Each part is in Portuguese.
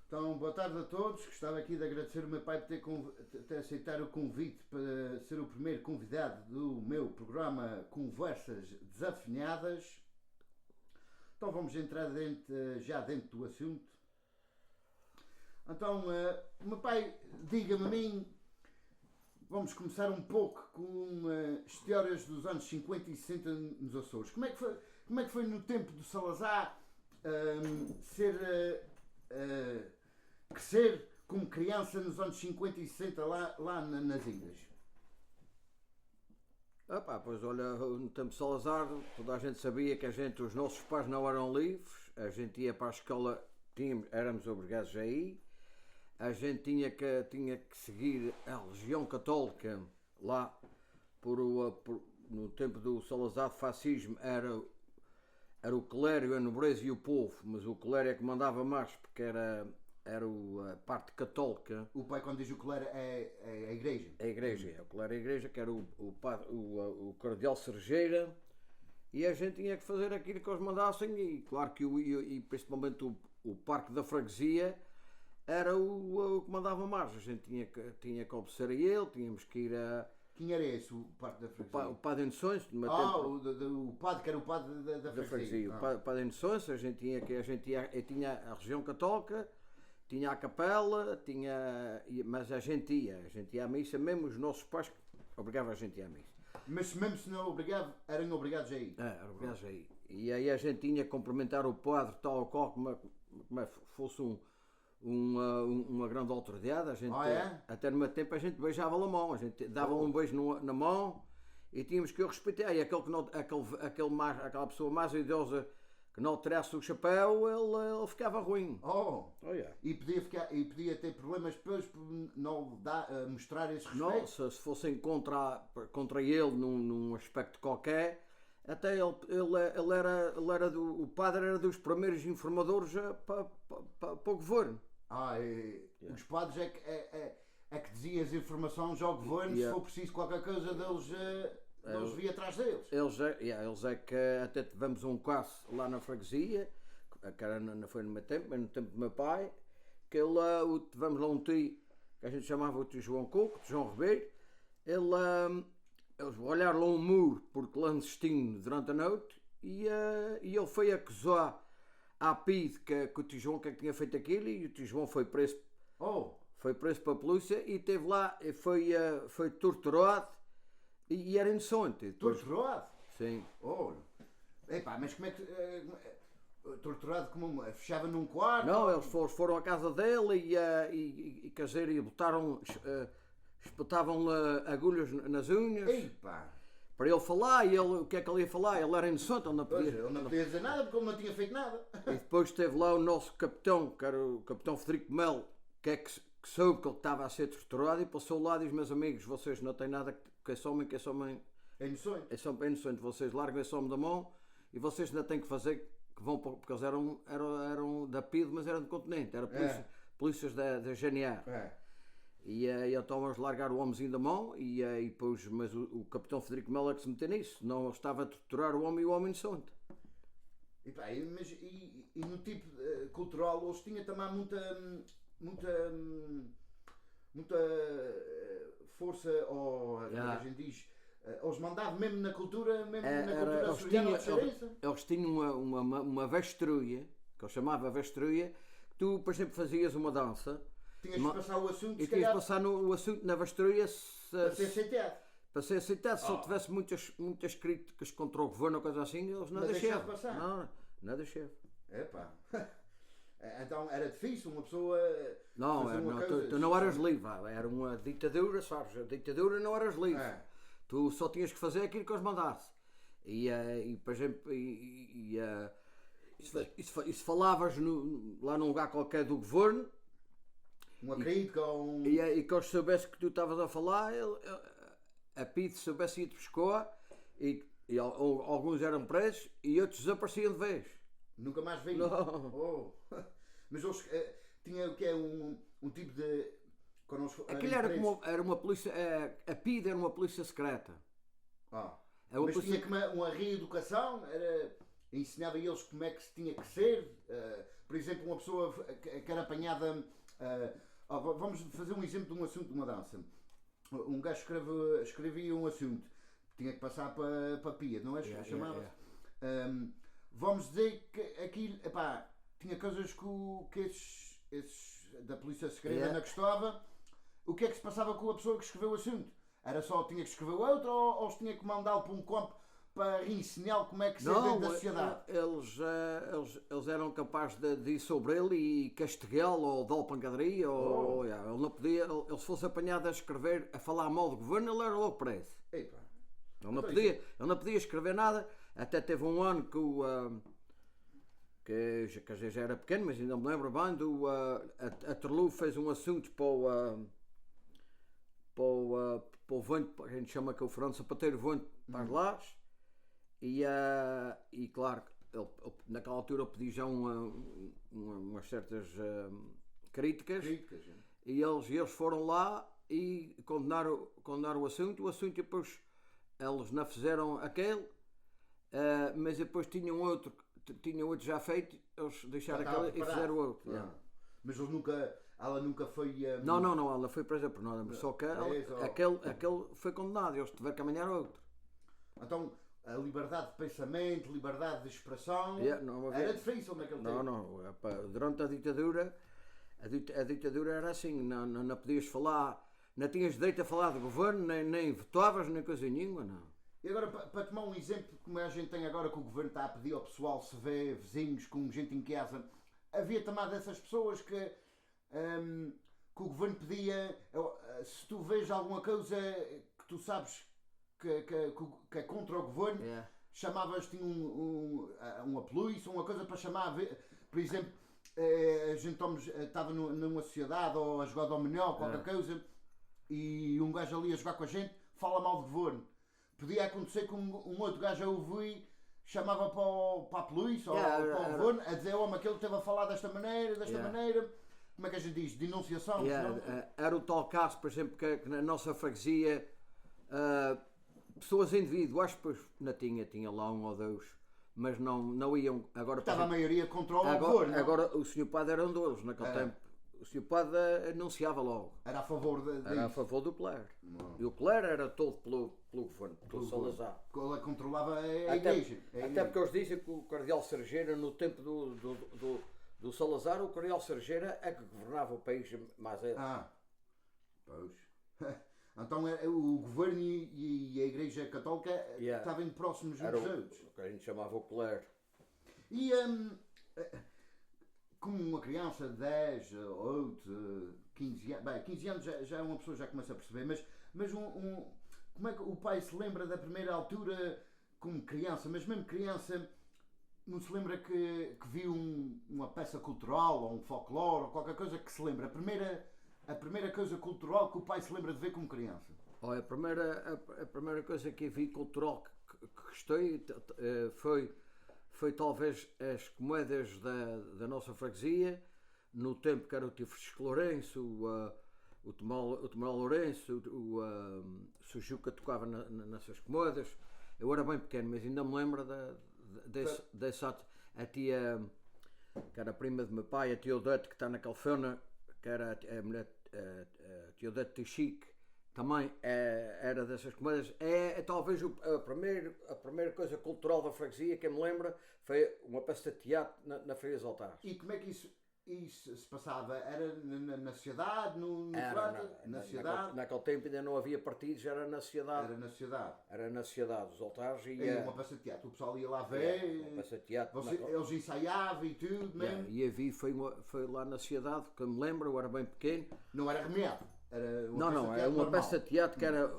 Então, boa tarde a todos. Gostava aqui de agradecer o meu pai por ter aceitar o convite para ser o primeiro convidado do meu programa Conversas Desafinhadas. Então, vamos entrar já dentro do assunto. Então, o meu pai, diga-me a mim, vamos começar um pouco com histórias dos anos 50 e 60 nos Açores. Como é que foi no tempo do Salazar crescer como criança nos anos 50 e 60 lá nas ilhas? Pois olha, no tempo de Salazar, toda a gente sabia que os nossos pais não eram livres, a gente ia para a escola, éramos obrigados a ir, a gente tinha que seguir a religião católica lá, no tempo do Salazar, fascismo, era o clero, a nobreza e o povo, mas o clero é que mandava mais, porque era a parte católica. O pai, quando diz o clero, é a igreja? A igreja, o clero é a igreja, que era o cardeal Cerejeira, e a gente tinha que fazer aquilo que eles mandassem, e claro que principalmente o parque da freguesia era o que mandava mais. A gente tinha que obedecer a ele, tínhamos que ir a... Quem era esse, o parque da freguesia? O padre de Noções. O padre que era o padre da freguesia. O padre de Noções, a gente tinha a religião católica, tinha a capela, mas a gente ia à missa, mesmo os nossos pais obrigavam a gente a ir à missa. Mas mesmo se não obrigava, eram obrigados a ir? Eram obrigados a ir. E aí a gente tinha que cumprimentar o padre tal ou qual, como fosse uma grande autoridade. A gente, até no meu tempo a gente beijava-lhe a mão, a gente dava um beijo na mão e tínhamos que o respeitar. E aquela pessoa mais idosa que não tirasse o chapéu, ele ficava ruim. Yeah. E podia ter problemas depois por não mostrar esse respeito? Não, se fossem contra ele num aspecto qualquer, até o padre era dos primeiros informadores para o governo. Os padres é que diziam as informações ao governo, se for preciso qualquer coisa deles... Eles vinham atrás deles. Eles é que até tivemos um caso lá na freguesia, que não foi no meu tempo, mas no tempo do meu pai, que tivemos lá um tio que a gente chamava o tio João Coco, tio João Ribeiro. Eles olharam lá um muro por clandestino durante a noite e ele foi acusar à PIDE que o tio João que tinha feito aquilo, e o tio João foi preso. Foi preso para a polícia e esteve lá e foi torturado. E era inocente. Torturado? Sim. Mas como é que... torturado como? Fechava num quarto? Não, eles foram à casa dele e botaram... espetavam-lhe agulhas nas unhas. Para ele falar, e ele, o que é que ele ia falar? Ele era inocente, ele não podia dizer nada porque ele não tinha feito nada. E depois esteve lá o nosso capitão, que era o capitão Frederico Melo, que soube que ele estava a ser torturado, e passou lá e diz: meus amigos, vocês não têm nada, que esse homem é inocente. É inocente, vocês largam esse homem da mão e vocês ainda têm que fazer, que vão, porque eles eram da PIDE, mas eram do continente, eram polícias da GNR. E então vamos largar o homenzinho da mão e depois, mas o capitão Frederico Melo é que se meteu nisso, não, ele estava a torturar o homem e o homem inocente. E no tipo cultural eles tinham também muita força, ou a gente diz, eles mandavam mesmo na cultura, eles tinham uma vestruia, que eles chamavam vestruia, que tu, por exemplo, fazias uma dança. Tinhas que passar o assunto, e tinhas que passar o assunto na vestruia para ser aceitado. Para ser aceitado, se ele tivesse muitas críticas contra o governo ou coisa assim, eles não deixavam. Não deixavam. Então era difícil uma pessoa. Tu não eras livre, era uma ditadura, sabes? A ditadura não eras livre. Tu só tinhas que fazer aquilo que eles mandassem. E por exemplo, e se falavas lá num lugar qualquer do governo, uma crítica ou e que eles soubessem que tu estavas a falar, a PIDE soubesse ir-te buscar, e alguns eram presos e outros desapareciam de vez. Nunca mais veio? Não. Mas eles tinham o que é um tipo de... Aquilo era uma polícia... A PIDE era uma polícia secreta. Mas tinha uma reeducação? Ensinava eles como é que se tinha que ser? por exemplo, uma pessoa que era apanhada. Vamos fazer um exemplo de um assunto de uma dança. Um gajo escrevia um assunto, tinha que passar para a PIA, não é? Chamava-se. Vamos dizer que aquilo, epá, tinha coisas que esses da polícia secreta não gostava. O que é que se passava com a pessoa que escreveu o assunto? Era só tinha que escrever outro ou se tinha que mandá-lo para um campo para reensinar como é que se é dentro da sociedade? Eles eram capazes de ir sobre ele e castigá-lo ou dar-lhe pancadaria. Ele não podia, ele se fosse apanhado a escrever, a falar mal do governo, ele era logo preso. Ele não podia escrever nada. Até teve um ano que já era pequeno, mas ainda me lembro bem, a Terlu fez um assunto para o vento, a gente chama que é o Fernando Sapateiro vento para as lares, e claro, ele, naquela altura eu pedi já umas certas críticas e eles foram lá e condenaram o assunto depois eles não fizeram aquele, mas depois tinham outro já feito, eles deixaram aquele e fizeram outro. Mas ela nunca foi. Não, ela foi presa por nada, mas só que aquele foi condenado, eles tiveram que amanhar outro. Então, a liberdade de pensamento, liberdade de expressão, era difícil naquele tempo. Não, durante a ditadura era assim, não podias falar, não tinhas direito a falar do governo, nem votavas, nem coisa nenhuma, não. E agora, para tomar um exemplo, como a gente tem agora que o governo está a pedir ao pessoal se vê vizinhos com gente em casa, havia também dessas pessoas que o governo pedia, se tu vês alguma coisa que tu sabes que é contra o governo, chamavas, tinha uma polícia, uma coisa para chamar, por exemplo, a gente estava numa sociedade ou a jogar dominó, qualquer coisa, e um gajo ali a jogar com a gente, fala mal do governo. Podia acontecer que um outro gajo a ouvir, chamava para a polícia ou para o governo, a dizer, aquele esteve a falar desta maneira, como é que a gente diz? Denunciação? Era o tal caso, por exemplo, que na nossa freguesia, pessoas individuais, pois não tinha lá um ou dois, mas não iam. Agora, estava a maioria contra o governo. Agora o Sr. Padre era um deles, naquele tempo. O Sr. Padre anunciava logo. Era a favor Era a favor do clero. E o clero era todo pelo governo, pelo Salazar. Ele controlava a igreja. Até porque eles dizem que o Cardeal Serjeira, no tempo do Salazar, o Cardeal Serjeira é que governava o país mais ele. Pois. Então o governo e a igreja católica estavam próximos uns dos outros. O que a gente chamava o clero. E como uma criança de 10, 8, 15 anos, bem, 15 anos já uma pessoa já começa a perceber, mas como é que o pai se lembra da primeira altura como criança, mas mesmo criança não se lembra que viu uma peça cultural ou um folclore ou qualquer coisa que se lembra? A primeira coisa cultural que o pai se lembra de ver como criança? A primeira coisa que eu vi cultural que gostei foi talvez as comédias da nossa freguesia, no tempo que era o tio Francisco Lourenço, o Tomás Lourenço, o Sujuca tocava nessas comédias. Eu era bem pequeno, mas ainda me lembro dessa a tia, que era a prima do meu pai, a tia Odete, que está na Calfona, que era a mulher, a tia Odete Tichique, também era dessas comédias. Talvez a primeira coisa cultural da freguesia que eu me lembro foi uma peça de teatro na Feira dos Altares. E como é que isso se passava? Era na cidade? Na cidade? Naquele tempo ainda não havia partidos, era na cidade. Era na cidade, os altares. E uma peça de teatro, o pessoal ia lá ver. Uma peça de teatro. Eles ensaiavam e tudo, mesmo. E a vi foi lá na cidade, que eu me lembro, eu era bem pequeno. Não era remiado? Era uma peça de teatro que era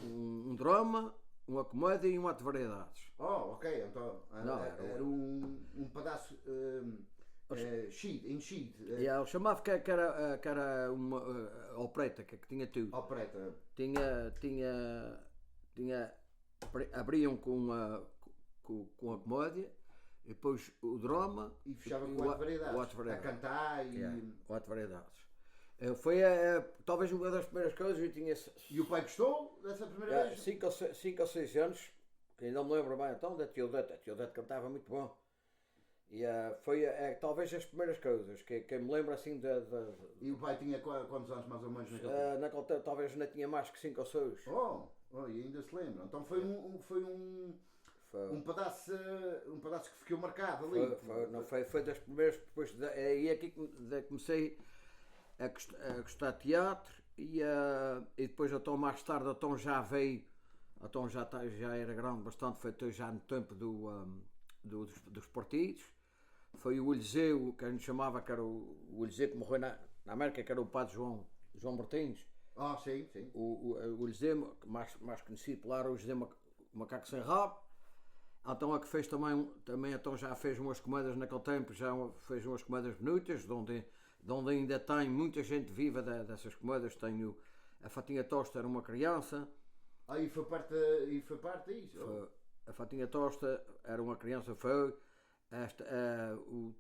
um drama, uma comédia e um ato de variedades. Ok, então era um pedaço enchido. Ele chamava que era uma opereta, que tinha tudo. Opereta. Abriam com a comédia, e depois o drama e fechava com o ato de variedades. A cantar o ato de variedades. Foi talvez uma das primeiras coisas eu tinha. E o pai gostou dessa primeira vez? 5 ou 6 anos, que ainda me lembro bem então, da tia Odete. A tia Odete cantava muito bom. E foi talvez as primeiras coisas que me lembro assim E o pai tinha quantos anos mais ou menos naquele tempo? naquele tempo talvez não tinha mais que 5 ou 6. E ainda se lembra. Então foi um pedaço que ficou marcado ali. Foi das primeiras, depois aí aqui comecei a gostar de teatro e depois então mais tarde então já veio, então já era grande bastante, foi já no tempo dos partidos. Foi o Eliseu, que a gente chamava, que era o Eliseu que morreu na América, que era o padre João Martins. Sim. O Eliseu, mais conhecido lá, era o Eliseu Macaco Sem Rabo. Então a que fez também então já fez umas comédias naquele tempo, já fez umas comédias bonitas, de onde ainda tem muita gente viva dessas comédias. Tenho a Fatinha Tosta, era uma criança. E foi parte disso? A Fatinha Tosta era uma criança,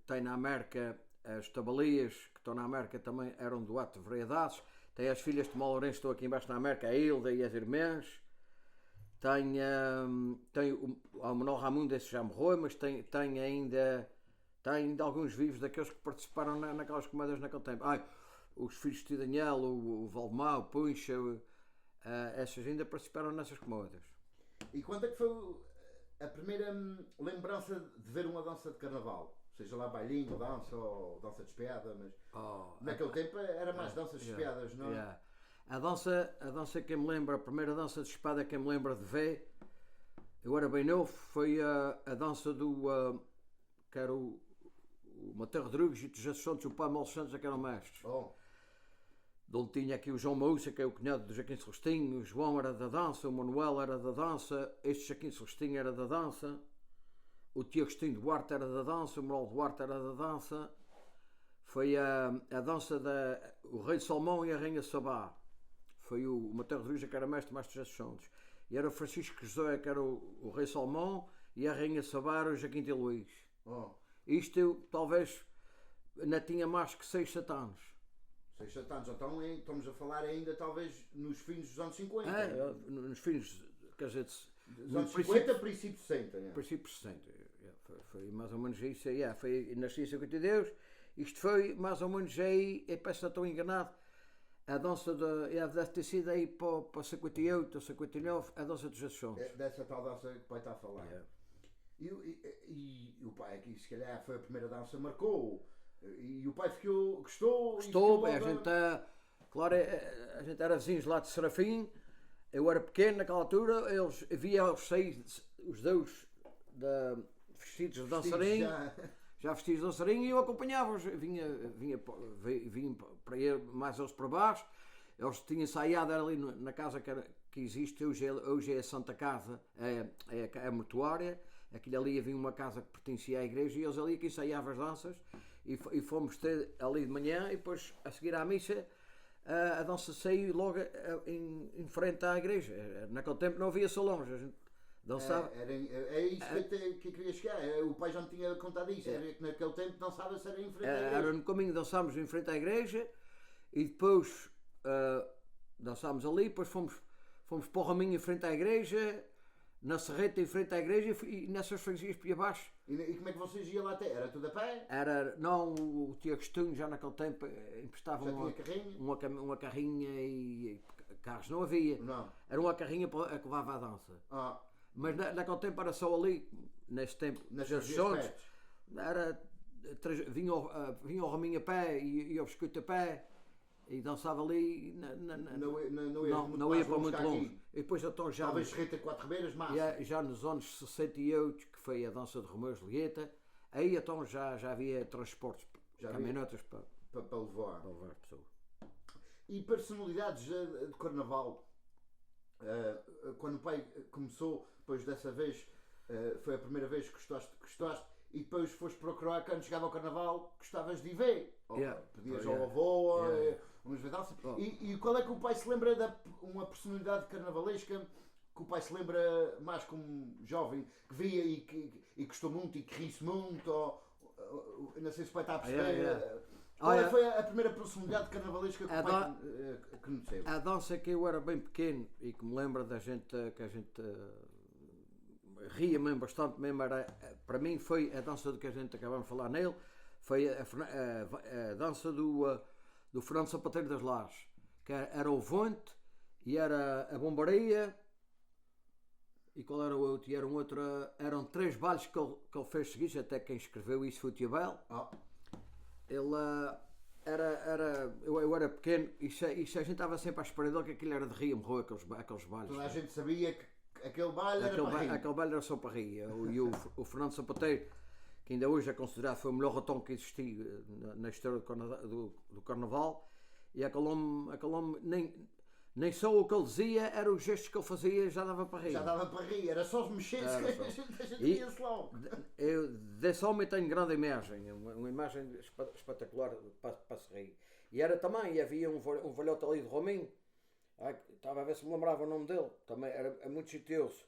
tem na América as Tabalias, que estão na América também eram do ato de variedades. Tem as filhas de Lourenço, estão aqui embaixo na América, a Hilda e as irmãs. Tem o Manuel Raimundo, esse já morreu, mas tem ainda alguns vivos daqueles que participaram naquelas comédias naquele tempo. Os filhos de Daniel, o Valdemar, o Puncha, essas ainda participaram nessas comédias. E quando é que foi a primeira lembrança de ver uma dança de carnaval? Seja lá bailinho, dança ou dança de espiada, mas naquele tempo era mais danças de espiadas, não é? Yeah. A dança que me lembra, a primeira dança de espada que me lembra de ver, eu era bem novo, foi a dança que era o Mateus Rodrigues e o Jesus Santos, o pai Mauro Santos, que eram mestres. De onde tinha aqui o João Maúça, que é o cunhado do Joaquim Celestinho, o João era da dança, o Manuel era da dança, este Joaquim Celestinho era da dança, o tio Agostinho Duarte era da dança, o Manuel Duarte era da dança. Foi a dança o Rei de Salmão e a Rainha Sabá. Foi o Mateus Rodrigues, que era mestre Jesus Santos. E era o Francisco José, que era o Rei Salmão, e a Rainha Sabá era o Joaquim de Luís. Isto eu talvez ainda tinha mais que 6, 7 anos. 6, 7 anos, então estamos a falar ainda talvez nos fins dos anos 50. Nos fins, quer dizer, dos anos 50, princípio 60. Princípio 60. Foi mais ou menos isso. Foi nasci em 52. Isto foi mais ou menos aí, eu peço que estou enganado. A dança deve ter sido aí para 58 ou 59, a dança dos Jesus Santos. Dessa tal dança que o pai está a falar. E o pai aqui, se calhar, foi a primeira dança, marcou. E o pai gostou. Gostou, bem, claro, a gente era vizinhos lá de Serafim, eu era pequeno naquela altura, eles via os dois vestidos de dançarim, já vestidos de dançarim, e eu acompanhava-os, vinha para ir mais eles para baixo. Eles tinham ensaiado ali na casa que existe, hoje é a Santa Casa, é a mortuária. Aquilo ali havia uma casa que pertencia à igreja e eles ali que ensaiavam as danças e fomos ter ali de manhã e depois a seguir à missa a dança saiu logo em frente à igreja. Naquele tempo não havia salões, a gente dançava. É isso que eu queria chegar, o pai já me tinha contado isso, era que naquele tempo dançava-se em frente à igreja. Era no caminho, dançámos em frente à igreja e depois dançámos ali, depois fomos para o raminho em frente à igreja, na serreta em frente à igreja e nessas freguesias para baixo. E como é que vocês iam lá até? Era tudo a pé? Não, o tio Agostinho já naquele tempo emprestava uma carrinha e carros não havia. Não. Era uma carrinha que levava a dança. Mas naquele tempo era só ali, nesse tempo, Jesus Santos, vinha o raminho a pé e o biscoito a pé. E dançava ali, não ia para muito longe. E depois então já. Talvez Serreta 4 Ribeiras, máximo. Já nos anos 68, que foi a dança de Romeu e Julieta, aí então já havia transportes, caminhonetas para levar pessoas. E personalidades de carnaval, quando o pai começou, depois dessa vez, foi a primeira vez que gostaste e depois foste procurar quando chegava ao carnaval, gostavas de ir ver. Pedias ao avô. Vamos ver dança. E qual é que o pai se lembra de uma personalidade carnavalesca que o pai se lembra mais como jovem, que via e que gostou muito e que ri-se muito? Não sei se o pai está a perceber. Qual foi a primeira personalidade carnavalesca que o pai conheceu? A dança que eu era bem pequeno e que me lembra da gente, que a gente ria mesmo bastante mesmo, para mim foi a dança do que a gente acabamos de falar nele, foi a dança do Fernando Sapateiro das Lajes, que era o Vonte e era a Bombaria. E qual era o outro? E era eram 3 bailes que ele fez seguidos, até quem escreveu isso foi o Tio Bel. Ele eu era pequeno e a gente estava sempre à espera dele, que aquilo era de rir, morreu aqueles bailes. Toda a gente sabia que aquele baile era para rir. Aquele baile era só para rir. E o Fernando Sapateiro, que ainda hoje é considerado foi o melhor ratão que existiu na história do Carnaval, e aquele homem nem só o que ele dizia, eram os gestos que ele fazia, já dava para rir. Já dava para rir, era só os mexeres que a gente ria-se logo. Eu desse homem tenho grande imagem, uma imagem espetacular para se rir. E era também, havia um velhote ali de Rominho, estava a ver se me lembrava o nome dele, também era muito jeitoso.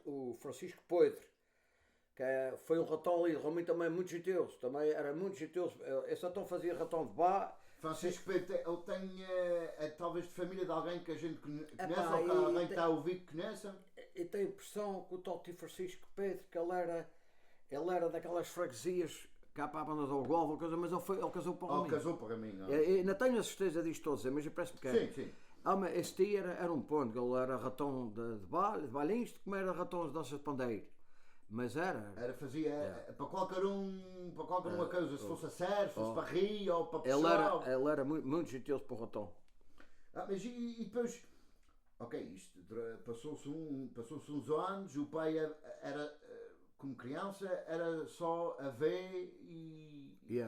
O Francisco Pedro, que foi um ratão ali de Rominho, também muito jeitoso, também era muito jeitoso. Esse ratão fazia ratão de bar. Francisco Pedro, ele tem talvez de família de alguém que a gente conhece, ou que alguém que está a ouvir que conheça? Eu tenho a impressão que o tal tio Francisco Pedro, que ele era daquelas freguesias cá para a banda do Golfo, mas ele casou para o Ele casou para mim, não. Eu não tenho a certeza disto todo a dizer, mas parece-me que é. Sim. Mas esse tio era um ponto, ele era ratão de bailins, como era ratão de danças de pandeiro. Mas fazia para qualquer uma coisa, se fosse a sério, se fosse para rir ou para puxar. Ele era muito jeitoso para o ratão. Mas e depois, ok, isto passou-se uns anos, o pai era, como criança, era só a ver e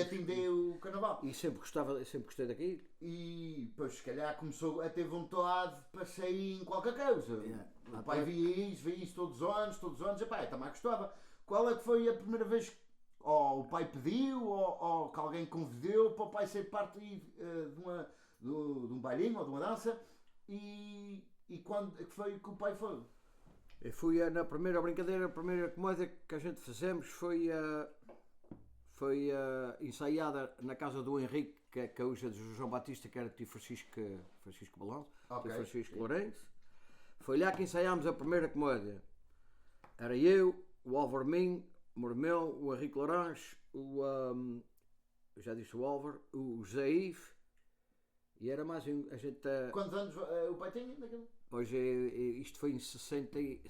atender o carnaval. E sempre gostei daquilo. E depois se calhar começou a ter vontade para sair em qualquer coisa. O pai via isso todos os anos, e pai, também gostava. Qual é que foi a primeira vez que o pai pediu ou que alguém convidou para o pai ser parte de um bailinho ou de uma dança? E quando que foi que o pai foi? Eu fui na primeira brincadeira, a primeira comédia que a gente fizemos foi ensaiada na casa do Henrique, que hoje é do João Batista, que era tio Francisco Balanço, tio Francisco Lourenço. Foi lá que ensaiámos a primeira comédia. Era eu, o Álvaro Minho, o meu irmão, o Henrique Lourenço, já disse o Álvaro, o José Ives, e era mais a gente... Quantos anos o pai tinha naquele? Hoje isto foi em 67.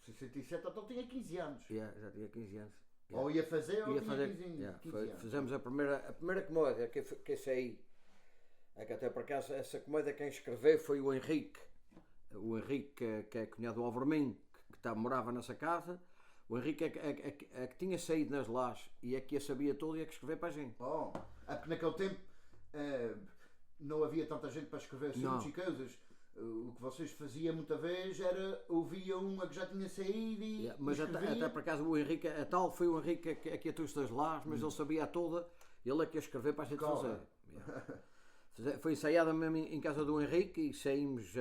67, então tinha 15 anos. Já tinha 15 anos. Ou ia fazer ou tinha 15 anos. Fizemos a primeira comédia, que esse aí. É que até por acaso essa comédia quem escreveu foi o Henrique. O Henrique, que é cunhado do Álvaro Minho, que morava nessa casa. O Henrique é que tinha saído nas lajes e é que a sabia tudo e é que escreveu para a gente. Porque naquele tempo não havia tanta gente para escrever assuntos e coisas. O que vocês faziam muita vez era ouvia uma que já tinha saído e mas até por acaso o Henrique, foi o Henrique que trouxe das lajes, mas ele sabia a toda, ele é que ia escrever para a gente fazer. Foi ensaiada mesmo em casa do Henrique e saímos,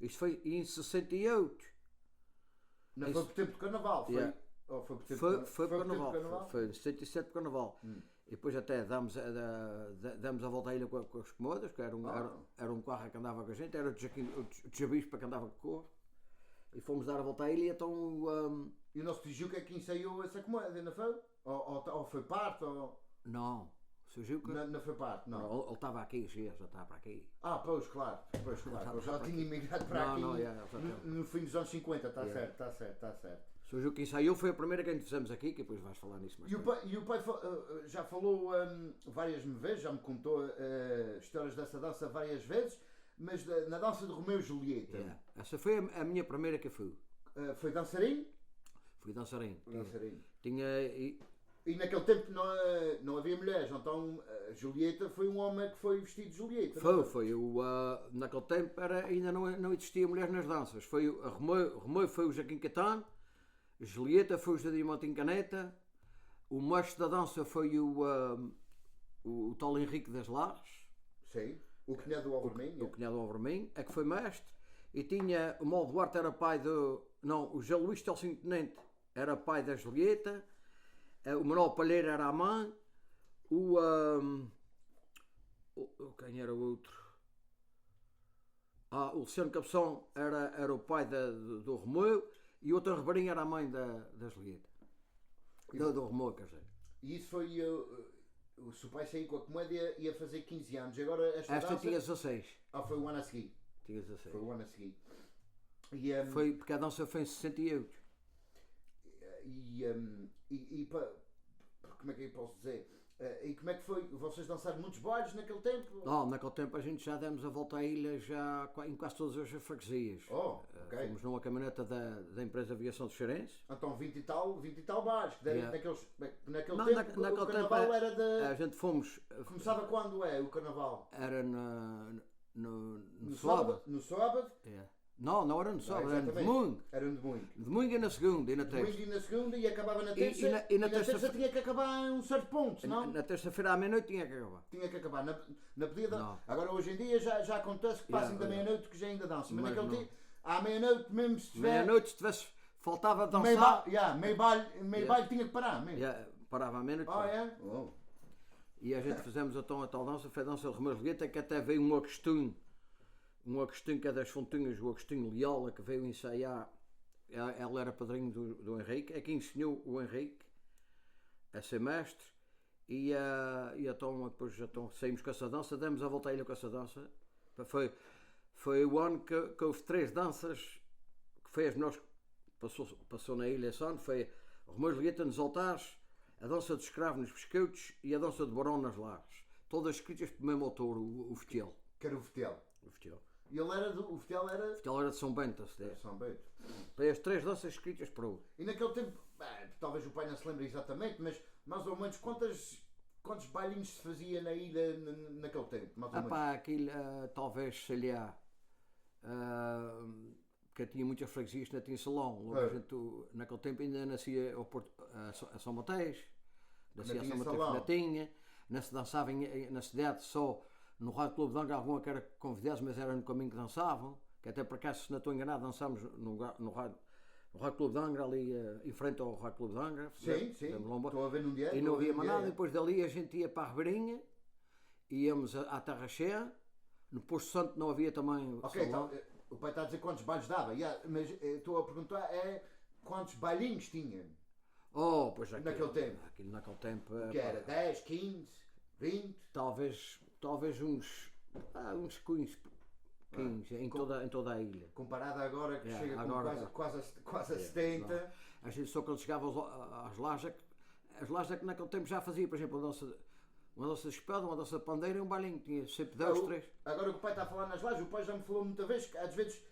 isto foi em 68. Não foi por tempo de carnaval, foi por carnaval, foi em 67 por carnaval. E depois até damos a volta à ilha com os comodas, que era um carro que andava com a gente, era o Tjabispa que andava com o corpo. E fomos dar a volta à ilha e então... E o nosso Tijuca é que ensaiou essa comédia, não foi? Ou foi parte? Não, o Tijuca... Não foi parte, não. Ele estava aqui, já estava para aqui. Pois, claro. Eu já tinha imigrado para aqui no fim dos anos 50, está certo. O Ju que ensaiou foi a primeira que a gente fizemos aqui, que depois vais falar nisso mais tarde. E o pai já falou várias vezes, já me contou histórias dessa dança várias vezes, mas na dança de Romeu e Julieta. Essa foi a minha primeira que eu fui. Foi dançarim? Fui dançarim. E naquele tempo não havia mulheres, então Julieta foi um homem que foi vestido de Julieta. Foi. Naquele tempo ainda não existia mulher nas danças. Romeu foi o Joaquim Catano. Julieta foi o José Diamantinho Caneta, o mestre da dança foi o tal Henrique das Lajes. Sim, o cunhado do Alverminho. O cunhado do Alverminho, é que foi mestre. E tinha, o Mauro Duarte era pai do... Não, o José Luís Telcim Tenente era pai da Julieta, o Manuel Palheira era a mãe, quem era o outro? O Luciano Cabeção era o pai do Romeu. E outra Ribeirinha era a mãe da Julieta. Do Romão, quer dizer. E isso foi. O seu pai saiu com a comédia ia fazer 15 anos. Agora esta Esta dança. tinha 16. Foi o ano a seguir. Tinha 16. Foi o ano a seguir. E, Foi porque a dança foi em 68. como é que eu posso dizer? E como é que foi? Vocês dançaram muitos bailes naquele tempo? Não, naquele tempo a gente já demos a volta à ilha já em quase todas as freguesias. Ok. Fomos numa caminhoneta da empresa Aviação de Xerense. Então 20 e tal bailes. Que Yeah. Naquele Não, tempo o naquele carnaval tempo era de. a gente fomos. Começava quando é o carnaval? Era no sábado. No sábado? É. Não era no sábado, era no exatamente. domingo. Era no domingo. Domingo e na segunda e na Domingo terça. e na segunda e acabava na terça. E na terça terça- tinha que acabar em um certo ponto, não? Na terça-feira à meia-noite tinha que acabar. Tinha que acabar. Na pedida. Não. Agora hoje em dia já acontece que passem Yeah, da meia-noite que já ainda dançam. Mas Mas naquele não. dia, à meia-noite mesmo se tiver. Meia-noite, se tivesse. Faltava Meio dançar. meio baile tinha que parar mesmo. Parava à meia-noite. É? Oh. E a gente fizemos então a tal dança, foi a dança de Romeu Julieta, que até veio um Agostinho que é das Fontinhas, o Agostinho Liola, que veio ensaiar. Ela era padrinho do Henrique, é quem ensinou o Henrique a ser mestre. E então depois saímos com essa dança, demos a volta à ilha com essa dança. Foi o ano que houve 3 danças, que foi as melhores que passou na ilha esse ano. Foi Romeu Julieta nos altares, a dança do escravo nos pesqueiros e a dança do barão nas lares. Todas escritas pelo mesmo autor, o Fetiel. Que era o Fetel. O Fetiel. E ele era do. O Fetel era. O Fetiel era de São Bento, se der. São Bento. Foi as 3 danças escritas por ele. E naquele tempo, talvez o pai não se lembre exatamente, mas mais ou menos quantos bailinhos se fazia na ilha naquele tempo? Mais ou menos. Aquilo talvez, sei lá, porque tinha muitas freguesias, ainda tinha salão. Logo a gente, naquele tempo ainda nascia a São Mateus, nascia a São Mateus ainda tinha, não se dançava na cidade só no Rádio Clube de Angra, alguma que era convidados, mas era no caminho que dançavam, que até por acaso, se não estou enganado, dançámos no Rádio Clube de Angra, ali em frente ao Rádio Clube de Angra. Sim. Estou a ver num dia. E não havia mais nada, depois dali a gente ia para a Ribeirinha, íamos à Terra Cheia, no Posto Santo não havia também Ok, salão. então, o pai está a dizer quantos bailes dava, mas estou a perguntar quantos bailinhos tinha Pois naquele tempo. Aquilo naquele tempo. Que era 10, 15, 20. Talvez uns 15 em toda a ilha. Comparado agora que chega agora, com quase a 70. A gente só quando chegava às lajes, as lajes que naquele tempo já fazia, por exemplo, uma dança de espada, uma dança de pandeira e um bailinho, tinha sempre 2, 3. Agora que o pai está a falar nas lajes, o pai já me falou muita vez que às vezes,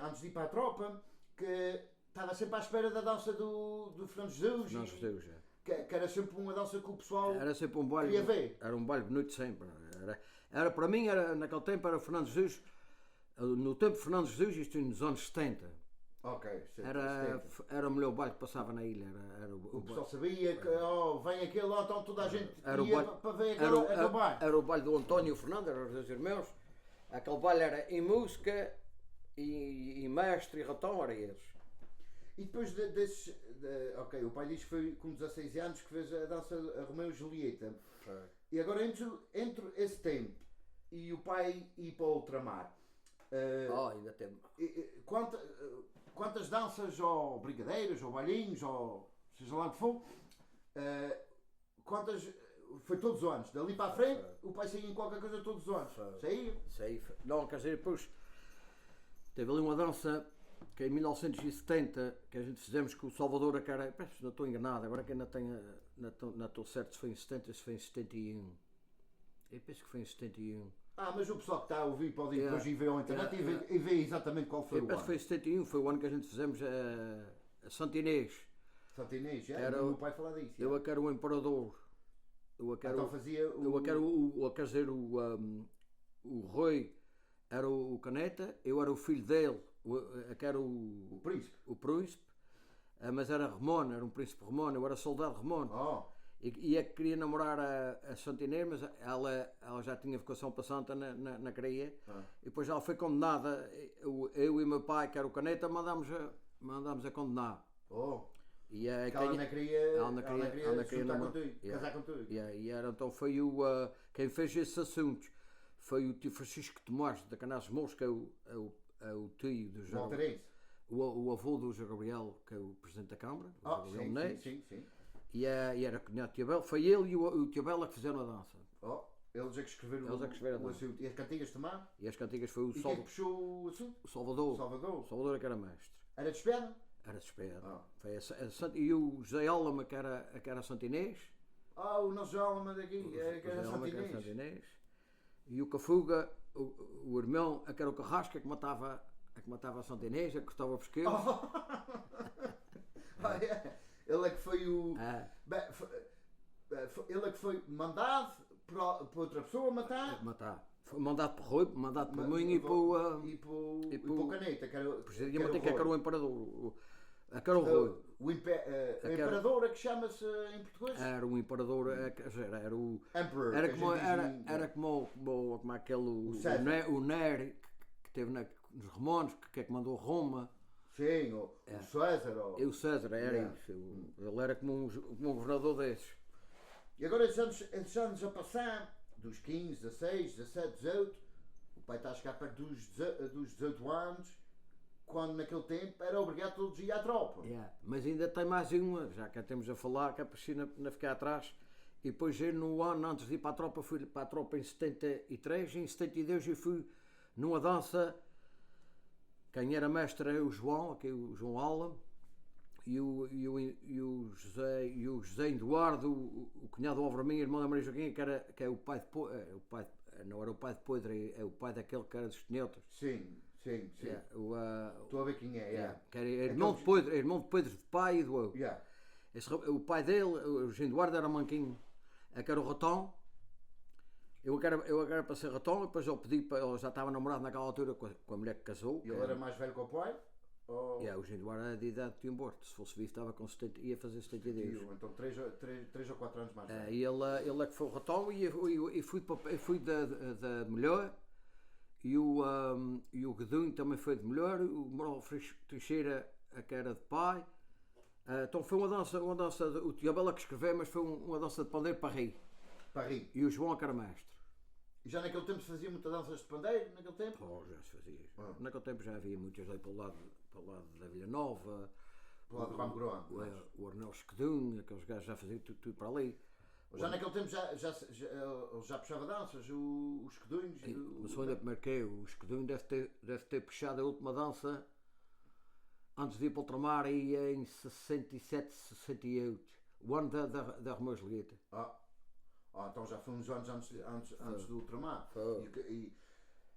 antes de ir para a tropa, que estava sempre à espera da dança do Fernando Jesus. Não se deu já. Que era sempre uma dança que o pessoal Era sempre um baile. queria ver. Era um baile bonito sempre. Era para mim, naquele tempo, era o Fernando Jesus. No tempo de Fernando Jesus, isto nos anos 70. Ok, Era o melhor baile que passava na ilha. O pessoal sabia que vem aquele lá, então toda a gente Era ia o baile, para ver aquele baile. Era o baile do António e o Fernando, eram os 2 irmãos. Aquele baile era em música e mestre e ratão, era eles. E depois desses. Ok, o pai diz que foi com 16 anos que fez a dança a Romeu e Julieta. E agora entre esse tempo e o pai ir para o ultramar. Ainda tem. Quantas danças, ou brigadeiros, ou bailinhos, ou seja lá o que for, quantas. Foi todos os anos. Dali para a frente, o pai saía em qualquer coisa todos os anos. Saía? Não, quer dizer, depois teve ali uma dança que em 1970 que a gente fizemos com o Salvador, que era, não estou enganado, agora que ainda não estou certo se foi em 70 ou se foi em 71. Eu penso que foi em 71. Mas o pessoal que está a ouvir pode ir depois e ver ao internet e ver exatamente qual foi o ano. Eu penso que foi em 71, foi o ano que a gente fizemos a Santo Inês. Santo Inês, já? O meu pai falar disso. Eu a quero o Imperador. Então fazia o... Eu a quero quer dizer, o Rui era o Caneta, eu era o filho dele, que era o príncipe, mas era Ramon, era um príncipe Ramon, eu era soldado Ramon. E é que queria namorar a Santa Inês, mas ela já tinha vocação para Santa na Creia. E depois ela foi condenada, eu e meu pai, que era o Caneta, mandámos a condenar. E ela não queria casar contigo. E era, então foi quem fez esses assuntos foi o tio Francisco Tomás da Canassos Mouros, que é o tio do João. o avô do José Gabriel, que é o Presidente da Câmara, o José Gabriel Neves, sim. e era cunhado de Tio Belo. Foi ele e o Tio Belo que fizeram a dança. Eles é que escreveram Eles é que escreveram o a dança. assunto. E as cantigas também? E as cantigas foi o E quem é que puxou o assunto? Salvador. Salvador. O Salvador é que era mestre. Era despedida? Era despedida. Ah. E o José Álama, que era Santinês. O nosso alma daqui, que era Santinês. E o Cafuga, o irmão, que era o Carrasca, que matava a Santinês, que cortava os pesqueiros. Ele é que foi o... É. Ele é que foi mandado para outra pessoa matar. Foi mandado por Rui, mandado por mim e para o Caneta, que era o imperador. Que era o Rui. O imperador é que chama-se em português? Era um imperador, era o... Emperor. Era como aquele... O Nero, que teve nos Romanos, que é que mandou Roma. Sim, o César. O César, era isso. Ele era como um governador desses. E agora esses anos a passar, dos 15, 16, 17, 18, o pai está a chegar perto dos 18 anos, quando naquele tempo era obrigado todos a ir à tropa. Mas ainda tem mais uma, já que temos a falar, que é para não ficar atrás. E depois eu, no ano antes de ir para a tropa, fui para a tropa em 73, em 72 eu fui numa dança. Quem era mestre era o João, aqui o João Alam, e o José Eduardo, o cunhado do Alvarinho, irmão da Maria Joaquim, que é o pai de não era o pai de Podre, é o pai daquele que era dos Tinhotas. Sim. Estou a ver quem é. Que era irmão de Pedro de pai e do eu. O pai dele, o José Eduardo, era manquinho, que era o Ratão. Eu era para ser Ratão, e depois ele já estava namorado naquela altura com a mulher que casou. E ele era mais velho que o pai? O José Eduardo era de idade de Timborte, se fosse vivo estava com 70, ia fazer 72. Então 3 ou 4 anos mais velho. E ele é que foi o Ratão, e fui da melhor. E o Godinho também foi de melhor, o Moral Teixeira, que era de pai. Então foi uma dança o Tiabela que escreveu, mas foi uma dança de pandeiro para rir. E o João que era mestre. E já naquele tempo se fazia muitas danças de pandeiro, naquele tempo? Já se fazia. Naquele tempo já havia muitas aí para o lado da Vila Nova. Para o lado do Ramo Groando. O Arnel Esquedunho, aqueles gajos já faziam tudo para ali. Já naquele tempo já puxava danças, os esquedunhos. Mas eu ainda te marquei, o Esquedunho deve ter puxado a última dança antes de ir para o ultramar aí em 67, 68. O ano da Romeu e Julieta. Então já foi uns anos antes do ultramar.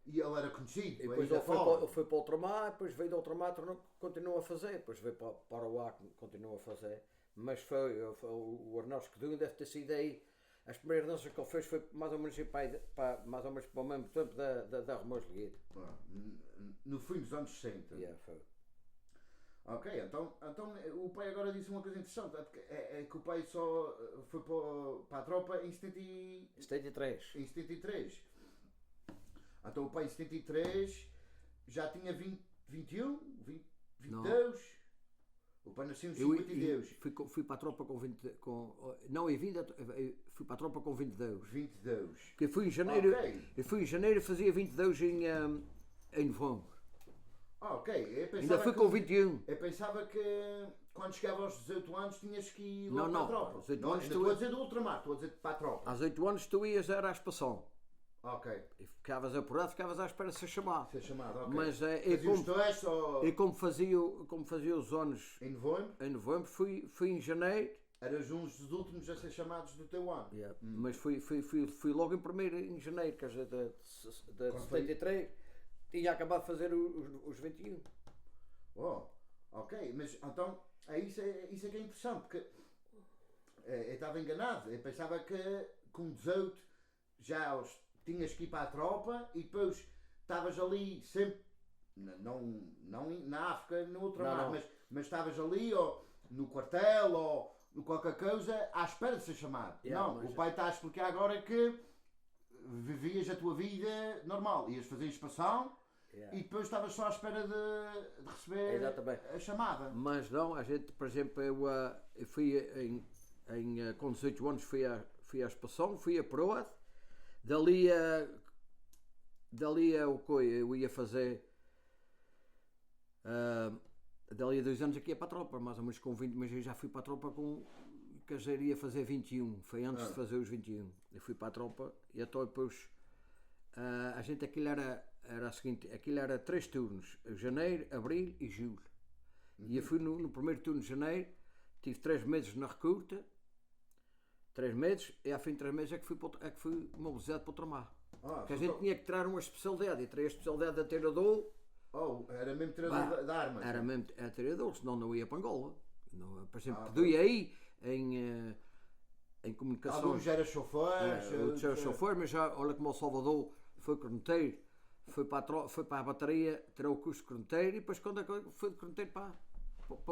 E ele era conhecido. E depois ele foi para o ultramar, depois veio do ultramar, continuou a fazer, depois veio para o ar, continuou a fazer. Mas foi o Arnaldo Esquedunho deve ter sido aí. As primeiras danças que ele fez foi mais ou menos para o mesmo tempo da Romeu e Julieta. No fim dos anos 60. Foi. Ok, então o pai agora disse uma coisa interessante, é que o pai só foi para a tropa em 73. Em 73. Então o pai em 73 já tinha 22? O pai nasceu em 52. Fui para a tropa com 20. Fui para a tropa com 22. 22. Porque fui em janeiro. Eu fui em janeiro e fazia 22 em novembro. Ok. Ainda fui com 21. Eu pensava que quando chegava aos 18 anos tinhas que ir logo não, para a tropa. Aos 18 não, anos estou a dizer do ultramar, estou a dizer para a tropa. Aos 8 anos tu ias, era à expansão. Ok. E ficavas apurado, ficavas à espera de ser chamado. Ser chamado, ok. Mas como fazia os anos em novembro, fui em janeiro. Eras uns dos últimos a ser chamados do teu ano. Mas fui logo em primeiro em janeiro, que é de 73. Tinha acabado de fazer os 21. Ok, mas então isso é que é interessante, porque eu estava enganado. Eu pensava que com 18 já tinhas que ir para a tropa e depois estavas ali sempre, não na África, no ultramar, mas estavas ali ou no quartel ou no qualquer coisa à espera de ser chamado. O pai está a explicar agora que vivias a tua vida normal, ias fazer inspeção. E depois estavas só à espera de receber a chamada. Mas não, a gente, por exemplo, eu fui com 18 anos fui à expansão, fui a Proad, dali eu ia fazer dali a 2 anos aqui ia para a tropa, mais ou menos com 20, mas eu já fui para a tropa com. Que já iria fazer 21, foi antes de fazer os 21. Eu fui para a tropa e até depois. A gente aquilo era o seguinte: aquilo era 3 turnos, janeiro, abril e julho. E eu fui no primeiro turno de janeiro, tive 3 meses na recruta, 3 meses, e ao fim de 3 meses é que fui mobilizado para o Tramar. Que a gente tinha que tirar uma especialidade, e tirei a especialidade de atirador. Era mesmo tirador da arma? Era mesmo atirador, senão não ia para Angola. Não, por exemplo, podia aí em comunicações. Alguns era chofer. Outros era chofer, mas já, olha como o Salvador foi corneteiro, foi para a bateria, tirou o curso de corneteiro e depois quando foi de corneteiro para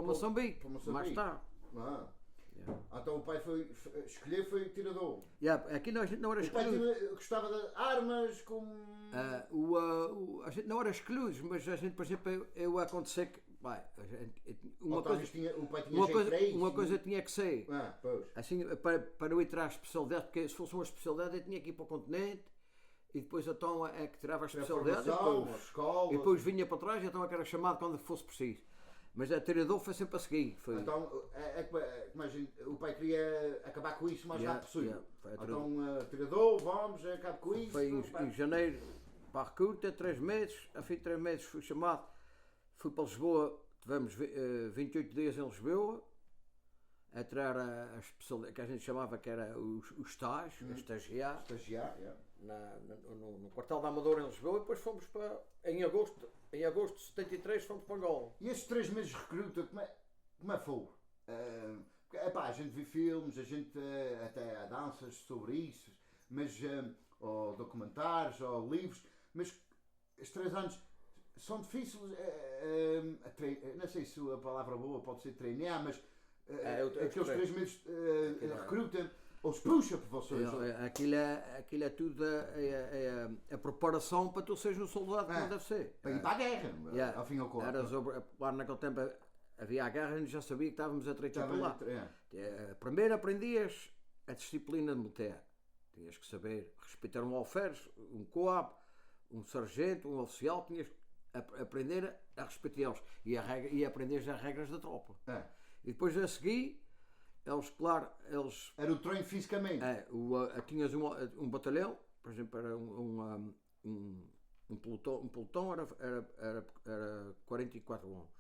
Moçambique, mais tarde. Então o pai foi tirador. Aqui a gente não era O pai escolhido. gostava de armas como. A gente não era escolhidos, mas a gente, por exemplo, eu aconteceu que. O pai tinha jeito para isso. Uma coisa tinha que ser. Pois. Assim, para eu ir tirar a especialidade, porque se fosse uma especialidade eu tinha que ir para o continente e depois então é que tirava a especialidade e depois vinha para trás, então é que era chamado quando fosse preciso. Mas a tirador foi sempre a seguir. Então, imagina, o pai queria acabar com isso o mais rápido possível. Então, tirador, vamos, acabar com isso. Foi em janeiro para a recruta, 3 meses, a fim de 3 meses fui chamado, fui para Lisboa, tivemos 28 dias em Lisboa, a tirar a especialidade, que a gente chamava que era o estágio, estagiar. No quartel da Amadora em Lisboa, e depois fomos para, em agosto de 73 fomos para Angola. E esses 3 meses de recruta, como é foi? A gente vê filmes, a gente até há danças sobre isso, mas, ou documentários, ou livros, mas estes 3 anos são difíceis, não sei se a palavra boa pode ser treinar, mas aqueles 3 meses de recruta, ou se puxa por vocês. Aquilo é tudo a preparação para tu seres um soldado como deve ser. Para ir para a guerra, ao fim e ao cabo. Lá naquele tempo havia a guerra e já sabia que estávamos a treinar para lá. Primeiro aprendias a disciplina militar. Tinhas que saber respeitar um alferes, um coab, um sargento, um oficial. Tinhas que aprender a respeitá-los e aprender as regras da tropa. E depois a seguir, eles... Era o treino fisicamente. Tinhas um batalhão, por exemplo, era um pelotão era 44 homens.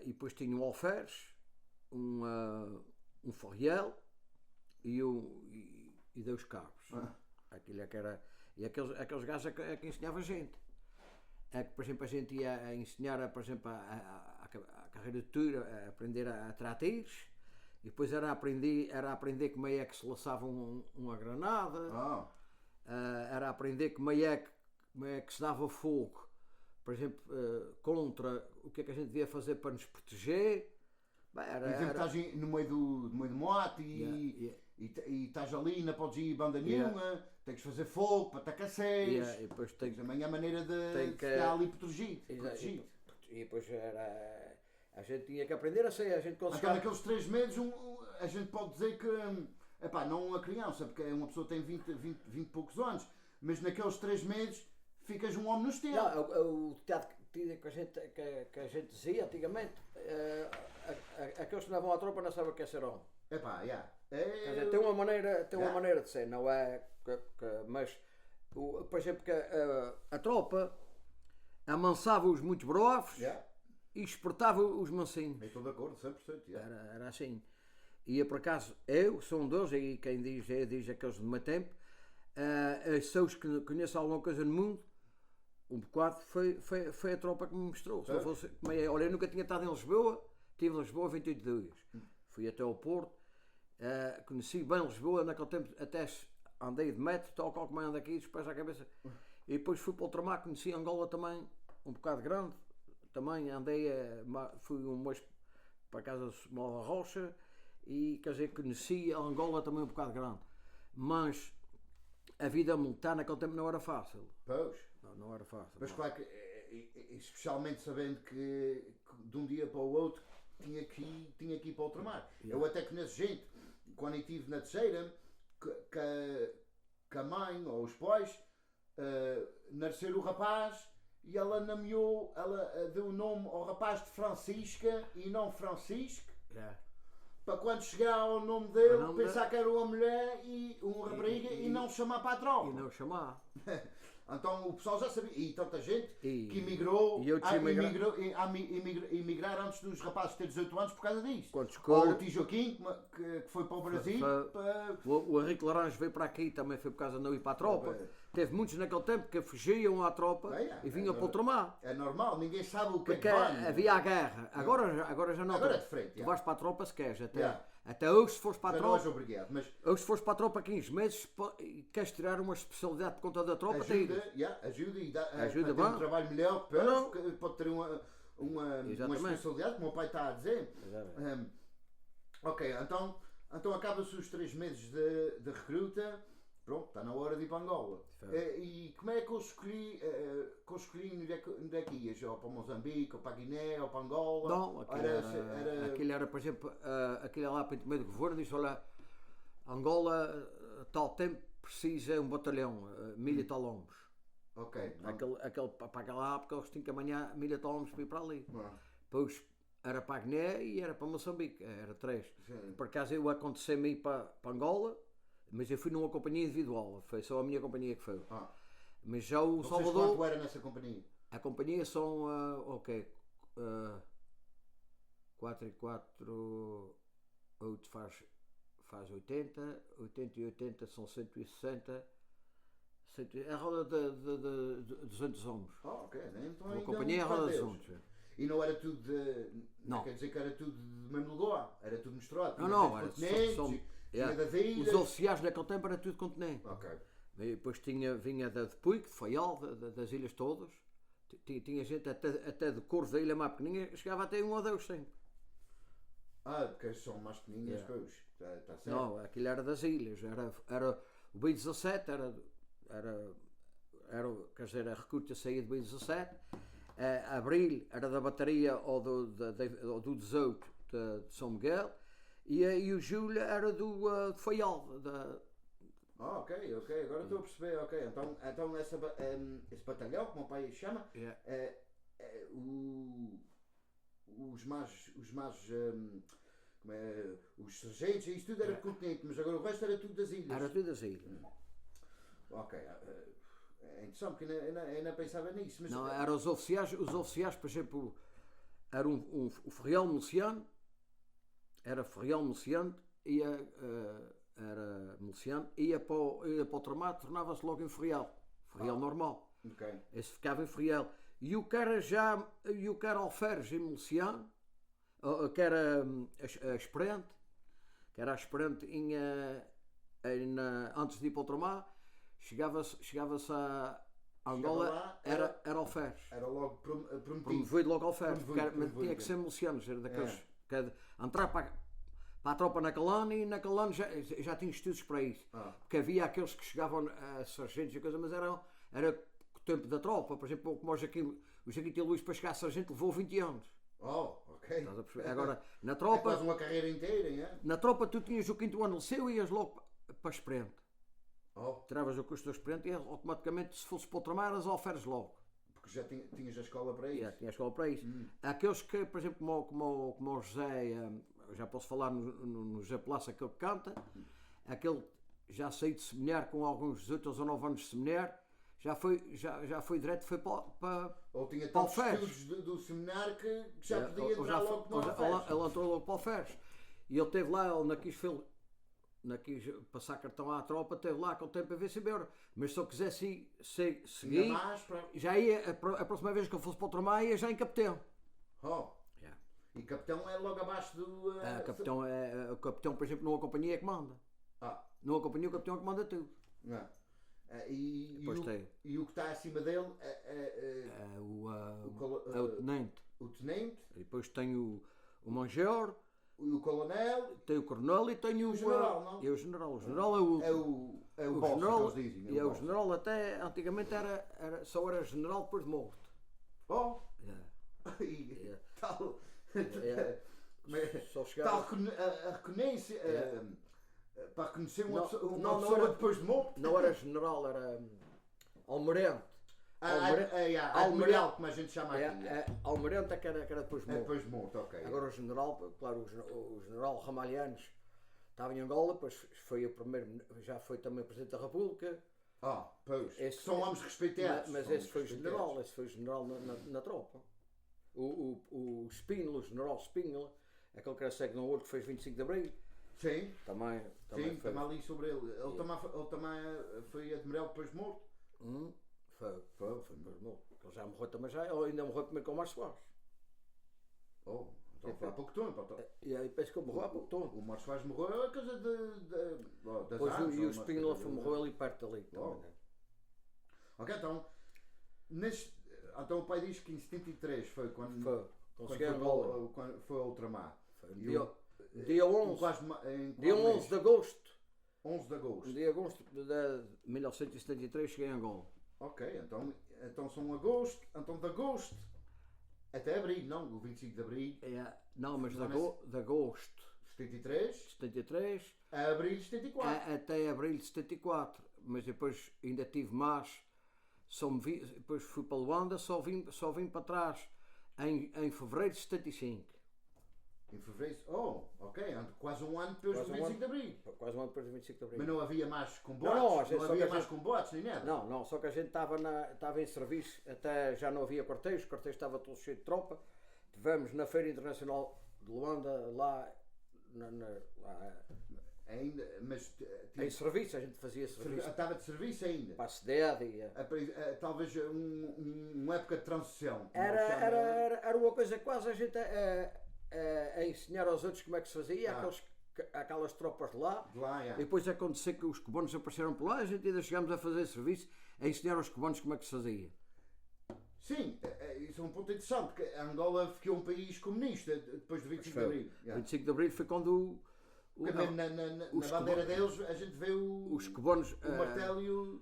E depois tinha um alferes, um farriel e 2 cabos. Aquilo é que era... E aqueles gajos é que ensinava a gente. É que, por exemplo, a gente ia ensinar, por exemplo, a carreira de tiro, a aprender a tirar tiros, e depois era aprender como é que se laçava uma granada, era aprender como é que se dava fogo, por exemplo, contra o que é que a gente devia fazer para nos proteger. Por exemplo, estás no meio do mato e estás ali, não podes ir banda nenhuma, tens que fazer fogo para te aqueceres. E depois também é a maneira de ficar ali protegido. E depois a gente tinha que aprender a ser, a gente conseguia... Então, naqueles 3 meses, a gente pode dizer que, não uma criança, porque uma pessoa tem 20 e poucos anos, mas naqueles 3 meses ficas um homem no estilo. O teatro que a gente dizia antigamente, aqueles que levam à tropa não sabem o que é ser homem. Quer dizer, tem uma maneira de ser, não é? Mas, por exemplo, que a tropa amansava os muito bravos e espertava os mansinhos. Estou de acordo, 100%. Era assim. E por acaso, eu sou um deles, e quem diz aqueles do meu tempo, são os que conhecem alguma coisa no mundo. Um bocado foi a tropa que me mostrou. Se não fosse, olha, eu nunca tinha estado em Lisboa, estive em Lisboa 28 dias. Fui até ao Porto, conheci bem Lisboa, naquele tempo até andei de metro, tal qual como ando aqui, dos pés à cabeça. E depois fui para o Tramar, conheci Angola também, um bocado grande. Também andei, fui um mês para a casa de Nova Rocha e quer dizer, conheci a Angola também um bocado grande. Mas a vida militar naquele tempo não era fácil. Pois. Não era fácil. Mas claro que, especialmente sabendo que de um dia para o outro tinha que ir para o Ultramar. Eu até conheço gente, quando eu estive na terceira, que a mãe ou os pais nasceram o rapaz e ela nomeou, ela deu o nome ao rapaz de Francisca e não Francisco, para quando chegar ao nome dele pensar que era uma mulher e uma rapariga e não chamar para a tropa. E não chamar. Então o pessoal já sabia, e tanta gente que emigrou, emigraram antes dos rapazes terem 18 anos por causa disso. Ou o tio Joaquim, que foi para o Brasil. O Henrique Laranjo veio para aqui, também foi por causa de não ir para a tropa. Teve muitos naquele tempo que fugiam à tropa e vinham para o ultramar. É normal, ninguém sabe o que porque é que vai. Havia a guerra. Agora já não. Agora é diferente. Tu vais para a tropa se queres. Até hoje se fores para a tropa. Obrigado, mas hoje se fores para a tropa 15 meses e queres tirar uma especialidade por conta da tropa, ajuda e dá ajuda ter um trabalho melhor, pode ter uma especialidade, como o meu pai está a dizer. Ok, então acaba-se os 3 meses de recruta. Pronto, está na hora de ir para Angola. E como é que eu escolhi onde é que ias? Ou para Moçambique, ou para Guiné, ou para Angola? Não, aquilo era, por exemplo, aquilo lá para o meio do governo, disse, olha, Angola, tal tempo, precisa um batalhão, 1000 e tal homens. Ok. Para aquela época, eles tinham que amanhã 1000 e tal homens para ir para ali. Depois era para a Guiné e era para Moçambique, era 3. Sim. Por acaso eu aconteceu-me ir para Angola, mas eu fui numa companhia individual, foi só a minha companhia que foi. Mas já o Salvador. Quanto era nessa companhia? A companhia são 4 e 4, 8 faz 80, 80 e 80 são 160, a roda de 200 homens. Ok, então uma companhia roda de 200. E não era tudo não quer dizer que era tudo de mesmo lugar, era tudo misturado. Não, era os oficiais naquele tempo era tudo continente. Ok. E depois vinha de Puig, de Faial, das ilhas todas. Tinha gente até de Cor da ilha mais pequenina, chegava até 1 ou 2 sempre. Porque são mais pequeninas que hoje. Tá certo. Não, aquilo era das ilhas. Era o B-17, quer dizer, a recruta saía do B-17. Abril era da bateria ou do 18 de São Miguel. E o Júlio era do Faial. Ok, agora estou a perceber. Ok, então esse batalhão, como o pai chama, os sargentos e isso tudo era continente, mas agora o resto era tudo das ilhas. Era tudo das ilhas. Ok, é interessante porque eu não pensava nisso. Mas não, eram os oficiais, por exemplo, era o Ferreal Melciano. Era Ferreal Melciano, era Melciano, ia para o ultramar, tornava-se logo em Ferreal normal. Okay. Esse ficava em Ferreal. E o que era alferes em Melciano, que era a Esperante, antes de ir para o ultramar, chegava-se a Angola, lá, era alferes. Era logo promovido logo alferes, mas tinha que ser Melcianos, era daqueles. Entrar para a tropa naquele ano e naquele ano já tinha estudos para isso. Porque havia aqueles que chegavam a sargentos e coisa, mas era o tempo da tropa. Por exemplo, como o Joaquim T. Luís para chegar a sargento levou 20 anos. Ok. Agora, na tropa. É quase uma carreira inteira, hein? Na tropa tu tinhas o 5º ano liceu e ias logo para a Esperante. Tiravas o curso da Esperante e automaticamente, se fosse para o ultramar, eras alferes logo. Porque já tinhas a escola para isso. Já tinha a escola para isso. Aqueles que, por exemplo, como o José, já posso falar no José Palacio, aquele que canta, aquele já saiu de seminário com alguns 18 ou 19 anos de seminário, já foi direto, foi para ou tinha tantos estudos do seminário que já podia entrar logo para o alferes. Ele entrou logo para o alferes. E ele teve lá, ele não quis passar cartão à tropa, teve lá com o tempo a ver se embora. Mas se eu quisesse seguir, já ia, a próxima vez que eu fosse para o ultramar, ia já em capitão. E capitão é logo abaixo do... o capitão, por exemplo, numa companhia é que manda. Numa companhia o capitão é que manda tudo. E o que está acima dele é o tenente. O tenente. E depois tem o major. O coronel. Tem o coronel e tem o general, não? E o general. O general é o boss, general, que eles dizem. E o general até antigamente só era general depois de morto. Tal. Só chegava. Para reconhecer uma pessoa depois de morto. Não era general, era almirante. Admiral, como a gente chama aqui. Almirante é que era depois É morto. depois morto, ok. Agora o general, claro, o general Ramalhianos estava em Angola, depois foi o primeiro, já foi também Presidente da República. Pois. São homens respeitados. Mas esse foi general na tropa. O Spínola, o general Spínola, aquele que era cego no olho que fez 25 de Abril. Sim. Também Também ali sobre ele. Ele também foi admiral depois morto. Foi depois morto. Ele já morreu também ele ainda morreu primeiro com o Márcio Soares. Então foi há pouco tempo. E aí penso que ele morreu há pouco tempo. O Márcio Soares morreu a casa das Pois, armas. e o Spínola morreu ali perto dali também. Né? Ok, então o pai diz que em 73 foi quando foi a ultramar. Dia 11 de agosto. 11 de agosto. Dia de agosto de 1973 cheguei em Angola. Ok, então são agosto, então de agosto até abril, não? O 25 de abril. Não, mas de agosto 73 a abril de 74. Até abril de 74. Mas depois ainda tive mais. Depois fui para Luanda, só vim para trás em fevereiro de 75. Em fevereiro? Ok, quase um ano depois do 25 de abril. Quase um ano depois do 25 de abril. Mas não havia mais combates? Não havia mais combates nem nada? Não, só que a gente estava em serviço, até já não havia quartéis, o quartéis estava todo cheio de tropa. Tivemos na Feira Internacional de Luanda, lá ainda, mas em serviço, a gente fazia serviço. Estava de serviço ainda? Para a SEDED. Talvez uma época de transição. Era uma coisa quase a gente a ensinar aos outros como é que se fazia, aquelas tropas de lá. E depois aconteceu que os cubanos apareceram por lá, a gente ainda chegámos a fazer serviço, a ensinar aos cubanos como é que se fazia. Sim, isso é um ponto interessante, porque Angola ficou um país comunista depois do 25 de Abril. 25 de Abril foi quando na bandeira deles a gente vê os cubanos, o martelo e o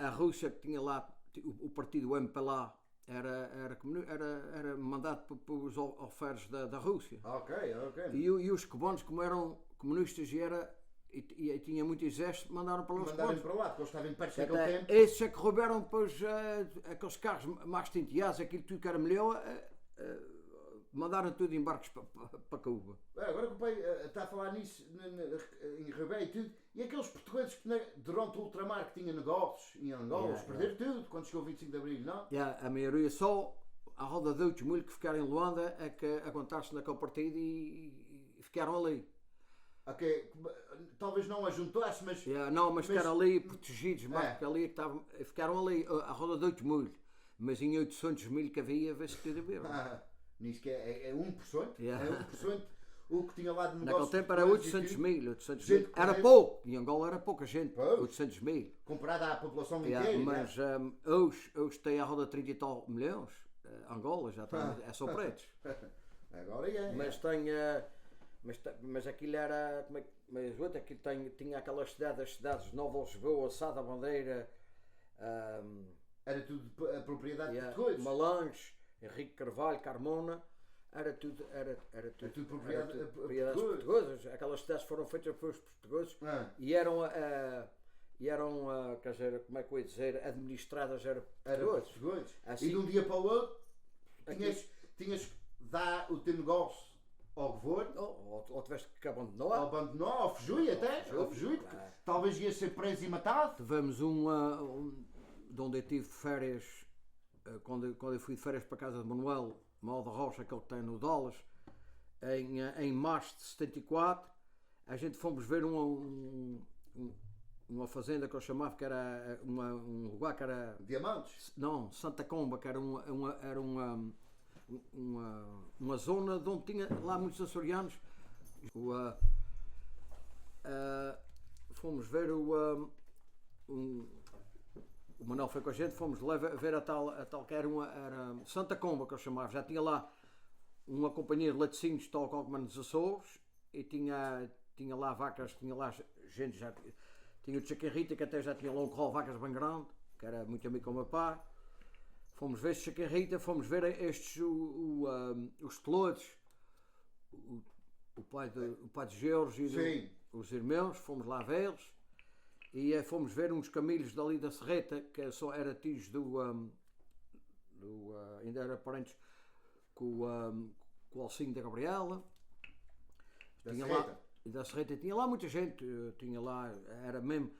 a Rússia que tinha lá, o partido MPLA, era mandado pelos alferes da Rússia. Ok. E os cubanos, como eram comunistas e tinha muito exército, mandaram para lá os cubanos. Para lá, porque eles estavam perto daquele tempo. Esses é que roubaram depois aqueles carros mais tinteados, aquilo tudo que era melhor, mandaram tudo em barcos para Cuba. Agora que o pai está a falar nisso, em Ribeiro e tudo, e aqueles portugueses que durante o ultramar que tinham negócios em Angola, eles perderam tudo quando chegou o 25 de Abril, não? A maioria só, a roda de 8 mil que ficaram em Luanda é que aguentaram-se naquele partido e ficaram ali. Ok, talvez não a juntasse, mas... mas ficaram ali protegidos, porque ali ficaram ali, a roda de 8 mil, mas em 800 mil que havia, vê-se que tudo bem. Nisso que é 1%, é 1%. O que tinha lá de negócio. Naquele tempo era 800 mil. Era pouco, em Angola era pouca gente. Pois. 800 mil. Comparada à população inteira. Mas hoje tem a roda de 30 e tal milhões. Angola já está, é só pretos. Agora é. Mas tem. Mas aquilo era. Aquilo tinha aquelas cidades Nova Lisboa, Sá da Bandeira. Era tudo a propriedade de portugueses. Malange, Henrique Carvalho, Carmona. Era tudo propriedades portuguesas. Aquelas cidades foram feitas pelos portugueses e eram, quer dizer, como é que eu ia dizer, administradas eram portugueses. Assim, e de um dia para o outro tinhas que dar o teu negócio ao governo. Ou tiveste que abandonar. Ou fugiu até. Talvez ia ser preso e matado. Tivemos de onde eu tive férias, quando eu fui de férias para a casa de Manuel, Mal da Rocha, aquele que tem no Dólares, em março de 74, a gente fomos ver uma fazenda que eu chamava, que era um lugar que era... Diamantes? Não, Santa Comba, que era uma zona de onde tinha lá muitos açorianos. Fomos ver o Manuel foi com a gente, fomos ver a tal que era Santa Comba, que eu chamava. Já tinha lá uma companhia de laticínios, tal como nos Açores, e tinha lá vacas, tinha lá gente, já tinha o Chicken Rita, que até já tinha lá um corral de vacas bem grande, que era muito amigo com o meu pai. Fomos ver Chicken Rita, fomos ver estes, os pelouros, o pai de George e os irmãos, fomos lá vê-los. E fomos ver uns camilhos dali da Serreta, que só era tios ainda era parentes com o Alcinho da Gabriela. Da Tinha Serreta. lá, e da Serreta tinha lá muita gente, tinha lá, era mesmo,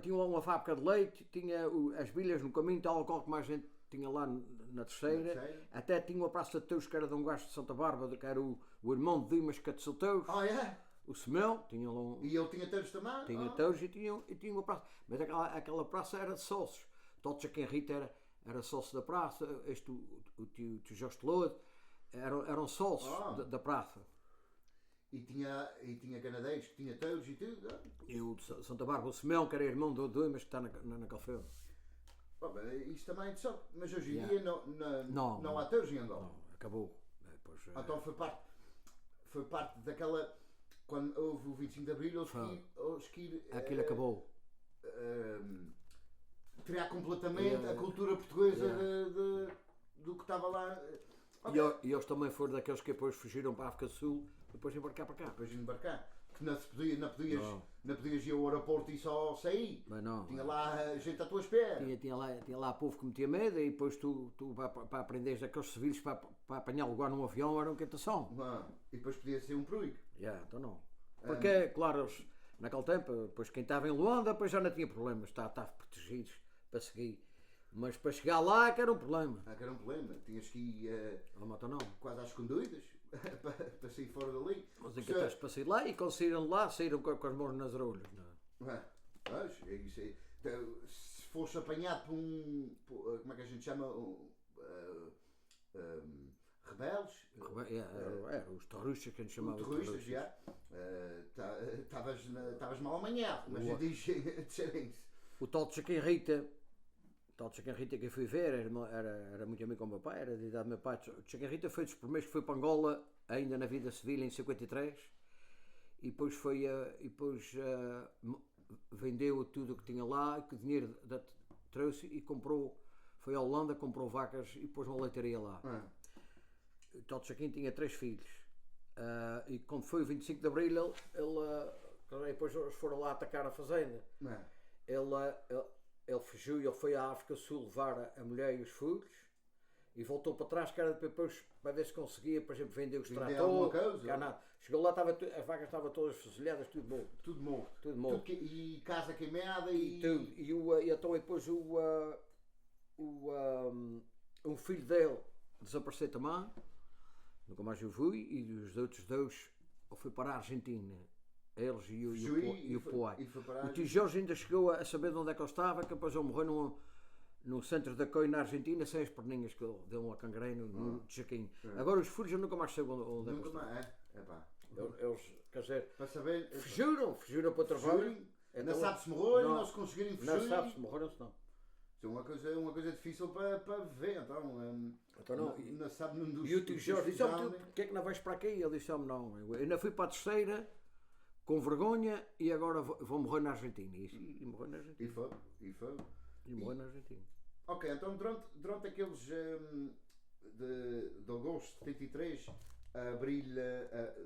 tinha lá uma fábrica de leite, tinha as bilhas no caminho, tal qual que mais gente tinha lá na terceira. Até tinha uma praça de touros que era de um gajo de Santa Bárbara, que era o irmão de Dimas Catecilteuros, Ah, é? o Semão, tinha lá um. E ele tinha touros também? Tinha Ah. touros e tinha uma praça. Mas aquela praça era de sócios. Todos aqui em Rita era sócio da praça, o tio Jorge Telode, eram sócios da praça. E tinha ganadeiros que tinha touros e tudo? Ah. E o de Santa Bárbara, o Semão, que era irmão do Dimas, que está na Calfeira. Isto também é interessante, mas hoje em Yeah. dia Não. não há touros em Angola. Não, acabou. Depois, Então foi parte daquela. Quando houve o 25 de Abril, eles que aquilo acabou. criar completamente a cultura portuguesa do que estava lá. E eles também foram daqueles que depois fugiram para a África do Sul, depois embarcar para cá. Depois de embarcar. Que não podias Não. ir ao aeroporto e só sair. Mas não. Tinha lá gente à tua espera. Tinha lá povo que metia medo e depois tu para aprenderes daqueles civis para apanhar lugar num avião era uma quentação. E depois podia ser um peruíco. Então não. Porque, claro, eles, naquele tempo, depois quem estava em Luanda depois já não tinha problemas, estavam protegidos para seguir. Mas para chegar lá é que era um problema. Que era um problema. Tinhas que ir Não. quase às escondidas para sair fora dali. Mas encantaste para sair lá e quando saíram de lá, saíram com as mãos nas orelhas. Mas, é isso aí. Então, se fosse apanhado como é que a gente chama? Rebeldes? Eram os terroristas que a gente chamava Terroristas, já. Estavas mal amanhado, mas eu disse isso. O tal de Chaquim Rita que eu fui ver era muito amigo com o meu pai, era de idade do meu pai. O Chaquim Rita foi dos primeiros que foi para Angola, ainda na vida civil, em 53, e depois vendeu tudo o que tinha lá, que o dinheiro trouxe e comprou, foi à Holanda, comprou vacas e pôs uma leitaria lá. O tal de Chaquim tinha 3 filhos. E quando foi o 25 de Abril, depois eles foram lá atacar a fazenda. Ele fugiu e ele foi à África do Sul levar a mulher e os filhos e voltou para trás, que era depois para ver se conseguia, por exemplo, vender os tratores. Chegou lá, as vacas estavam todas fusilhadas, tudo morto. Tudo morto. E casa queimada e tudo. E então depois um filho dele desapareceu também, nunca mais o vi, e os outros dois foi para a Argentina. Eles e o Poai. O tio Jorge ainda chegou a saber de onde é que ele estava, que depois ele morreu no centro da Coi, na Argentina, sem as perninhas que ele deu uma cangrena no Chaquim. Agora os filhos eu nunca mais sei onde é que eles estão. Eles, quer dizer, para saber, fugiram para o trabalho. Não sabe se morreram, não se conseguirem fugir. Não sabe se morreram, se não. Isso é uma coisa difícil para ver, então não sabe nenhum dos. E o tio Jorge disse: porquê é que não vais para aqui? Ele disse: não, eu ainda fui para a terceira com vergonha e agora vou morrer na Argentina. E morreu na Argentina. E morreu na Argentina. Ok, então durante aqueles de agosto de 73 a abril,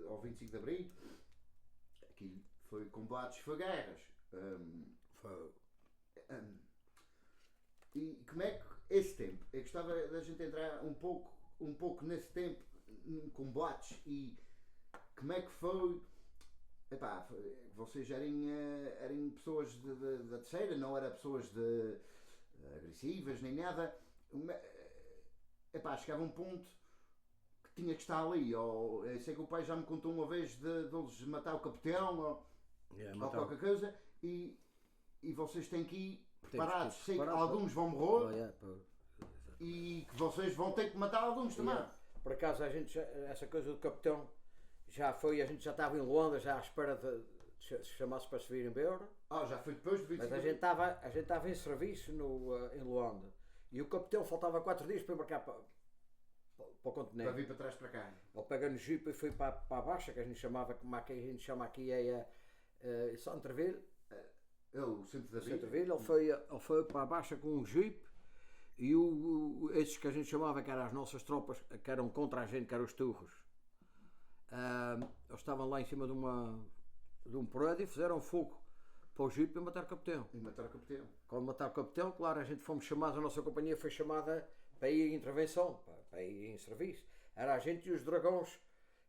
ao 25 de abril, aquilo foi combates, foi guerras. E como é que esse tempo, eu gostava da gente entrar um pouco nesse tempo, em combates, e como é que foi. Vocês eram pessoas da terceira, não eram pessoas agressivas nem nada. Chegava um ponto que tinha que estar ali. Eu sei que o pai já me contou uma vez de eles matar o capitão ou qualquer coisa, e vocês têm que ir preparados. Sei que alguns vão morrer e que vocês vão ter que matar alguns também. Por acaso essa coisa do capitão já foi, a gente já estava em Luanda, já à espera de chamar-se para se vir em Beura. Já foi depois do 25. Mas a gente estava em serviço em Luanda e o capitão faltava 4 dias para embarcar para o continente. Para vir para trás para cá. Ele pega no jipe e foi para a Baixa, que a gente chamava, como a gente chama aqui Centreville. O centro da vida. Ele foi para a Baixa com um jipe e esses que a gente chamava que eram as nossas tropas, que eram contra a gente, que eram os turros. Eles estavam lá em cima de um prédio e fizeram fogo para o jipe e mataram o capitão. Quando mataram o capitão, claro, a gente fomos chamados, a nossa companhia foi chamada para ir em intervenção, para ir em serviço. Era a gente e os Dragões,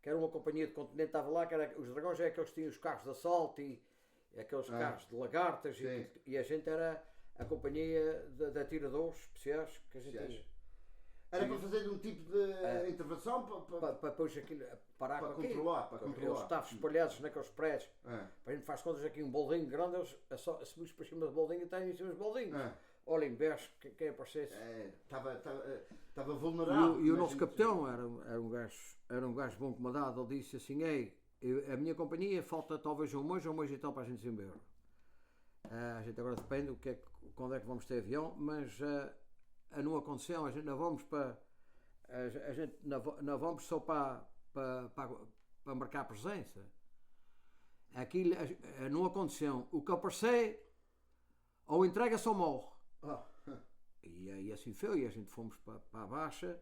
que era uma companhia de continente, estava lá, que era, os Dragões é aqueles que tinham os carros de assalto e aqueles carros de lagartas, e a gente era a companhia de atiradores especiais que a gente tinha. Era para fazer um tipo de intervenção? Para depois aquilo, parar para com controlar, aquilo. para controlar. Eles estavam espalhados naqueles prédios. Para a gente faz contas aqui um boldinho grande, eles subimos para cima do boldinho e estão em cima dos boldinhos. Olha, em vez que quem aparecesse. Estava vulnerável. E o nosso capitão era um gajo bom comandado. Ele disse assim: ei, a minha companhia falta talvez um mês e tal para a gente ir embora. A gente agora depende quando é que vamos ter avião, mas não aconteceu. A gente não vamos para. A gente não vamos só para marcar presença. Aquilo não aconteceu. O que aparecer, ou entrega-se ou morre. E assim foi, e a gente fomos para a baixa,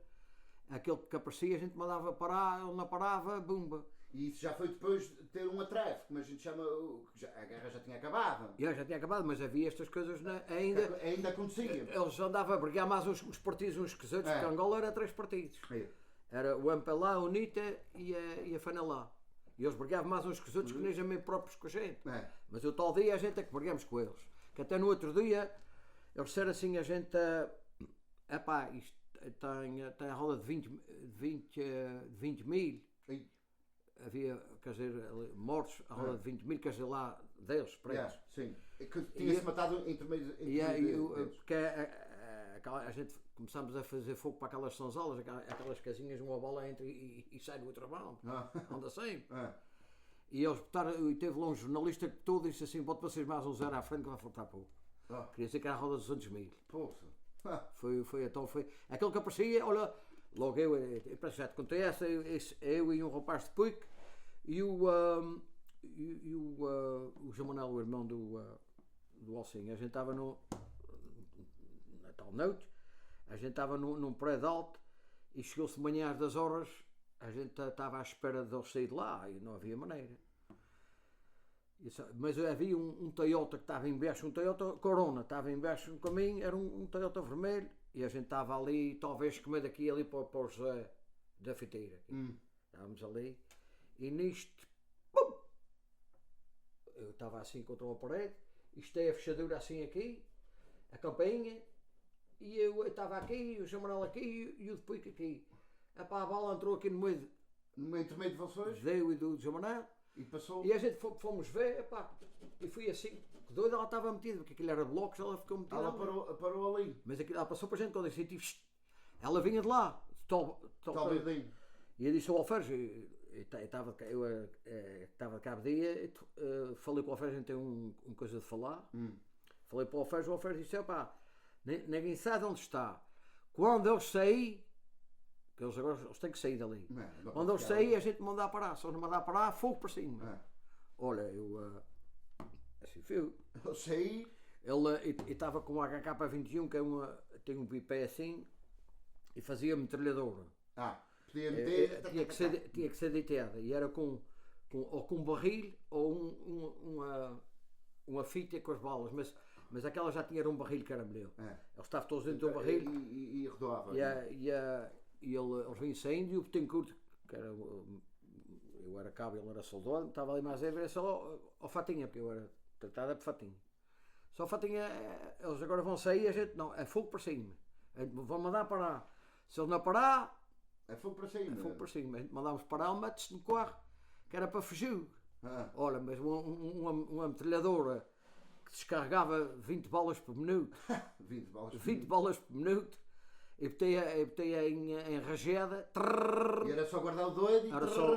aquele que aparecia a gente mandava parar, ele não parava, bumba. E isso já foi depois de ter um atreve, como a gente chama, a guerra já tinha acabado. Já tinha acabado, mas havia estas coisas ainda. Ainda acontecia. Eles andavam a brigar mais os partidos uns que os outros, porque Angola era 3 partidos. Era o MPLA, o UNITA e a FANELA. E eles brigavam mais uns que os outros que nem mesmo próprios com a gente. Mas o tal dia a gente é que brigamos com eles. Que até no outro dia eles disseram assim, a gente, epá, isto tem a roda de 20 mil. Havia, quer dizer, mortos, a roda de 20 mil, quer dizer, lá deles, presos. Sim, que tinha-se matado entre meio porque a gente começámos a fazer fogo para aquelas sanzolas, aquelas casinhas, uma bola entra e sai do outro mão, anda sempre. E eles botaram, e teve lá um jornalista que todo disse assim: bote vocês mais um zero à frente que vai faltar pouco. Queria dizer que era a roda dos 200 mil. Foi então, foi. Aquele que aparecia, olha, logo eu já te contei essa, eu e um rapaz de Puig e o João Manuel, o irmão do Alcinho. A gente estava na tal noite, a gente estava num prédio alto e chegou-se de manhã às 10 horas, a gente estava à espera de eles sair de lá e não havia maneira. Mas havia um Toyota que estava em baixo, um Toyota Corona, estava em baixo no caminho, era um Toyota vermelho, e a gente estava ali, talvez comer daqui ali para o José da Fiteira. Estávamos ali, e nisto, pum! Eu estava assim contra uma parede, estei a fechadura assim aqui, a campainha, e eu estava aqui, o João Manuel aqui e o depois aqui. Epá, a bala entrou aqui no meio de vocês? Deu e do João Manuel. E passou. E a gente fomos ver, epá, e fui assim, doida, ela estava metida, porque aquilo era blocos, ela ficou metida. Ela parou ali. Mas aquilo, ela passou para a gente quando eu senti, ela vinha de lá, talvez. E eu disse ao Alferes, eu estava de cabo de dia, falei com o Alferes, a gente tem uma coisa de falar. Falei para o Alferes disse: epá, ninguém sabe onde está. Quando eu saí, que eles agora têm que sair dali. Quando eu saí, a gente mandar parar. Se não mandar parar, fogo para cima. Olha, eu assim fui. Eu saí. Ele estava com o HK-21, que tem um pipé assim, e fazia metralhadora. Podia meter. Tinha que ser deitada. E era ou com um barril ou uma fita com as balas. Mas aquela já tinha um barril que era melhor. Eles estavam todos dentro do barril. E rodoava. E eles vinham saindo, e o Betancourt, que era, eu era cabo, ele era soldado, estava ali mais a ver só ao Fatinha, porque eu era tratada por Fatinha. Só Fatinha, eles agora vão sair, a gente não, é fogo para cima. Vão mandar parar. Se eles não parar, é fogo para cima. É fogo para cima. A gente mandámos parar, ele mete-se no carro, que era para fugir. Olha, mas uma metralhadora que descarregava 20 balas por minuto. 20 balas por minuto. Eu botei em rajada. E era só guardar o doido e era só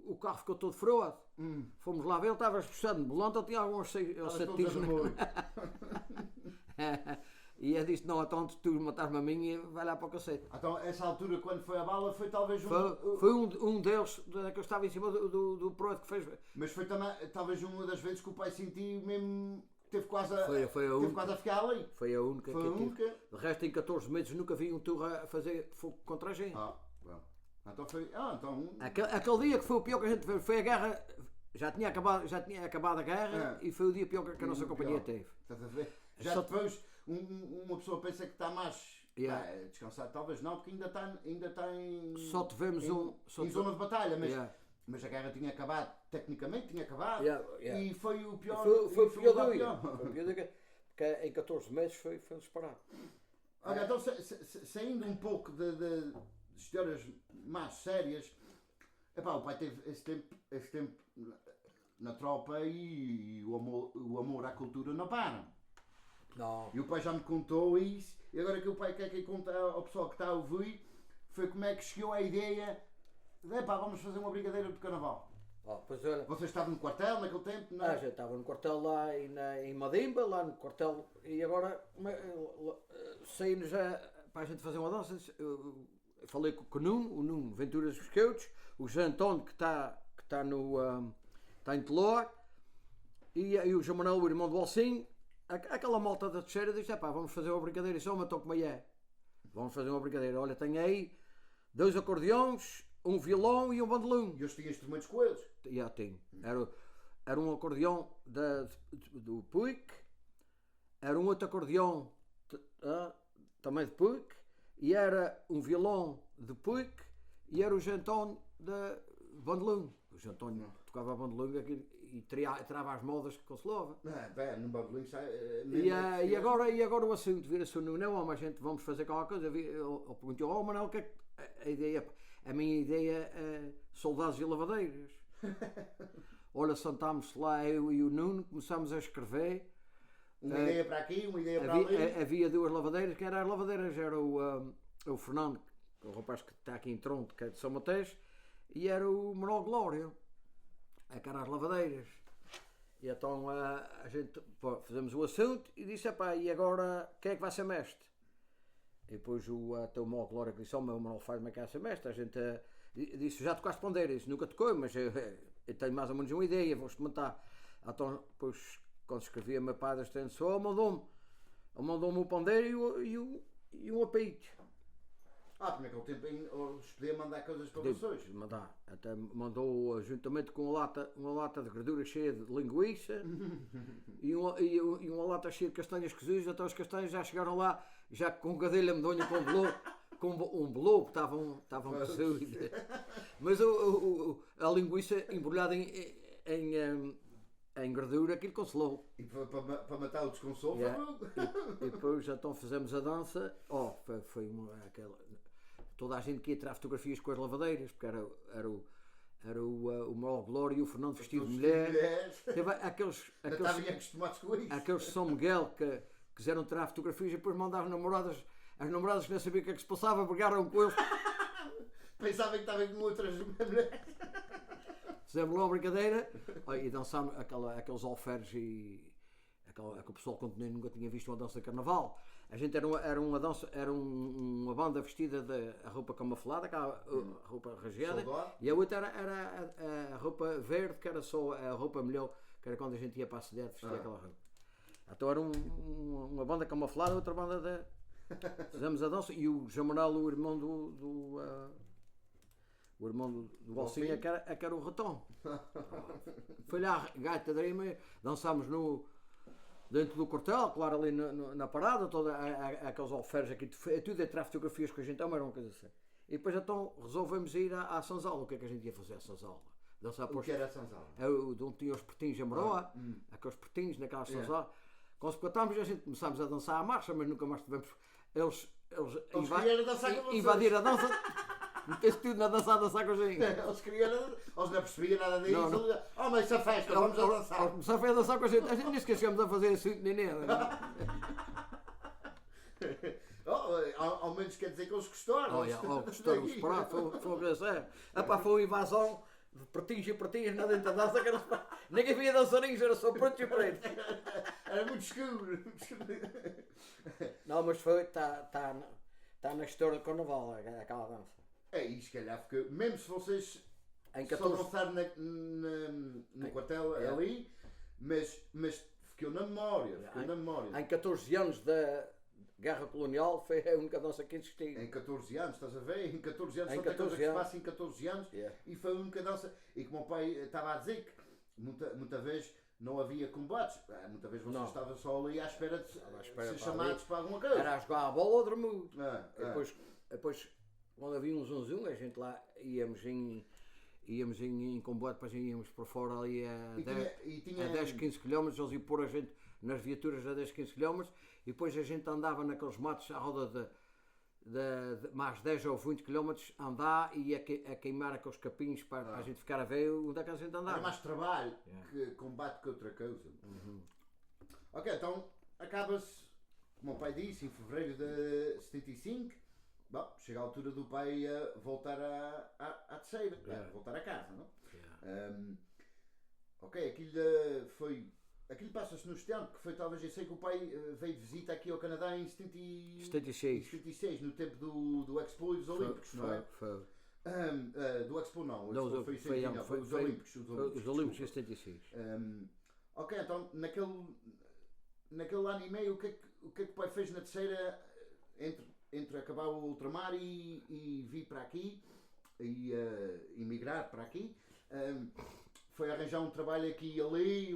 o carro ficou todo froado. Fomos lá ver, ele estava puxando de volante, ele tinha alguns 7 tiros. E eu disse: não, então tu mataste-me a mim e vai lá para o cacete. Então, essa altura, quando foi a bala, foi talvez Foi um deles, que eu estava em cima do projeto que fez. Mas foi também, talvez, uma das vezes que o pai sentiu mesmo. Teve quase a ficar ali. Foi a única. De resto, em 14 meses nunca vi um turra a fazer fogo contra a gente. Então foi. Aquele dia que foi o pior que a gente fez, foi a guerra. Já tinha acabado a guerra e foi o dia pior que a nossa companhia teve. Estás a ver? Já depois uma pessoa pensa que está mais Yeah. Descansado talvez não, porque ainda está em, Só tivemos em zona de batalha, mas, Yeah. mas a guerra tinha acabado, tecnicamente tinha acabado, Yeah, yeah. e foi o pior. Foi o e pior lugar do dia. pior. Foi o pior do dia. Porque em 14 meses foi um disparado. Olha, então saindo um pouco de histórias mais sérias, epá, o pai teve esse tempo na tropa e o amor à cultura não para. Não. E o pai já me contou isso, e agora que o pai quer que conte ao pessoal que está a ouvir, foi como é que chegou a ideia de, epá, vamos fazer uma brigadeira de carnaval. Pois olha, Vocês estavam no quartel naquele tempo, não é? já estava no quartel lá em Madimba, lá no quartel, e agora saímos já para a gente fazer uma dança. Eu falei com o Nuno Venturas dos Queutos, o José António que está está em Telor, e o João Manuel, o irmão do Alcinho, aquela malta da terceira disse, pá, vamos fazer uma brincadeira, e só matou como é. Vamos fazer uma brincadeira, olha, tem aí 2 acordeões, um violão e um bandolim. E eles tinham instrumentos com eles. Já tenho. Era um acordeão do Puig, era um outro acordeão também de Puig, e era um violão de Puig, e era o Jantónio de bandolim. O Jantónio tocava bandolim e tirava as modas que consolava. No bandolim sai. E agora o assunto vira-se o não, mas a gente vamos fazer qualquer coisa. Eu perguntei, Manel, que é a ideia? A minha ideia é soldados e lavadeiras. Olha, sentámos lá, eu e o Nuno, começámos a escrever. Uma ideia para aqui, uma ideia para ali. Havia 2 lavadeiras, que eram as lavadeiras, era o Fernando, o rapaz que está aqui em Tronto, que é de São Mateus, e era o Manuel Glório, que eram as lavadeiras. E então a gente fizemos o assunto e disse, e agora quem é que vai ser mestre? E depois até o Manuel Glório que disse, meu Manuel faz-me cá ser mestre. A gente disse, já tocaste pandeiro? Disse, nunca tocou, mas eu tenho mais ou menos uma ideia, vou experimentar. Então depois, quando escrevi a minha pai este ano, mandou-me o pandeiro e um apito. Porque naquele tempo eles podiam mandar coisas para vocês. Mandar. Até mandou juntamente com uma lata de gordura cheia de linguiça e uma lata cheia de castanhas cozidas. Até os castanhos já chegaram lá, já com gadelha medonha, com um bloco, estavam cozidos. Mas a linguiça embrulhada em gordura, aquilo consolou. E para matar o desconsolo, e depois então fizemos a dança. Foi aquela. Toda a gente que ia tirar fotografias com as lavadeiras, porque era o Manuel Glório e o Fernando vestido de mulher. Teve aqueles de São Miguel que quiseram tirar fotografias e depois mandaram as namoradas que não sabiam o que é que se passava, brigaram com eles. Pensavam que estavam com outras mulheres. Fizemos lá uma brincadeira e dançámos aqueles alferes e aquele pessoal que nunca tinha visto uma dança de carnaval. A gente era uma banda vestida de roupa camuflada, aquela roupa rasgada, e a outra era a roupa verde, que era só a roupa melhor, que era quando a gente ia para a cidade vestir aquela roupa. Então era uma banda camuflada, outra banda de... Fizemos a dança e o João Manuel, o irmão do Alcinha, que era o Ratão. Foi lá a gaita da rima, dançámos dentro do quartel, claro, ali na parada, toda aqueles alferes aqui, tudo a tirar fotografias com a gente, era uma coisa assim. E depois então resolvemos ir à Sanzala. O que é que a gente ia fazer à Sanzala? O que era a Sanzala? Onde tinha os pertinhos a Maroa, aqueles pertinhos naquelas Sanzala. Quando se plantámos, a gente começámos a dançar à marcha, mas nunca mais tivemos. Eles invadiram a dança. Meteste tudo na dança a dançar com a gente. Eles não percebiam nada disso. Não. Mas essa festa, vamos a dançar. Eles começaram a dançar com a gente. A gente nem sequer chegamos a fazer assim, nem nada. Ao menos quer dizer que eles gostaram. Gostaram de esperar. Foi uma invasão de pretinhos e pretinhas na dentro da dança. Ninguém via dançarinhos, era só pretos e pretos. Era muito escuro. Não, mas está na história do carnaval, aquela dança. E se calhar, porque mesmo se vocês só dançaram no quartel ali, mas ficou na memória. Em 14 anos da Guerra Colonial foi a única dança que existiu. Em 14 anos, estás a ver? Em 14 anos, tanta coisa que se passa em 14 anos, e foi a única dança. E como o pai estava a dizer que muita vez não havia combates. Muitas vezes vocês Não. estavam só ali à espera de à espera ser para chamados ali. para alguma coisa. Era a jogar a bola ou dormir. É. Depois, quando havia um zum, a gente lá íamos em combate, depois íamos por fora ali a E tinha- 10, 15 km, eles iam pôr a gente nas viaturas a 10, 15 km e depois a gente andava naqueles matos à roda de mais 10 ou 20 km a andar e a queimar aqueles capinhos para a gente ficar a ver onde é que a gente andava. Era mais trabalho que combate que outra coisa. Ok, então acaba-se, como o pai disse, em fevereiro de 75. Bom, chega a altura do pai voltar à terceira, voltar a casa, não? Ok, aquilo passa-se no tempo, que foi talvez, eu sei que o pai veio de visita aqui ao Canadá em 76, no tempo do Expo e dos Olímpicos, não é? Foi. Do Expo não, o Não, Expo foi em 79, foi os Olímpicos. Os Olímpicos em 76. Ok, então naquele ano e meio, o que é que o pai fez na terceira entre acabar o ultramar e vir para aqui e emigrar para aqui? Foi arranjar um trabalho aqui e ali,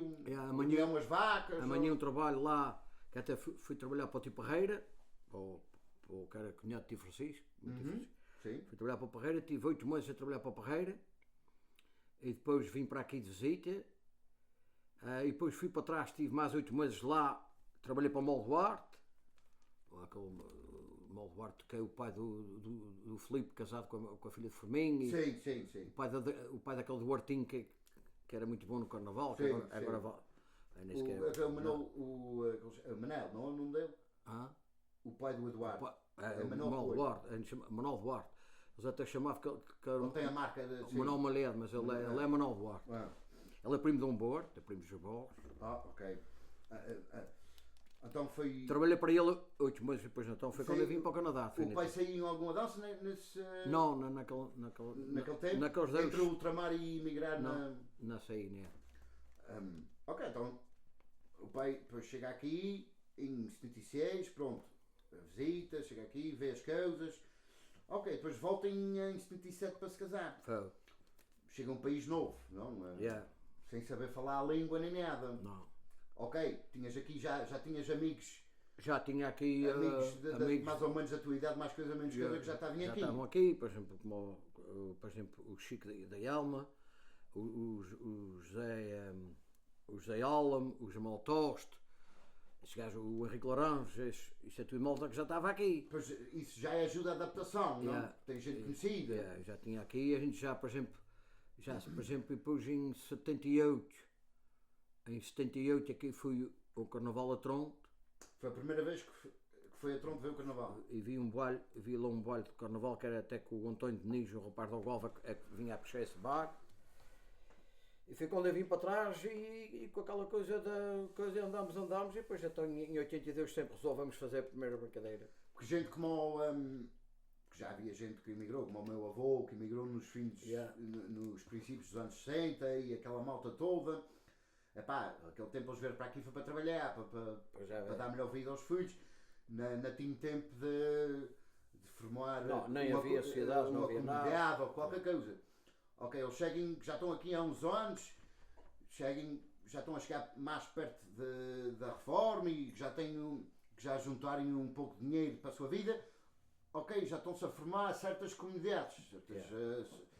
amanhã umas vacas? Amanhã um trabalho lá, que até fui trabalhar para o Tio Parreira, para o cara cunhado de Tio Francisco. Sim. Fui trabalhar para o Parreira, tive 8 meses a trabalhar para o Parreira e depois vim para aqui de visita e depois fui para trás, tive mais 8 meses lá, trabalhei para o Mol Duarte, aquele Mol Duarte que é o pai do Filipe, casado com a filha de Fermin. Sim. O pai daquele Duartinho que era muito bom no Carnaval, que agora vai. O Manel, não é o nome dele? O pai do Eduardo. Manuel Duarte. Eles até chamavam que Ele tem a marca de... Manuel Malher, mas ele é Manuel Duarte. Ele é primo de um Bor, é primo de Jabor. Ok. Então foi... Trabalhei para ele 8 meses depois, então foi quando eu vim para o Canadá. O pai saiu em alguma dança nesse... Não, naquele tempo? Naqueles entre o ultramar e emigrar Não saí, né? Ok, então o pai depois chega aqui em 76, pronto, visita, chega aqui, vê as coisas. Ok, depois volta em 77 para se casar. Chega a um país novo, não? Sem saber falar a língua nem nada. Não. Ok, tinhas aqui, já tinhas amigos. Já tinha aqui amigos mais ou menos da tua idade, mais coisa menos coisa, que já estavam aqui. Já estavam aqui, por exemplo, o Chico da Alma, o José Allam, o Jamal Toste, esse gajo, o Henrique Laranjas, isso é tudo malta que já estava aqui. Pois isso já ajuda a adaptação, não? Tem gente conhecida. Já tinha aqui, a gente já, por exemplo, depois em 78. Em 78 aqui fui ao Carnaval a Tronte. Foi a primeira vez que foi a Tronte ver o Carnaval. E vi lá um baile de Carnaval que era até com o António Diniz, o rapaz da Algolva, que vinha a puxar esse bar. E foi quando eu vim para trás e com aquela coisa andámos e depois então em 82 sempre resolvemos fazer a primeira brincadeira. Porque gente como que já havia gente que emigrou, como o meu avô, que emigrou nos nos princípios dos anos 60 e aquela malta toda. Aquele tempo eles vieram para aqui foi para trabalhar, para dar melhor vida aos filhos. Não tinha tempo de formar nem havia sociedade, não havia nada. Ou qualquer coisa. Ok, eles chegam, já estão aqui há uns anos, já estão a chegar mais perto da reforma e que já juntarem um pouco de dinheiro para a sua vida. Ok, já estão-se a formar certas comunidades,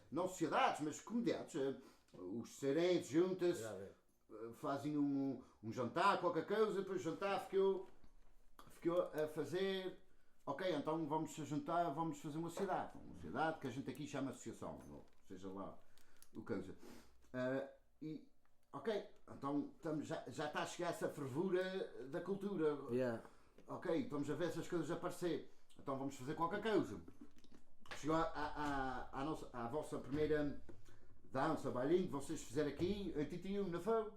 não sociedades, mas comunidades. Os serentes juntam-se, fazem um jantar, qualquer coisa, depois o jantar ficou a fazer. Ok, então vamos se juntar, vamos fazer uma sociedade que a gente aqui chama associação, seja lá o coisa. Ok, então já está a chegar essa fervura da cultura. Ok, estamos a ver essas coisas aparecer, então vamos fazer qualquer coisa. Chegou à vossa primeira dança, bailinho, que vocês fizeram aqui, 81, não foi?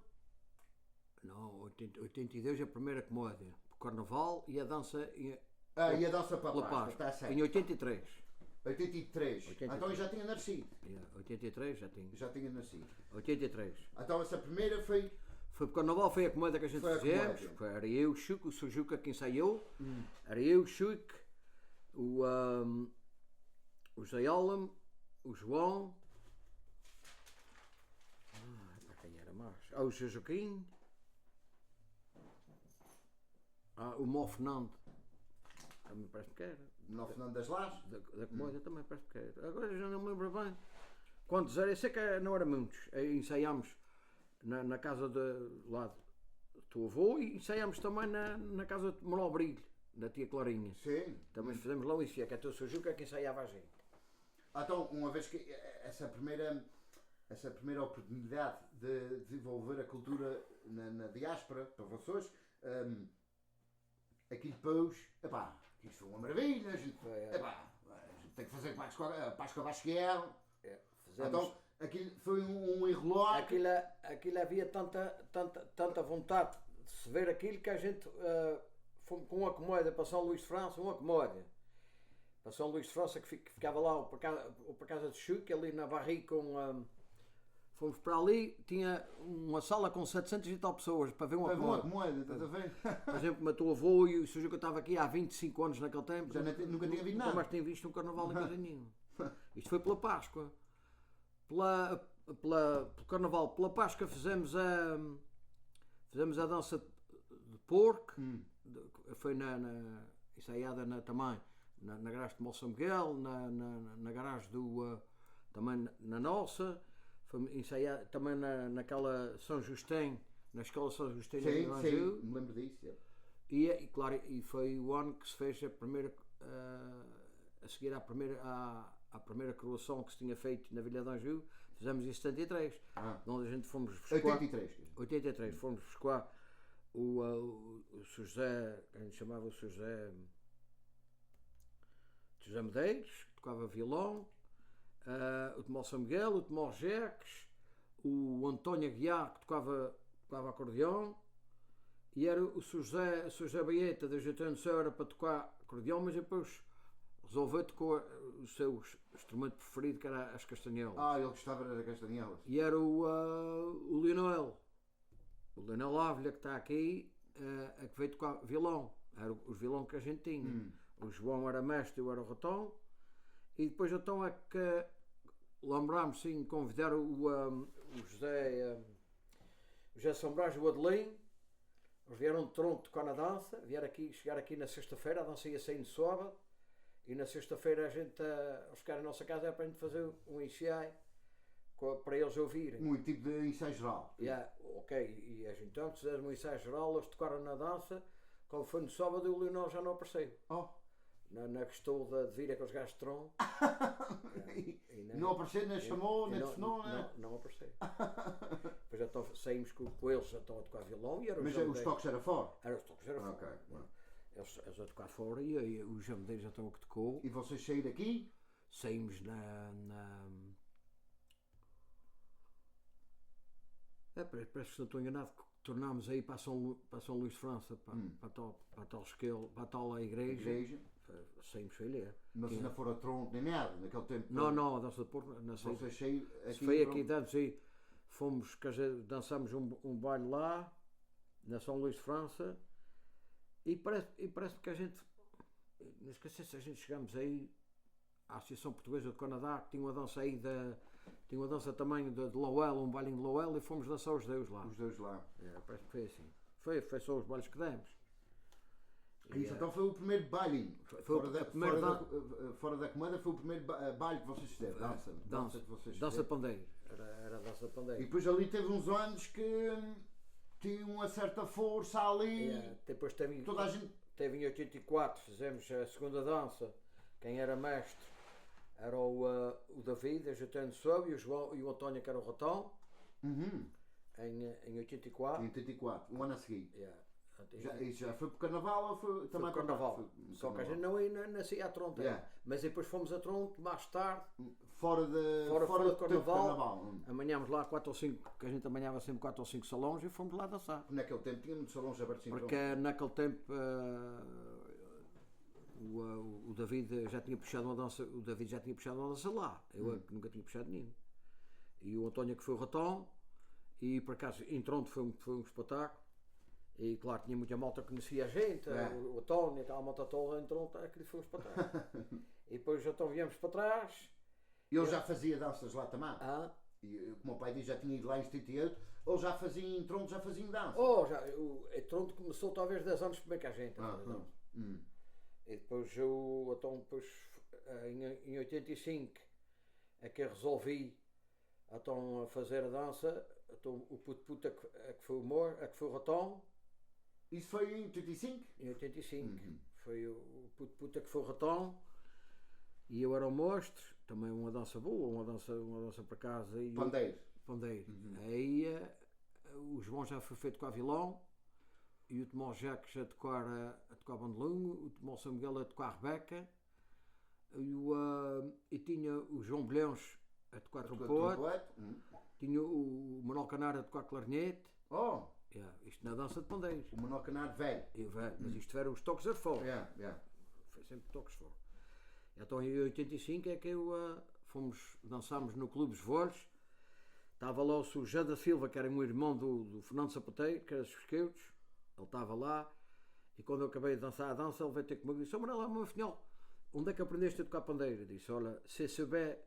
Não, 82 é a primeira comédia, o Carnaval e a dança... e a dança para a Páscoa, está certo. Em 83. 83. Então eu já tinha nascido. 83 já tinha nascido. 83. Então essa primeira foi... Foi para o Carnaval, foi a comédia que a gente fizemos. Era eu, o Chuco, o Sujuca quem ensaiou. Era eu, o Chuco, o José Allam, o João. Quem era mais? O José Joaquim. O Mó Fernando. Também parece que era. No Fernando das Lajes? Da Comédia também parece que era. Agora já não me lembro bem. Quantos eram? Eu sei que não eram muitos. Aí ensaiámos na casa lá do teu avô e ensaiámos também na casa de Moral Brilho, da tia Clarinha. Sim. Também fizemos lá o ensaio, que até o seu Juca que ensaiava a gente. Então, uma vez que essa primeira oportunidade de desenvolver a cultura na diáspora, para vocês, aqui depois, isto foi uma maravilha, a gente tem que fazer Páscoa Basquiel. Então, aquilo foi um enrolar. Aquilo havia tanta vontade de se ver aquilo que a gente fomos com uma comédia para São Luís de França, uma comédia. Para São Luís de França, que ficava lá para casa de Chuque, ali na Barri fomos para ali, tinha uma sala com 700 e tal pessoas para ver uma comédia, estás a ver? Por exemplo, o meu avô e o seu Juca estava aqui há 25 anos naquele tempo. Já nunca tinha visto nada. Nunca mais tinha visto um carnaval em coisa nenhuma. Isto foi pela Páscoa. Pelo Carnaval, pela Páscoa fizemos a dança de porco, foi ensaiada também na garagem de Moção Miguel, na garagem também na nossa, foi ensaiada também naquela São Justin, na escola São Justin. Sim, me lembro disso. E claro, e foi o ano que se fez a primeira, a seguir à primeira coroação que se tinha feito na Vila de Anjou, fizemos em 73, onde a gente fomos buscar... 83, fomos buscar o Sr. José, que a gente chamava o Sr. José Medeiros, que tocava violão, o Tomás São Miguel, o Tomás Jeques, o António Aguiar, que tocava acordeão, e era o Sr. José Baeta, da Jeitão de Serra, para tocar acordeão, mas depois resolveu tocar o seu instrumento preferido, que era as castanhelas. Ele gostava das castanhelas. E era o Leonel. O Leonel Ávila, que está aqui, que veio tocar violão. Era o violão que a gente tinha. O João era mestre, eu era o ratão. E depois então é que lembrámos sim convidar o José São Brás e o Adelino. Eles vieram de Toronto tocar na dança. Chegar aqui na sexta-feira, a dança ia sair no sábado. E na sexta-feira a gente, aos ficar na nossa casa, era para a gente fazer um ensaio para eles ouvirem. Um tipo de ensaio geral. Ok, e a gente então fizemos um ensaio geral, eles tocaram na dança. Quando foi no sábado, o Leonel já não apareceu. Na questão de vir aqueles gajos de Tron. Não apareceu, nem chamou, nem telefonou, né? Não apareceu. Depois então saímos com eles, já estão a tocar violão. Mas os toques eram fora? Os toques eram fora. Okay. Eles a tocar fora e o João Medeiros já estão a que tocou. E vocês saíram daqui? Saímos parece que se não estou enganado, tornámos aí para São Luís de França, para tal esquelo, para tal igreja. Saímos foi ali. Mas se não for a Tronco nem nada, naquele tempo? Não, a dança de Porto. Vocês saíram aqui? Foi aqui dentro, aí fomos, dançámos um baile lá, na São Luís de França. E parece que a gente, não esqueci se a gente chegamos aí à Associação Portuguesa do Canadá, que tinha uma dança aí tinha uma dança também de Lowell, um bailinho de Lowell, e fomos dançar os dois lá. Parece que foi assim. Foi só os bailes que demos. Isso então foi o primeiro bailinho. Fora da comédia foi o primeiro baile que vocês fizeram. Dança de pandeiro. Era dança de pandeiro. E depois ali teve uns anos que tinha uma certa força ali. Depois teve em 84, fizemos a segunda dança. Quem era mestre era o David, ajudando sob, e o João e o António, que era o ratão. Em 84. Em 84, um ano a seguir. Isso já foi para o Carnaval ou foi também para o Carnaval? Só que a gente não ia nascer a Toronto. Mas depois fomos a Toronto mais tarde. Fora do Carnaval. Amanhámos lá 4 ou 5, que a gente amanhava sempre 4 ou 5 salões e fomos lá dançar. Naquele tempo tinha muitos salões abertos em Toronto. Porque naquele tempo o David já tinha puxado uma dança lá. Eu nunca tinha puxado nenhum. E o António, que foi o ratão, e por acaso em Toronto foi um espetáculo. E claro, tinha muita malta que conhecia a gente, o António, aquela malta toda em Toronto, aquilo foi um espetáculo. E depois então viemos para trás. E ele já fazia danças lá também? E como o pai diz, já tinha ido lá em 78, ou já fazia em tronco, já fazia em dança. O Tronto começou talvez 10 anos primeiro que a gente. E depois em 85 é que eu resolvi então fazer a dança. Então, o puto é que foi o humor, é que foi o ratão. Isso foi em 85? Em 85. Foi o puto é que foi o ratão. E eu era o monstro, também uma dança boa, uma dança para casa. E Pandeiro. Aí o João já foi feito com a vilão, e o Tomás Jacques a tocar bandolim, o Tomás São Miguel a tocar a Rebeca, e tinha o João Bilhões a tocar trompote, tinha o Manuel Canário a tocar clarinete. Isto na dança de pandeiros. O Manuel Canário velho. Mas isto eram os toques a fora. Foi sempre toques fora. Então em 85 é que dançámos no Clube dos Voros. Estava lá o José da Silva, que era um irmão do Fernando Sapateiro, que era dos Fosqueuros. Ele estava lá, e quando eu acabei de dançar a dança, ele veio ter comigo e disse: Manuel, meu filhão, onde é que aprendeste a tocar pandeiro? Eu disse: olha, se souber,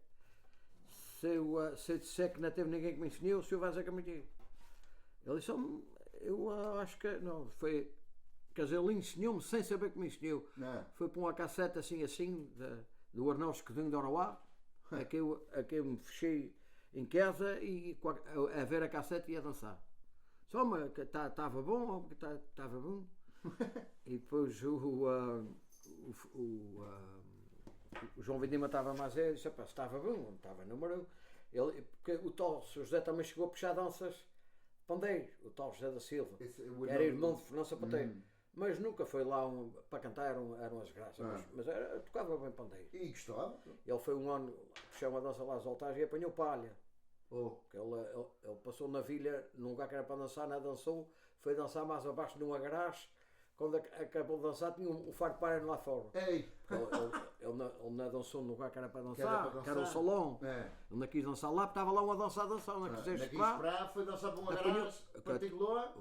se eu disser que não teve ninguém que me ensinou, o senhor vai dizer que é mentira. Ele disse: eu acho que não, foi. Quer dizer, ele ensinou-me sem saber que me ensinou. Foi para uma cassete assim, do Arnaldo Escudinho de Orauá, a que eu me fechei em casa e a ver a cassete e a dançar. Só mas estava bom, estava bom. E depois o João Vindima estava mais velho e disse: estava bom, estava número. Porque o tal José também chegou a puxar danças pandeiro, o tal José da Silva, que era irmão de Fernando Sapateiro. Mas nunca foi lá para cantar, eram as graças, mas tocava bem pandeiro. E gostava? Ele foi um ano puxar uma dança lá aos altares e apanhou palha. Ele passou na vilha, num lugar que era para dançar, não dançou, foi dançar mais abaixo de um agarás. Quando acabou de dançar, tinha um faro de palha lá fora. Ele não dançou no lugar que era para dançar, que era o salão. Ele não quis dançar lá, porque estava lá uma dança a dançar. Não quis esperar, foi dançar para um agarás, partiu lá.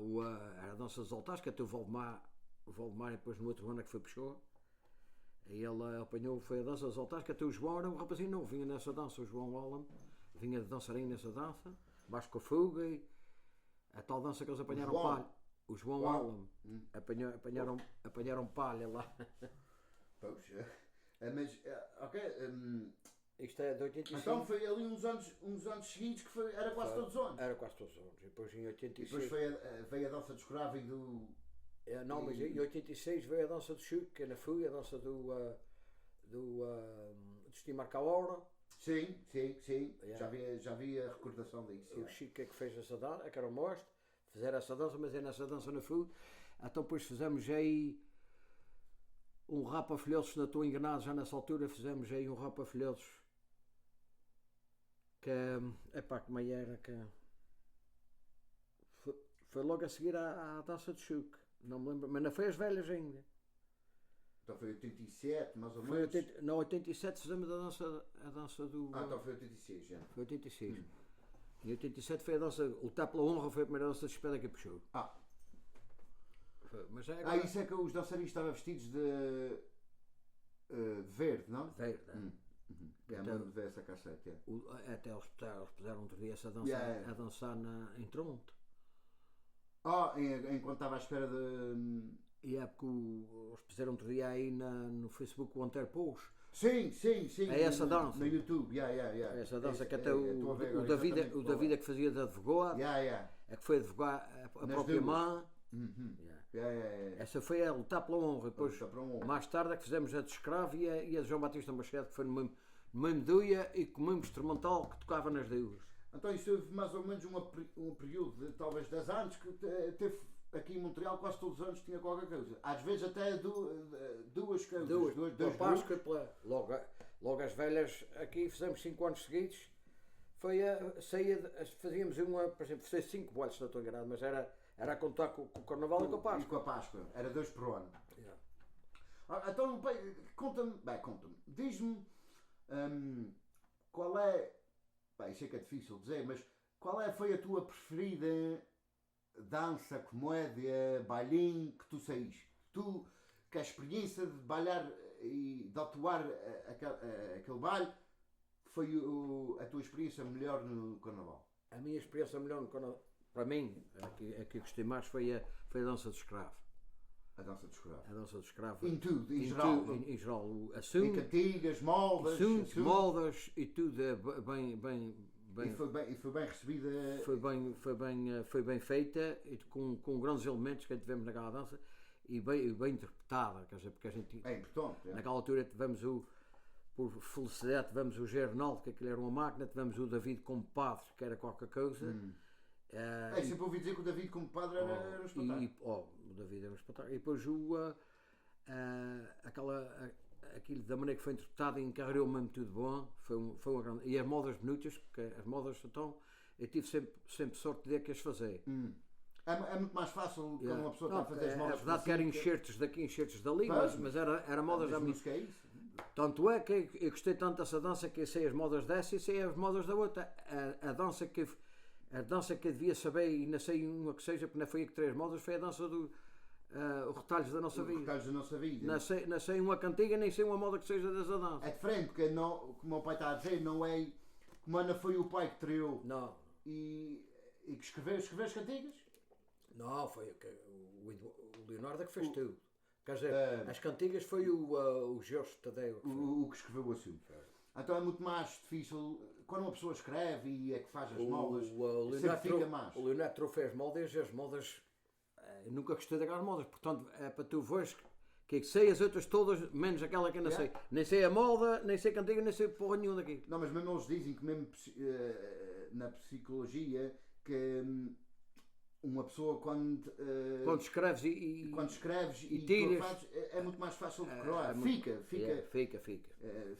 Era a dança dos altares, que até o Valdemar, e depois no outro ano é que foi puxou. E ele apanhou, foi a dança dos altares, que até o João era um rapazinho novo, vinha nessa dança, o João Holland. Vinha de dançarino nessa dança, baixo com a fuga, e a tal dança que eles apanharam palha. O João Allam apanharam palha lá. Poxa, mas ok. Isto é de 85. Então foi ali uns anos seguintes que era quase todos os anos. Era quase todos os anos. E depois em 86. E depois veio a dança do escravo e do. Não, mas em 86 veio a dança do Chico, que ainda fui, a dança do Destino Marca a Hora. Sim. Já vi a recordação disso. E o Chico é que fez essa dança, é que era o mostre, fizeram essa dança, mas é nessa dança não fui. Então depois fizemos aí um rapa-filhotes, se não estou enganado, já nessa altura fizemos aí um rapa-filhotes que, como era, que foi logo a seguir à dança de Chico, não me lembro, mas não foi as velhas ainda. Então foi 87, mais ou menos? Não, 87 fizemos a dança do... Então foi 86, já. Foi 86. Em 87 foi a dança, o Lutar pela Honra foi a primeira dança de espera que puxou. Mas agora... Isso é que os dançarinos estavam vestidos de verde, não? Verde, Lembro-me de ver essa cassete. Até eles puseram outro dia essa dança a dançar em Toronto. Enquanto estava à espera de... E é porque eles puseram outro dia aí no Facebook o Antero Pous. Sim. É essa dança. No YouTube, Essa dança que até o David é que fazia de advogado. É que foi advogar a própria mãe. Essa foi a Lutar pela Honra. Depois, mais tarde, é que fizemos a de Escravo e a de João Batista Machado, que foi no mesmo dia e com o mesmo instrumental que tocava nas duas. Então isso houve mais ou menos um período de talvez 10 anos que teve aqui em Montreal, quase todos os anos tinha qualquer coisa. Às vezes até duas coisas. Dois Páscoa, logo as velhas aqui fizemos 5 anos seguidos. Foi fazíamos por exemplo, fizemos 5 bolos, se não estou enganado, mas era a contar com o Carnaval e com a Páscoa. E com a Páscoa, era 2 por ano. Então, conta-me, diz-me qual é, sei que é difícil dizer, mas qual foi a tua preferida dança, comédia, bailinho que tu saíste? Tu, que a experiência de bailar e de atuar aquele baile foi a tua experiência melhor no Carnaval? A minha experiência melhor no Carnaval, para mim, a que eu gostei mais foi a dança do escravo. A dança do escravo. A dança do escravo. Em tudo, em geral. Em geral. Em cantigas, moldas. Assuntos, moldas e tudo é bem. E foi bem recebida. Foi bem feita, e com grandes elementos que tivemos naquela dança e bem interpretada, quer dizer, porque a gente. É importante. É. Naquela altura tivemos por felicidade, tivemos o Gernaldo, que aquilo era uma máquina, tivemos o David como padre, que era qualquer coisa. Sempre ouvi dizer que o David como padre era um espetáculo. O David era um espetáculo. E depois aquilo da maneira que foi interpretado encarregou mesmo tudo bom. Foi uma grande. E as modas bonitas, porque as modas então, eu tive sempre sorte de que as fazer. É muito mais fácil quando uma pessoa está a fazer as modas. É verdade que eram enxertos daqui, enxertos dali, mas era modas da minha. Que é isso? Tanto é que eu gostei tanto dessa dança que eu sei as modas dessa e sei as modas da outra. A dança que eu devia saber e não sei uma que seja, porque não foi a que três modas, foi a dança do os retalhos da nossa vida. Retalhos da nossa vida. Não sei uma cantiga, nem sei uma moda que seja dessa dança. É diferente, porque não, como o meu pai está a dizer, não é. Como não foi o pai que criou. Não. E que escreveu as cantigas? Não, foi o Leonardo que fez tudo. Quer dizer, as cantigas foi o Jorge Tadeu. O que escreveu o assunto. Então é muito mais difícil. Quando uma pessoa escreve e é que faz as moldas, sempre fica mais. O Leonardo fez moldas e as moldas. Eu nunca gostei daquelas modas, portanto é para tu veres que sei as outras todas, menos aquela que eu não sei. Nem sei a molda, nem sei cantiga, nem sei porra nenhuma daqui. Não, mas mesmo eles dizem que mesmo na psicologia que uma pessoa quando escreves e tiras, fazes, é muito mais fácil de decorar.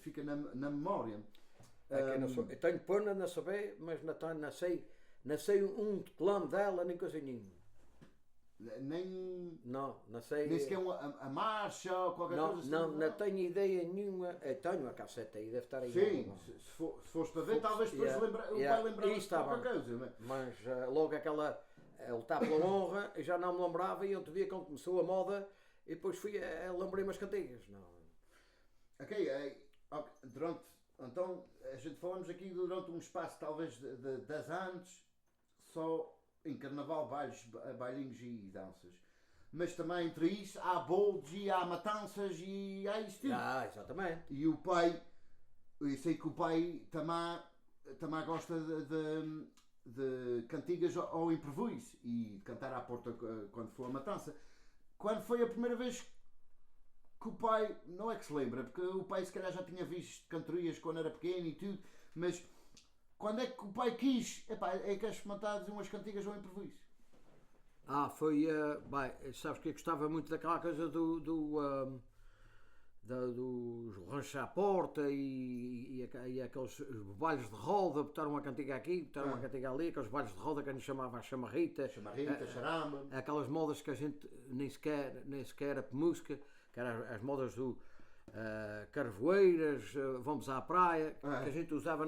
Fica na memória. Eu tenho pena não saber, mas não sei um declamo dela, nem coisa nenhuma. Não sei. Nem sequer a marcha ou qualquer coisa assim. Não tenho ideia nenhuma. Eu tenho a cassete aí, deve estar aí. Sim, se fores para ver, talvez depois o pai lembrar-se de qualquer coisa. Mas logo aquela. Lutar pela honra, eu já não me lembrava e outro dia quando começou a moda e depois lembrei-me as cantigas. Não. Ok, então a gente falamos aqui durante um espaço talvez de 10 anos só em carnaval, bailinhos e danças. Mas também entre isso há boldos e há matanças e há isso tudo. Exatamente. E o pai, eu sei que o pai também gosta de cantigas ao improviso e de cantar à porta quando for a matança. Quando foi a primeira vez que o pai, não é que se lembra, porque o pai se calhar já tinha visto cantorias quando era pequeno e tudo, mas quando é que o pai quis, quer experimentar umas cantigas ao improviso? Foi, sabes que eu gostava muito daquela coisa dos ranchos à porta e aqueles bailes de roda, botaram uma cantiga aqui, botaram uma cantiga ali, aqueles bailes de roda que a gente chamava a chamarrita, charamba, aquelas modas que a gente nem sequer era música, que eram as modas do carvoeiras, vamos à praia, que a gente usava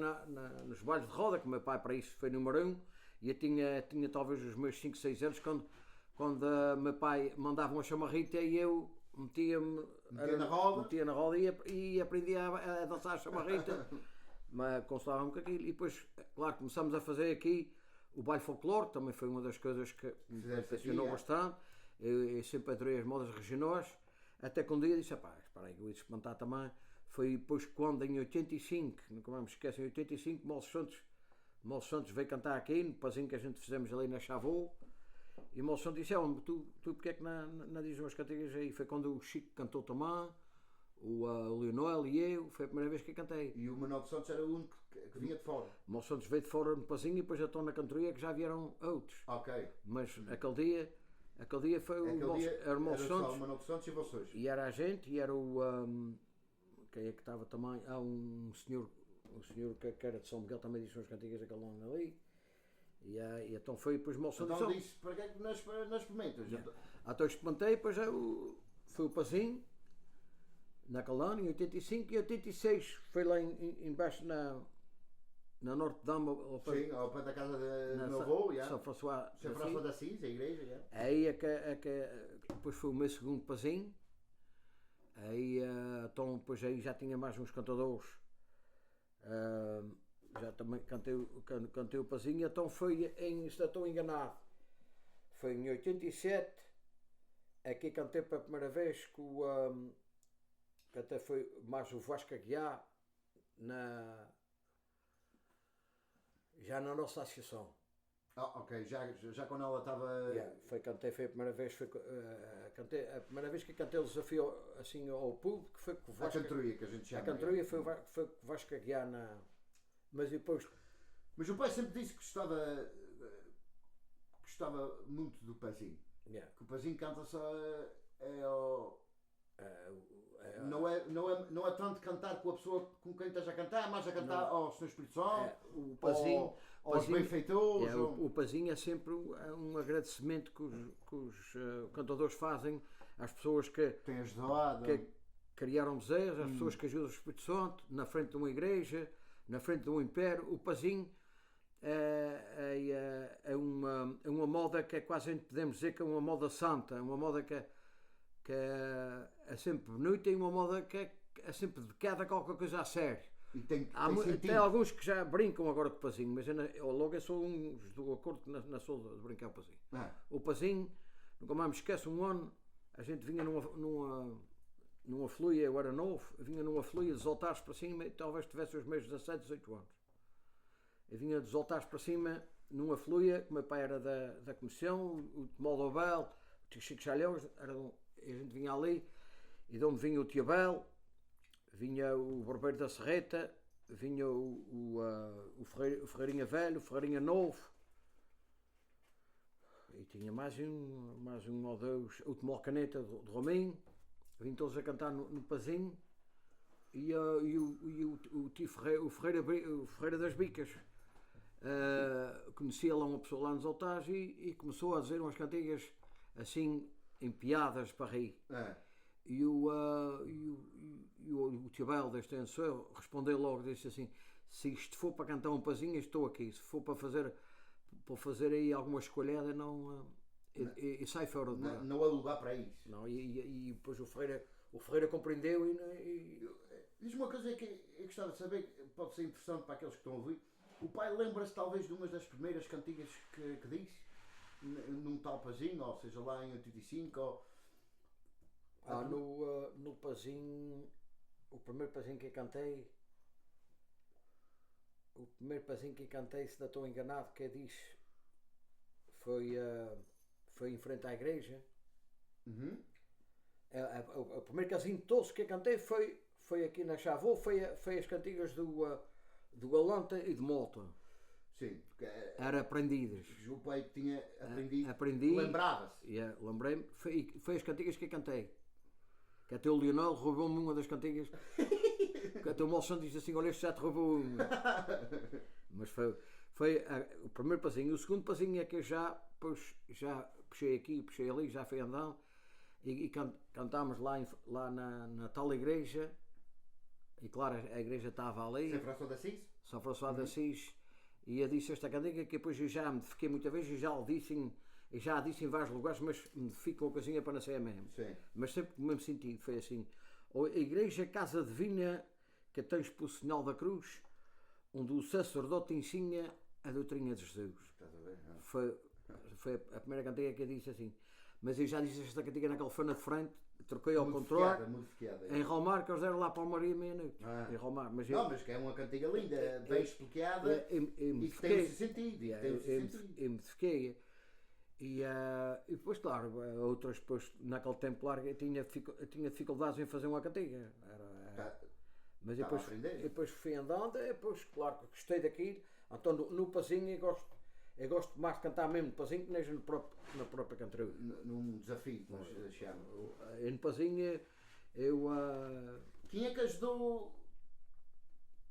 nos bailes de roda, que o meu pai para isso foi número 1, e eu tinha talvez os meus 5, 6 anos quando meu pai mandava uma chamarrita e eu metia-me na roda e aprendia a dançar a chamarrita, mas constava-me com aquilo. E depois, claro, começamos a fazer aqui o baile folclore, também foi uma das coisas que me fascinou bastante. Eu sempre adorei as modas regionais, até que um dia disse, espera aí, eu ia espantar também. Foi depois quando em 85, nunca mais me esqueço, em 85, Mol Santos veio cantar aqui, no pazinho que a gente fizemos ali na Chavô. E o Mol Santos disse, tu porque é que não dizes umas cantigas aí? Foi quando o Chico cantou também, o Leonel e eu, foi a primeira vez que eu cantei. E o Manuel Santos era o único que vinha de fora? O Mol Santos veio de fora no pazinho e depois já estão na cantoria que já vieram outros. Ok. Mas aquele dia foi era o Mol Santos. Só o Manuel Santos e vocês. E era a gente, e era quem é que estava também? Um senhor que era de São Miguel também disse umas cantigas daquele nome ali. E então foi depois Mol Santos. Então disse, para que é que não experimentas? Então experimentei, depois foi o Pazinho, naquele ano, em 85 e 86, foi lá embaixo na Norte Dama. Sim, ao pé da casa do meu avô, São François da Assis, a igreja. Aí depois foi o meu segundo Pazinho. Aí então depois aí já tinha mais uns cantadores Já também cantei o Pazinho, então foi em, se não estou enganado, foi em 87, aqui cantei pela primeira vez que até foi mais o Vasco Aguiar, já na nossa associação. Ok, já quando ela estava. Cantei, foi a primeira vez, a primeira vez que cantei o desafio assim ao público, foi com o Vasco. A cantoria que a gente chama. A cantoria foi com o Vasco Aguiar na. Mas depois. Mas o pai sempre disse que gostava muito do Pazinho. Que o Pazinho canta só não é tanto cantar com a pessoa com quem estás a cantar, é mais a cantar ao Senhor Espírito Santo, o Pazinho, aos benfeitores. O Pazinho é sempre um agradecimento que os cantadores fazem às pessoas que têm ajudado, que criaram bezerros, às pessoas que ajudam o Espírito Santo, na frente de uma igreja, na frente de um império. O Pazinho é uma moda que é quase, podemos dizer que é uma moda santa, uma moda que é sempre bonita e uma moda que é sempre dedicada a qualquer coisa a sério. E tem Tem alguns que já brincam agora com o Pazinho, mas logo eu sou uns do acordo na sou de brincar com o Pazinho. O Pazinho, nunca mais me esqueço, um ano a gente vinha numa fluia, eu era novo, vinha numa fluia dos altares para cima, e talvez tivesse os meus 17, 18 anos. Eu vinha dos altares para cima numa fluia, que o meu pai era da comissão, o Tomó Abel, o tio Chico Chalhões, a gente vinha ali, e de onde vinha o tio Abel, vinha o Barbeiro da Serreta, vinha o Ferreirinha Velho, o Ferreirinha Novo, e tinha mais um ou dois, o Tomó Caneta de Rominho, vinham todos a cantar no Pazinho, e o tio Ferreira, o Ferreira das Bicas, conhecia lá uma pessoa lá nos altares e começou a dizer umas cantigas assim, em piadas para rir. E o tio Bel deste ano respondeu logo, disse assim: se isto for para cantar um Pazinho, estou aqui. Se for para fazer aí alguma escolhada, não. E sai fora do lugar. Não há lugar para isso. Não, e depois o Ferreira compreendeu e diz uma coisa que eu gostava de saber, pode ser interessante para aqueles que estão a ouvir. O pai lembra-se talvez de uma das primeiras cantigas que disse num tal Pazinho, ou seja, lá em 85 ou... no Pazinho, o primeiro Pazinho que eu cantei, se não estou enganado, que diz, foi em frente à igreja. O primeiro casinho todos que eu cantei foi aqui na Chavô, foi as cantigas do Galanta e de Mota. Sim, porque era aprendidas. O pai que tinha aprendido, lembrava-se. Lembrei-me, foi as cantigas que eu cantei. Que até o Leonel roubou-me uma das cantigas. Que até o Malson diz assim: olha, este já te roubou uma. Mas foi o primeiro Pazinho. O segundo Pazinho é que eu já puxei aqui, puxei ali, já fui andando. E cantámos lá na tal igreja. E claro, a igreja estava ali. São François d'Assis? São François d'Assis. E eu disse esta cantiga que depois eu já me fiquei muita vez e já a disse em vários lugares, mas me fica uma coisinha para não ser a mesma. Sim. Mas sempre no mesmo sentido, foi assim: a igreja casa divina que tens por sinal da cruz, onde o sacerdote ensina a doutrina de Jesus. Estás a ver? Foi a primeira cantiga que eu disse assim. Mas eu já disse esta cantiga naquela fana de frente, troquei ao contrário. Em Romar, que eles deram lá para o Maria meia-noite. Em Romar. Mas que é uma cantiga linda, bem explicada e que tem o seu sentido. Eu me fiquei. E depois, claro, outras, depois, naquele tempo largo, eu tinha dificuldades em fazer uma cantiga. Mas depois fui andando, depois, claro, gostei daquilo. Então, no Pazinho, eu gosto mais de cantar mesmo no Pazinho que nem na própria cantoria. Num desafio, nós chamamos. No Pazinho, Quem é que ajudou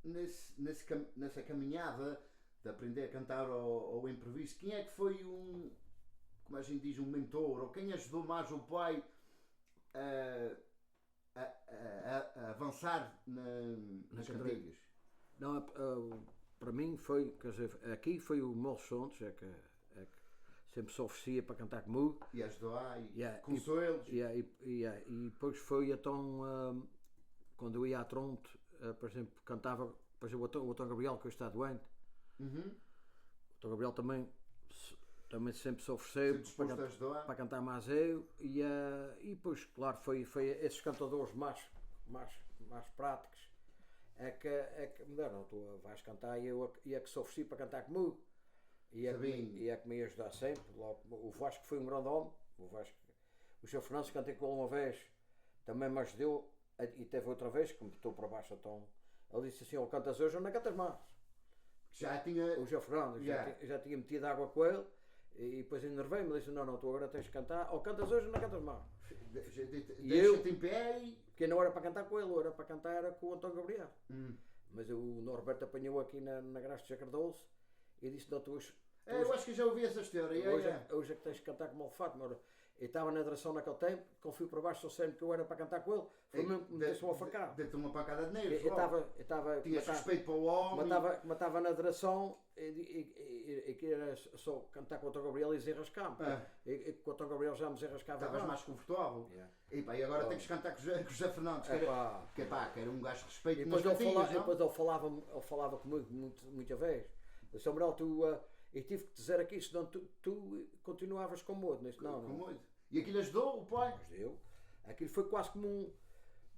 nessa caminhada de aprender a cantar ao improviso? Quem é que foi como a gente diz, um mentor? Ou quem ajudou mais o pai a avançar nas cantigas? Não, para mim foi, quer dizer, aqui foi o Moço Santos, que sempre se oferecia para cantar comigo. E ajudou consolos. E depois foi então, quando eu ia à Tronte, por exemplo, cantava depois o Otão Gabriel, que hoje está doente, Uhum. o Otão Gabriel também sempre se ofereceu Sempre disposto a ajudar. para cantar mais eu, e depois, claro, foi esses cantadores mais práticos é que me deram, tu vais cantar e é que se ofereci para cantar comigo. E é que me ia ajudar sempre. Logo, o Vasco foi um grande homem. O Sr. Fernandes, cantei com ele uma vez, também me ajudou. E teve outra vez, que me botou para baixo. Então, ele disse assim: ou cantas hoje ou não cantas mais. Já tinha. O Sr. Fernandes já tinha metido água com ele. E depois enervei-me. Disse: não, tu agora tens de cantar. Ou cantas hoje ou não cantas mais. Deixa-te em pé e. Porque não era para cantar com ele, era para cantar com o Antônio Gabriel. Mas o Norberto apanhou aqui na Graça de Jacardoso e disse: não, tu hoje. Eu acho que já ouvi essa história. Hoje é que tens de cantar como elefato, mas eu estava na direção naquele tempo, confio para baixo, só sempre que eu era para cantar com ele, foi mesmo que me desse uma facada. Deu-te uma pancada de nervos. Tinhas respeito para o homem. Matava na direção e queria só cantar com o Antônio Gabriel e desenrascar-me. E com o Antônio Gabriel já me desenrascava. Estavas mais confortável. Yeah. E agora tens que cantar com o José Fernandes, que era um gajo de respeito. E depois ele falava comigo muita vez. Eu disse: Manuel, eu tive que te dizer aqui, senão tu continuavas com o modo. Não. E aquilo ajudou o pai? Ajudou. Aquilo foi quase como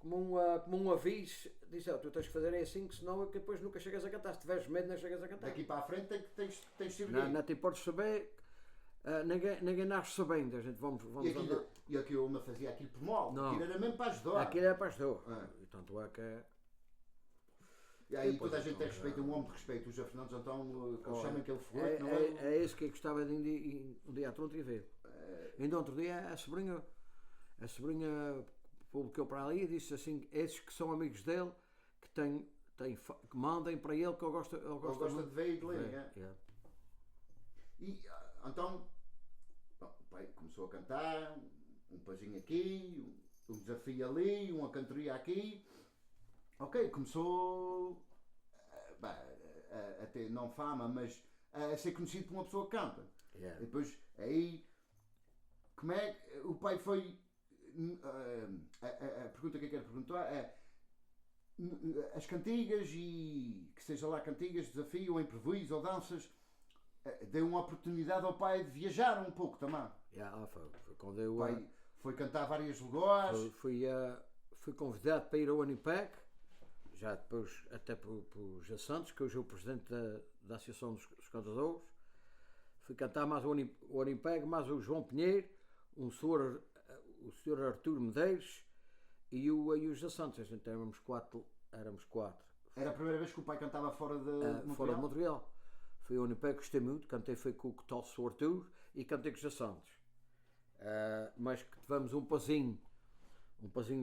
um aviso. Disse: tu tens que fazer assim, que senão depois nunca chegas a cantar. Se tiveres medo, não chegas a cantar. Daqui para a frente tens de ser não te importas saber. Ninguém nasce sabendo. A gente vamos e aquilo não fazia aquilo por mal. Não. Aquilo era mesmo para ajudar. Aquilo era para ajudar. E tanto é que. E aí toda a gente tem respeito, um homem de respeito. O José Fernandes, então, que chamam aquele foguete, não é? É esse que eu gostava de um dia à tronta e ver. Ainda outro dia a sobrinha publicou para ali e disse assim: esses que são amigos dele, que mandem para ele, que ele gosta de ver e de ler. E então, o pai começou a cantar, um pazinho aqui, um desafio ali, uma cantoria aqui. Ok, começou a ter, não fama, mas a ser conhecido por uma pessoa que canta. Yeah. E depois, aí, como é que o pai foi. A pergunta que eu quero perguntar é: as cantigas, e que seja lá cantigas, desafio, improviso ou danças, deu uma oportunidade ao pai de viajar um pouco também. Foi quando eu. O pai foi cantar vários lugares. Fui convidado para ir ao Winnipeg. Já depois até por José Santos, que hoje é o presidente da Associação dos Cantadores. Fui cantar mais o Winnipeg, mais o João Pinheiro, o senhor Artur Medeiros e o José Santos. A gente éramos quatro. Era a primeira vez que o pai cantava fora de Montreal? Fora de Montreal. Fui ao Winnipeg, gostei muito, cantei foi com o tal senhor Artur e cantei com o José Santos. Mas que tivemos um pazinho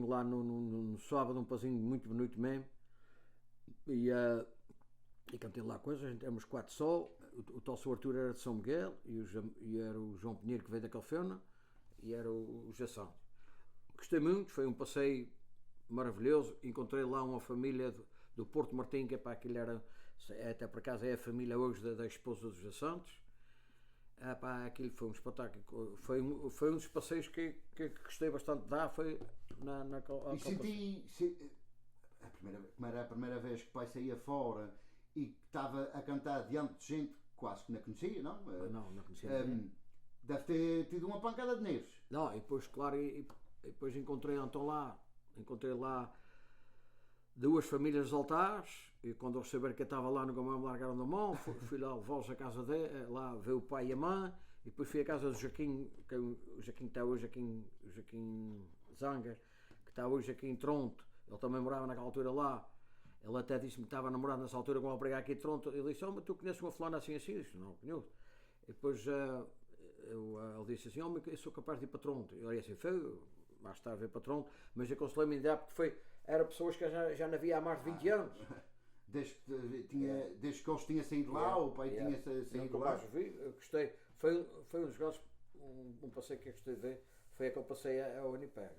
lá no sábado, um pazinho muito bonito mesmo. E cantei lá coisas, a gente éramos quatro só. O tal Sr. Artur era de São Miguel e era o João Pinheiro, que veio da Calfeuna, e era o Jação. Gostei muito, foi um passeio maravilhoso. Encontrei lá uma família do Porto Martim, que aquilo era, até por acaso é a família hoje da esposa do José Santos. Aquilo foi um espetáculo, foi um dos passeios que gostei bastante de dar. Foi e senti, como era a primeira vez que o pai saía fora e que estava a cantar diante de gente quase que não conhecia, não? Não conhecia ninguém. Deve ter tido uma pancada de nervos. Não, e depois, claro, e depois encontrei lá duas famílias de altares, e quando eles souberam que eu estava lá, nunca mais me largaram da mão. Fui lá levá-los à casa dele, lá ver o pai e a mãe, e depois fui à casa do Joaquim, que o Joaquim está hoje aqui, o Joaquim Zanger, que está hoje aqui em Toronto. Ele também morava naquela altura lá. Ele até disse-me que estava namorado nessa altura com uma briga aqui em Toronto. Ele disse: mas tu conheces uma fulana assim assim? Eu disse: não, conheço. E depois ele disse assim: eu sou capaz de ir para Toronto. Eu disse assim: foi mais tarde ir para Toronto, mas aconselhei-me a ideia porque era pessoas que já não havia há mais de 20 anos. Desde que eles tinham saído lá, o pai tinha saído lá. Eu gostei. Foi um dos grandes, um passeio que eu gostei de ver. Foi aquele passeio ao Winnipeg.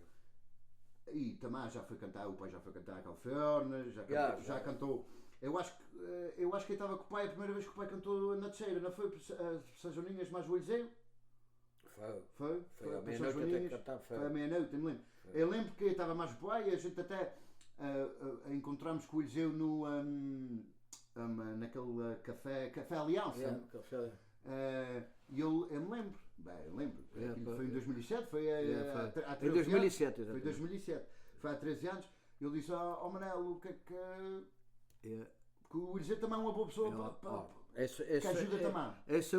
E também já foi cantar, o pai já foi cantar a Calfeornas, já cantou. Eu acho que ele estava com o pai a primeira vez que o pai cantou na Teixeira, não foi? São Joaninhas mais o Eliseu? Foi à meia-noite até cantar. Foi à meia-noite, me lembro. Eu lembro que estava mais o pai e a gente até encontramos com o Eliseu naquele Café Aliança. E eu me lembro. Eu lembro. Foi em 2007, há 13 em 2007, anos. Foi em 2007. Foi há 13 anos. Ele disse ao Manel o que é que o Eliseu também é uma boa pessoa que ajuda também. Esse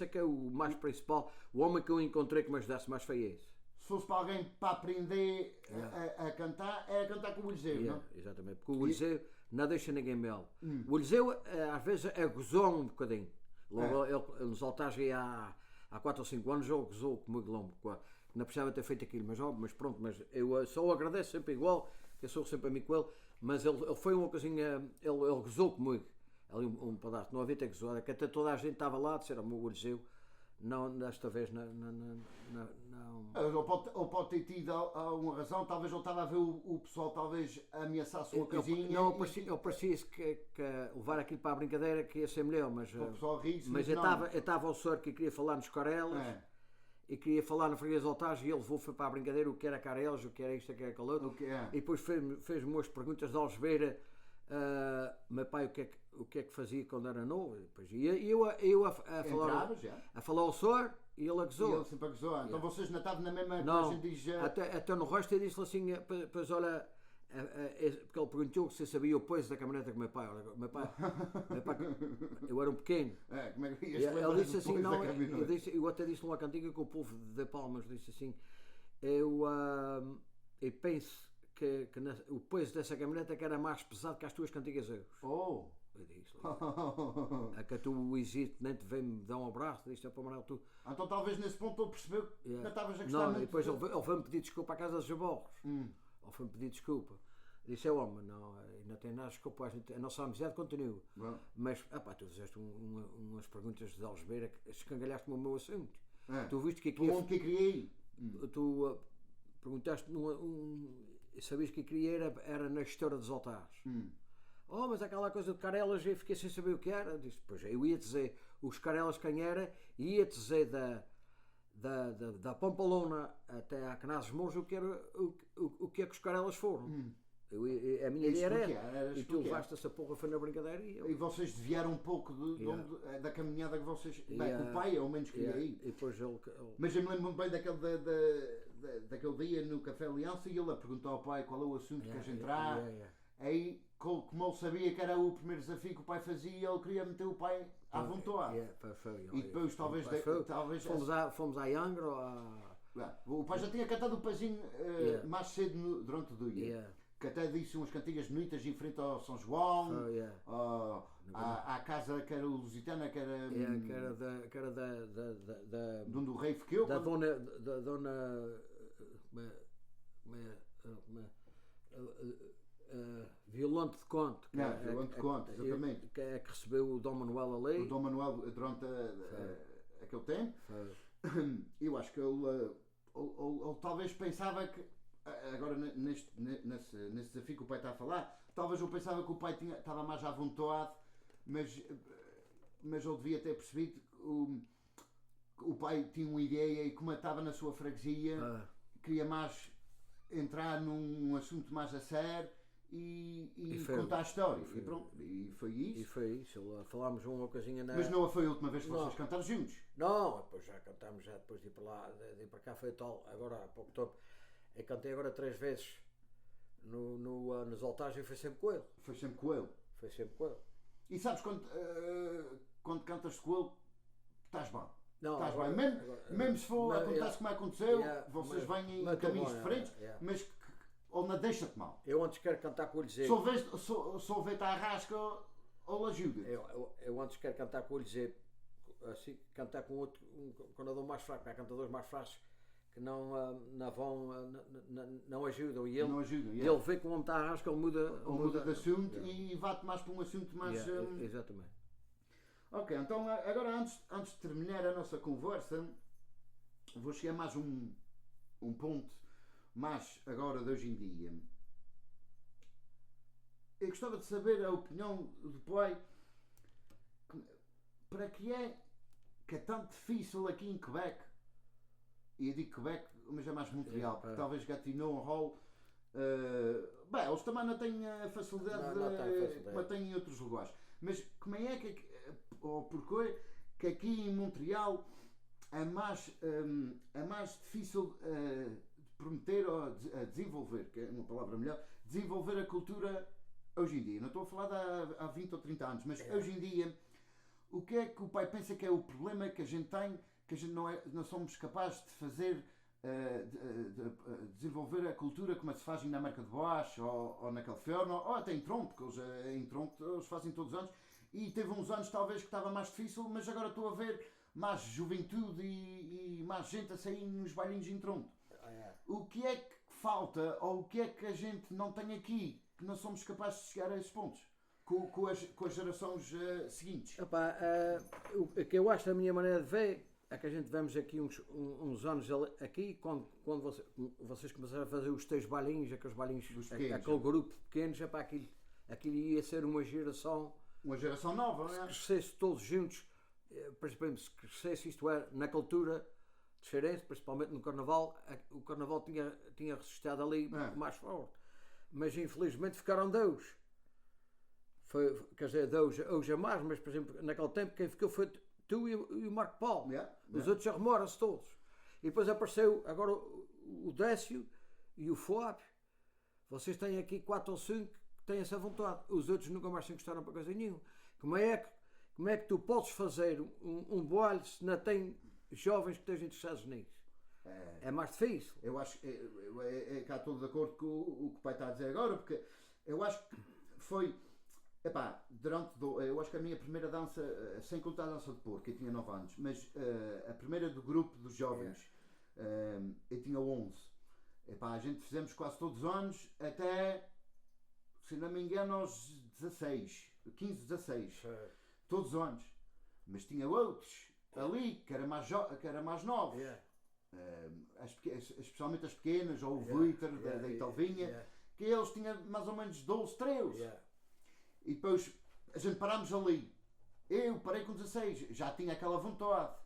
é que é o mais principal. O homem que eu encontrei que me ajudasse mais foi esse. Se fosse para alguém para aprender a cantar, é a cantar com o Eliseu, não? Exatamente, porque o Eliseu não deixa ninguém mel. O Eliseu às vezes gozou um bocadinho. Logo, ele nos altares aí há 4 ou 5 anos, ele gozou comigo logo. Não precisava ter feito aquilo, mas pronto, mas eu só o agradeço sempre igual, eu sou sempre amigo com ele, mas ele foi uma coisinha, ele gozou comigo, ali um pedaço, não havia ter gozado, que até toda a gente estava lá, disseram, o meu Eliseu, não, desta vez não. Ou pode ter tido alguma razão, talvez ele estava a ver o pessoal talvez ameaçar-se uma coisinha. Não, eu parecia que levar aquilo para a brincadeira que ia ser melhor, mas o pessoal ri-se, mas eu estava ao senhor que queria falar nos Carelas e queria falar no Freguês Altares e ele foi para a brincadeira o que era Carelas, o que era isto, o que era aquilo outro. E depois fez-me umas perguntas de Algebeira, meu pai o que é que fazia quando era novo, e eu a falar ao senhor e ele a gozou. E ele sempre a gozou. Então vocês não estavam na mesma não, que a gente diz. Até no resto eu disse assim, pois olha, porque ele perguntou se sabia o peso da caminhoneta com o meu pai. Meu pai, eu era um pequeno. Como é que ele disse assim, não, eu até disse numa cantiga que o povo de Palmas disse assim, eu penso que o peso dessa caminhoneta que era mais pesado que as tuas cantigas eu. Eu disse, a que tu existe, nem te vem-me dar um abraço, disse para o Manuel, tu. Então talvez nesse ponto ele percebeu que não estavas a gostar muito. Não, e depois ele foi-me pedir desculpa à casa dos Jaborros. Ele foi-me pedir desculpa. Disse, homem, não tem nada de desculpa, a nossa amizade continua. Mas, tu fizeste umas perguntas de Algebeira que escangalhaste-me o meu assunto. Tu viste que onde que criei? Tu perguntaste, sabias que queria era na gestora dos altares. Mas aquela coisa de Carelas, eu fiquei sem saber o que era. Disse, pois eu ia dizer os Carelas quem era, e ia dizer da Pampalona até a Canazes Mouros o que é que os Carelas foram. A minha ideia era essa. E tu levaste essa porra, foi na brincadeira. E vocês desviaram um pouco da caminhada que vocês. O pai, ao menos, queria ir. Mas eu me lembro bem daquele dia no Café Aliança e ele perguntou ao pai qual é o assunto que queres entrar. Aí, como ele sabia que era o primeiro desafio que o pai fazia, ele queria meter o pai à vontade. E depois talvez fomos à Angra. O pai já tinha cantado o paizinho mais cedo durante o dia. Que até disse umas cantigas bonitas em frente ao São João, à casa que era o Lusitana, que era de onde o rei ficou. Da dona Violante de Conte. Violante de Conte, exatamente. Que é que recebeu o Dom Manuel ali. O Dom Manuel durante aquele tempo. Eu acho que ele talvez pensava que, agora nesse desafio que o pai está a falar, talvez eu pensava que o pai estava mais à vontade, mas ele devia ter percebido que o pai tinha uma ideia e como estava na sua freguesia, queria mais entrar num assunto mais a sério e contar a história. E pronto, e foi isso. E foi isso, falámos uma coisinha na... Mas não foi a última vez que vocês cantaram juntos? Não, depois já cantámos, depois de ir para lá, de ir para cá foi tal, agora há pouco tempo. Eu cantei agora 3 vezes nos altares e foi sempre com ele. Foi sempre com ele? Foi sempre com ele. E sabes quando cantas com ele, estás bem? Não, estás agora, bem. Agora, mesmo se for acontece como aconteceu, vocês vêm em caminhos diferentes, mas ou não deixa-te mal. Eu antes quero cantar com o Eliseu. Se houver a rasca, ou ajuda. Eu antes quero cantar com o Eliseu, assim, cantar com outro, quando eu dou mais fraco, há cantadores mais fracos que não ajudam. E ele vê que o homem está a rasca, ele muda de assunto e vai-te mais para um assunto mais. Exatamente. Ok, então agora antes de terminar a nossa conversa, vou chegar mais um ponto mais agora de hoje em dia. Eu gostava de saber a opinião do pai para que é tão difícil aqui em Quebec, e eu digo Quebec, mas é mais Montreal, porque talvez Gatineau, Hall, Bem, eles também não têm a facilidade, Não têm facilidade. como têm em outros lugares. Mas como é que, ou porquê que aqui em Montreal é mais difícil de prometer ou a desenvolver, que é uma palavra melhor, desenvolver a cultura hoje em dia? Não estou a falar de há 20 ou 30 anos, mas hoje em dia, o que é que o pai pensa que é o problema que a gente tem, que a gente não somos capazes de fazer, desenvolver a cultura como se faz na América de Baixo ou na Califórnia, ou até em Toronto, porque em Toronto eles fazem todos os anos, e teve uns anos talvez que estava mais difícil, mas agora estou a ver mais juventude e mais gente a sair nos bailinhos em Toronto. O que é que falta, ou o que é que a gente não tem aqui, que não somos capazes de chegar a esses pontos com as gerações seguintes? Epá, o que eu acho, da minha maneira de ver, é que a gente vemos aqui uns anos aqui, quando vocês começaram a fazer os teus bailinhos, aqueles bailinhos, aquele grupo pequenos, epá, aquilo ia ser uma geração Nova, não se é? crescesse todos juntos, por exemplo, se crescesse, isto é, na cultura de Xeirense, principalmente no Carnaval, o Carnaval tinha resistado ali mais forte. Mas infelizmente ficaram dois. Quer dizer, dois hoje a mais, mas por exemplo, naquele tempo quem ficou foi tu e o Marco Paulo. Os outros já arrumaram-se todos. E depois apareceu agora o Décio e o Fábio. Vocês têm aqui 4 ou 5 que têm essa vontade. Os outros nunca mais se encostaram para coisa nenhuma. Como é que tu podes fazer um baile se não tem jovens que estejam interessados nisso? É mais difícil. Eu acho que cá estou de acordo com o que o pai está a dizer agora, porque eu acho que foi. Epá, eu acho que a minha primeira dança, sem contar a dança de porco, eu tinha 9 anos, mas a primeira do grupo dos jovens, eu tinha 11. Epá, a gente fizemos quase todos os anos, até, se não me engano, aos 16, 15, 16. Todos os anos. Mas tinha outros ali que era mais novos. Especialmente as pequenas, ou o Vitor da Italvinha, que eles tinham mais ou menos 12, 13. E depois a gente parámos ali. Eu parei com 16, já tinha aquela vontade.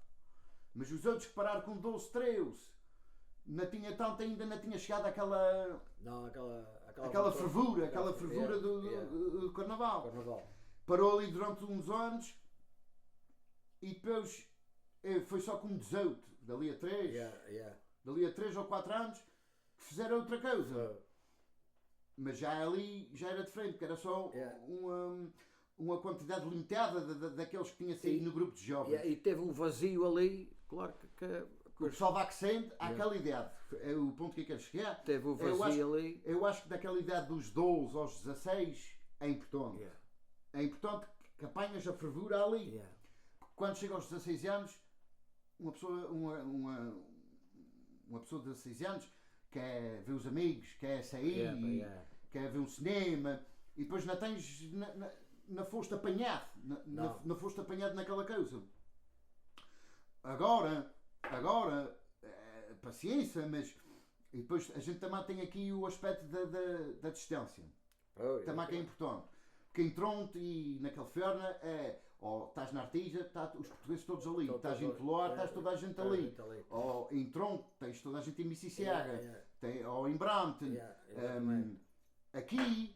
Mas os outros que pararam com 12, 13, não tinha tanto ainda, não tinha chegado àquela. Não, aquela fervura, do Carnaval. Parou ali durante uns anos e depois foi só com 18, dali a 3 ou 4 anos, que fizeram outra coisa. Mas já ali já era diferente, porque era só uma quantidade limitada daqueles que tinha saído no grupo de jovens. E teve um vazio ali, claro que o pessoal vai crescendo àquela idade. É o ponto que eu quero chegar. Teve um vazio ali. Eu acho que daquela idade dos 12 aos 16 é importante. É importante que apanhas a fervura ali. Quando chega aos 16 anos, uma pessoa de 16 anos quer ver os amigos, quer sair, quer ver um cinema, e depois não tens, não foste apanhado, não foste apanhado naquela coisa. Agora, paciência, mas e depois a gente também tem aqui o aspecto da distância, também que é importante. Porque em Toronto e na Califórnia estás na Artija, os portugueses todos ali, estás em Toloar, estás toda a gente ali. Ou em Toronto, tens toda a gente em Mississauga, ou em Brampton. Aqui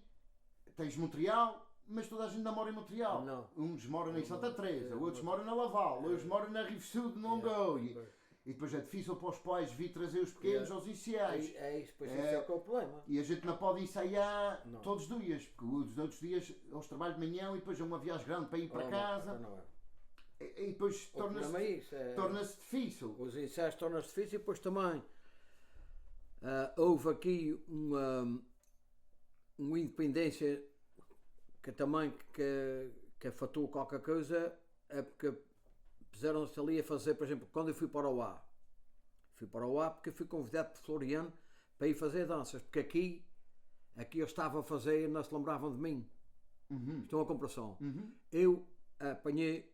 tens Montreal, mas toda a gente não mora em Montreal. Uns moram em Santa Teresa, outros moram na Laval, outros moram na Rive Sul de Longo. E depois é difícil para os pais vir trazer os pequenos aos iniciais. Isso é que é o problema. E a gente não pode ensaiar todos os dias, porque os outros dias eles trabalham de manhã e depois é uma viagem grande para ir para casa. E depois torna-se difícil. Os ensaios tornam-se difíceis e depois também houve aqui uma independência que também que afetou qualquer coisa, é porque puseram-se ali a fazer, por exemplo, quando eu fui para o A. Fui para o A porque fui convidado por Floriano para ir fazer danças, porque aqui eu estava a fazer e não se lembravam de mim. Isto é uma comparação. Eu apanhei,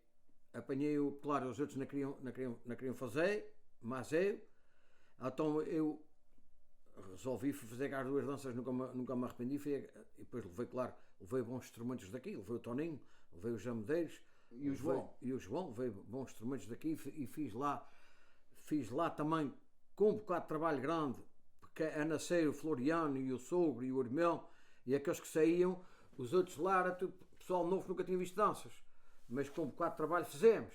claro, os outros não queriam fazer, mas então eu resolvi fazer as 2 danças, nunca me arrependi, e depois levei bons instrumentos daqui, levei o Toninho, levei os Jamedeiros, e o João, levei bons instrumentos daqui e fiz lá também com um bocado de trabalho grande, que a nascer o Floriano e o sogro e o irmão e aqueles que saíam, os outros lá era tudo pessoal novo, nunca tinha visto danças. Mas com um bocado de trabalho fizemos.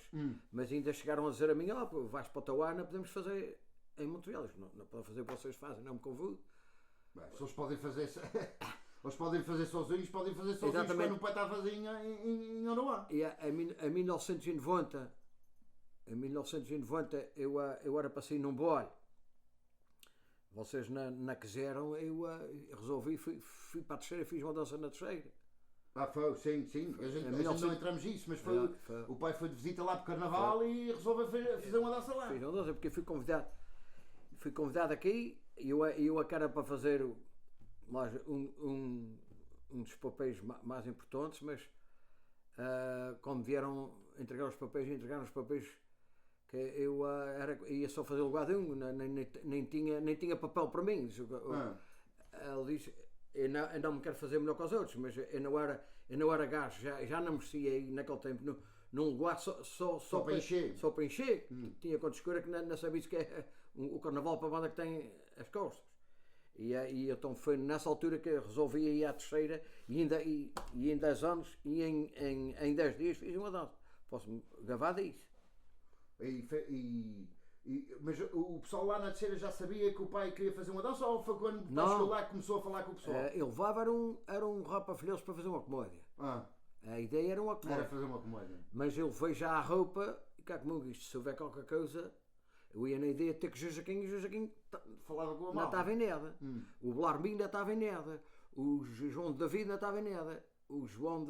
Mas ainda chegaram a dizer a mim, vais para o Tauana, podemos fazer em Montreal. Não podem fazer o que vocês fazem, não me convido. Se eles podem fazer... Eles podem fazer sozinhos Exatamente. quando o pai está a fazer em Oruá. E em 1990, eu era para sair num bolo. Vocês não quiseram, eu resolvi, fui para a terceira, fiz uma dança na terceira. Foi, sim. A gente não entramos nisso, mas foi. O pai foi de visita lá para o Carnaval e resolveu fazer uma dança lá. Fiz uma dança porque fui convidado aqui e eu era para fazer mais um dos papéis mais importantes, mas quando vieram entregaram os papéis que eu ia só fazer o lugar de um, nem tinha papel para mim. Ele disse, eu não me quero fazer melhor que os outros, mas eu não era gajo, já não merecia aí naquele tempo num lugar só para encher. Só para encher. Tinha quanto escura que não sabia que é o carnaval para a banda que tem as costas. E então foi nessa altura que resolvi ir à terceira e em 10 anos e em 10 dias fiz uma dança. Posso gravar disso. Mas o pessoal lá na terceira já sabia que o pai queria fazer uma dança ou foi quando o pai chegou lá que começou a falar com o pessoal? Ele levava era um rapaz para fazer uma comédia. A ideia era uma comédia. Era fazer uma comédia. Mas ele veio já a roupa e cá comigo isto, se houver qualquer coisa, eu ia na ideia de ter que o Joaquim falava com a não estava em nada. O Belarmino ainda estava em nada. O João de David ainda estava em nada. O João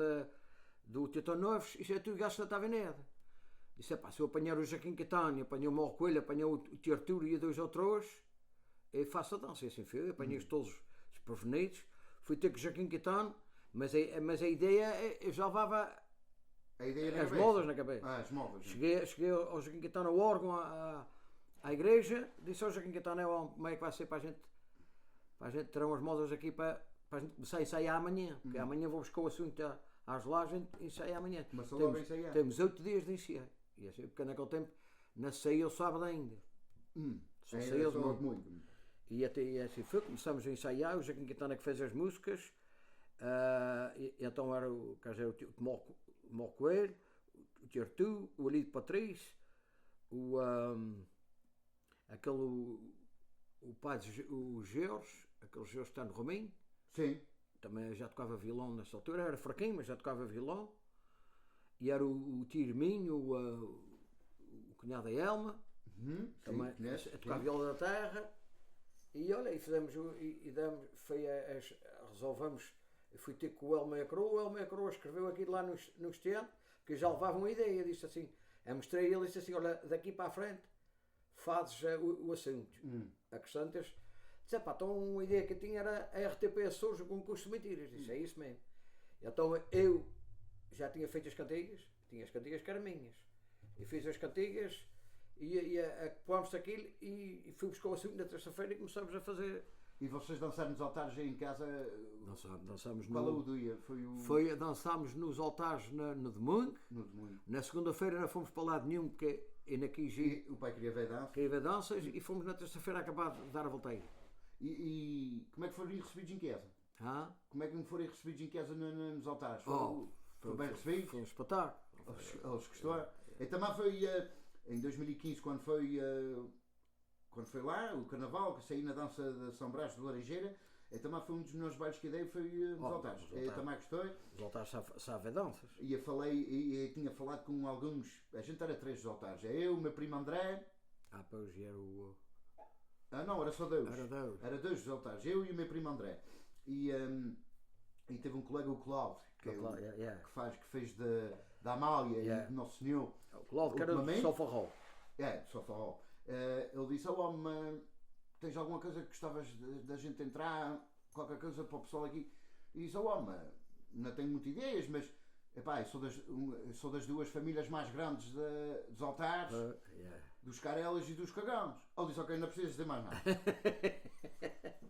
do Tito Novos, isso é tudo gasto que não estava em nada. Disse, se eu apanhar o Joaquim Catania, apanhar o Mauro Coelho, apanhar o Tio Arturo e dois outros, eu faço a dança. E assim foi, apanhei-os todos desprevenidos, fui ter com o Joaquim Catania, mas a ideia, eu já levava as modas na cabeça. As modas. Cheguei ao Joaquim Catania, ao órgão, à igreja, disse ao Joaquim Catania, como é que vai ser para a gente ter umas modas aqui para a gente começar a ensaiar amanhã, porque amanhã vou buscar o assunto às lajes e ensaiar amanhã. Temos 8 dias de ensaio. E assim, porque naquele tempo não saía o sábado ainda. Só saía muito. E assim foi, começamos a ensaiar, o Joaquim Quintana que fez as músicas, então era o Mauro Coelho, o Tio Arturo, o Alido Patrício, o pai o George, aquele George que está no Rominho. Sim. Também já tocava violão nessa altura, era fraquinho, mas já tocava violão. E era o tio Irminho, o cunhado da Elma, também a tocar viola da terra. E olha, e fizemos, resolvemos, eu fui ter com o Elma e a Coroa escreveu aquilo lá no stand, que já levavam uma ideia, disse assim, eu mostrei ele e disse assim, olha, daqui para a frente fazes o assunto. Acrescentas, disse, então uma ideia que eu tinha era a RTP Açores com curso de mentiras, disse, é isso mesmo. Então eu já tinha feito as cantigas, tinha as cantigas que eram minhas, e fiz as cantigas e pômos aquilo e fui buscar o assunto na terça-feira e começamos a fazer. E vocês dançaram nos altares aí em casa? Dançámos qual é o dia? Dançámos nos altares no domingo. Na segunda-feira não fomos para lado nenhum porque eu não quis ir. O pai queria ver danças e fomos na terça-feira acabar de dar a volteira. E como é que foram recebidos em casa? Como é que foram recebidos em casa nos altares? Foi bem recebidos? Foi um espetáculo. Eles gostaram. E também foi em 2015 quando foi lá o Carnaval, que saí na dança de São Brás de Laranjeira, também foi um dos melhores bailes que dei, foi nos altares. Eu também gostei. Os altares sabem danças. E tinha falado com alguns, a gente era 3 dos altares, eu, o meu primo André. Pois era o... não, era só 2. Era 2 dos altares, eu e o meu primo André. E teve um colega, o Cláudio, que fez da Amália e do Nosso Senhor. O Cláudio que era do Sofarrol. Do Sofarrol. Ele disse, tens alguma coisa que gostavas da gente entrar, qualquer coisa para o pessoal aqui? E disse, não tenho muitas ideias, mas sou das 2 famílias mais grandes dos altares, dos Carelas e dos Cagãos. Ele disse, ok, não precisas dizer mais nada.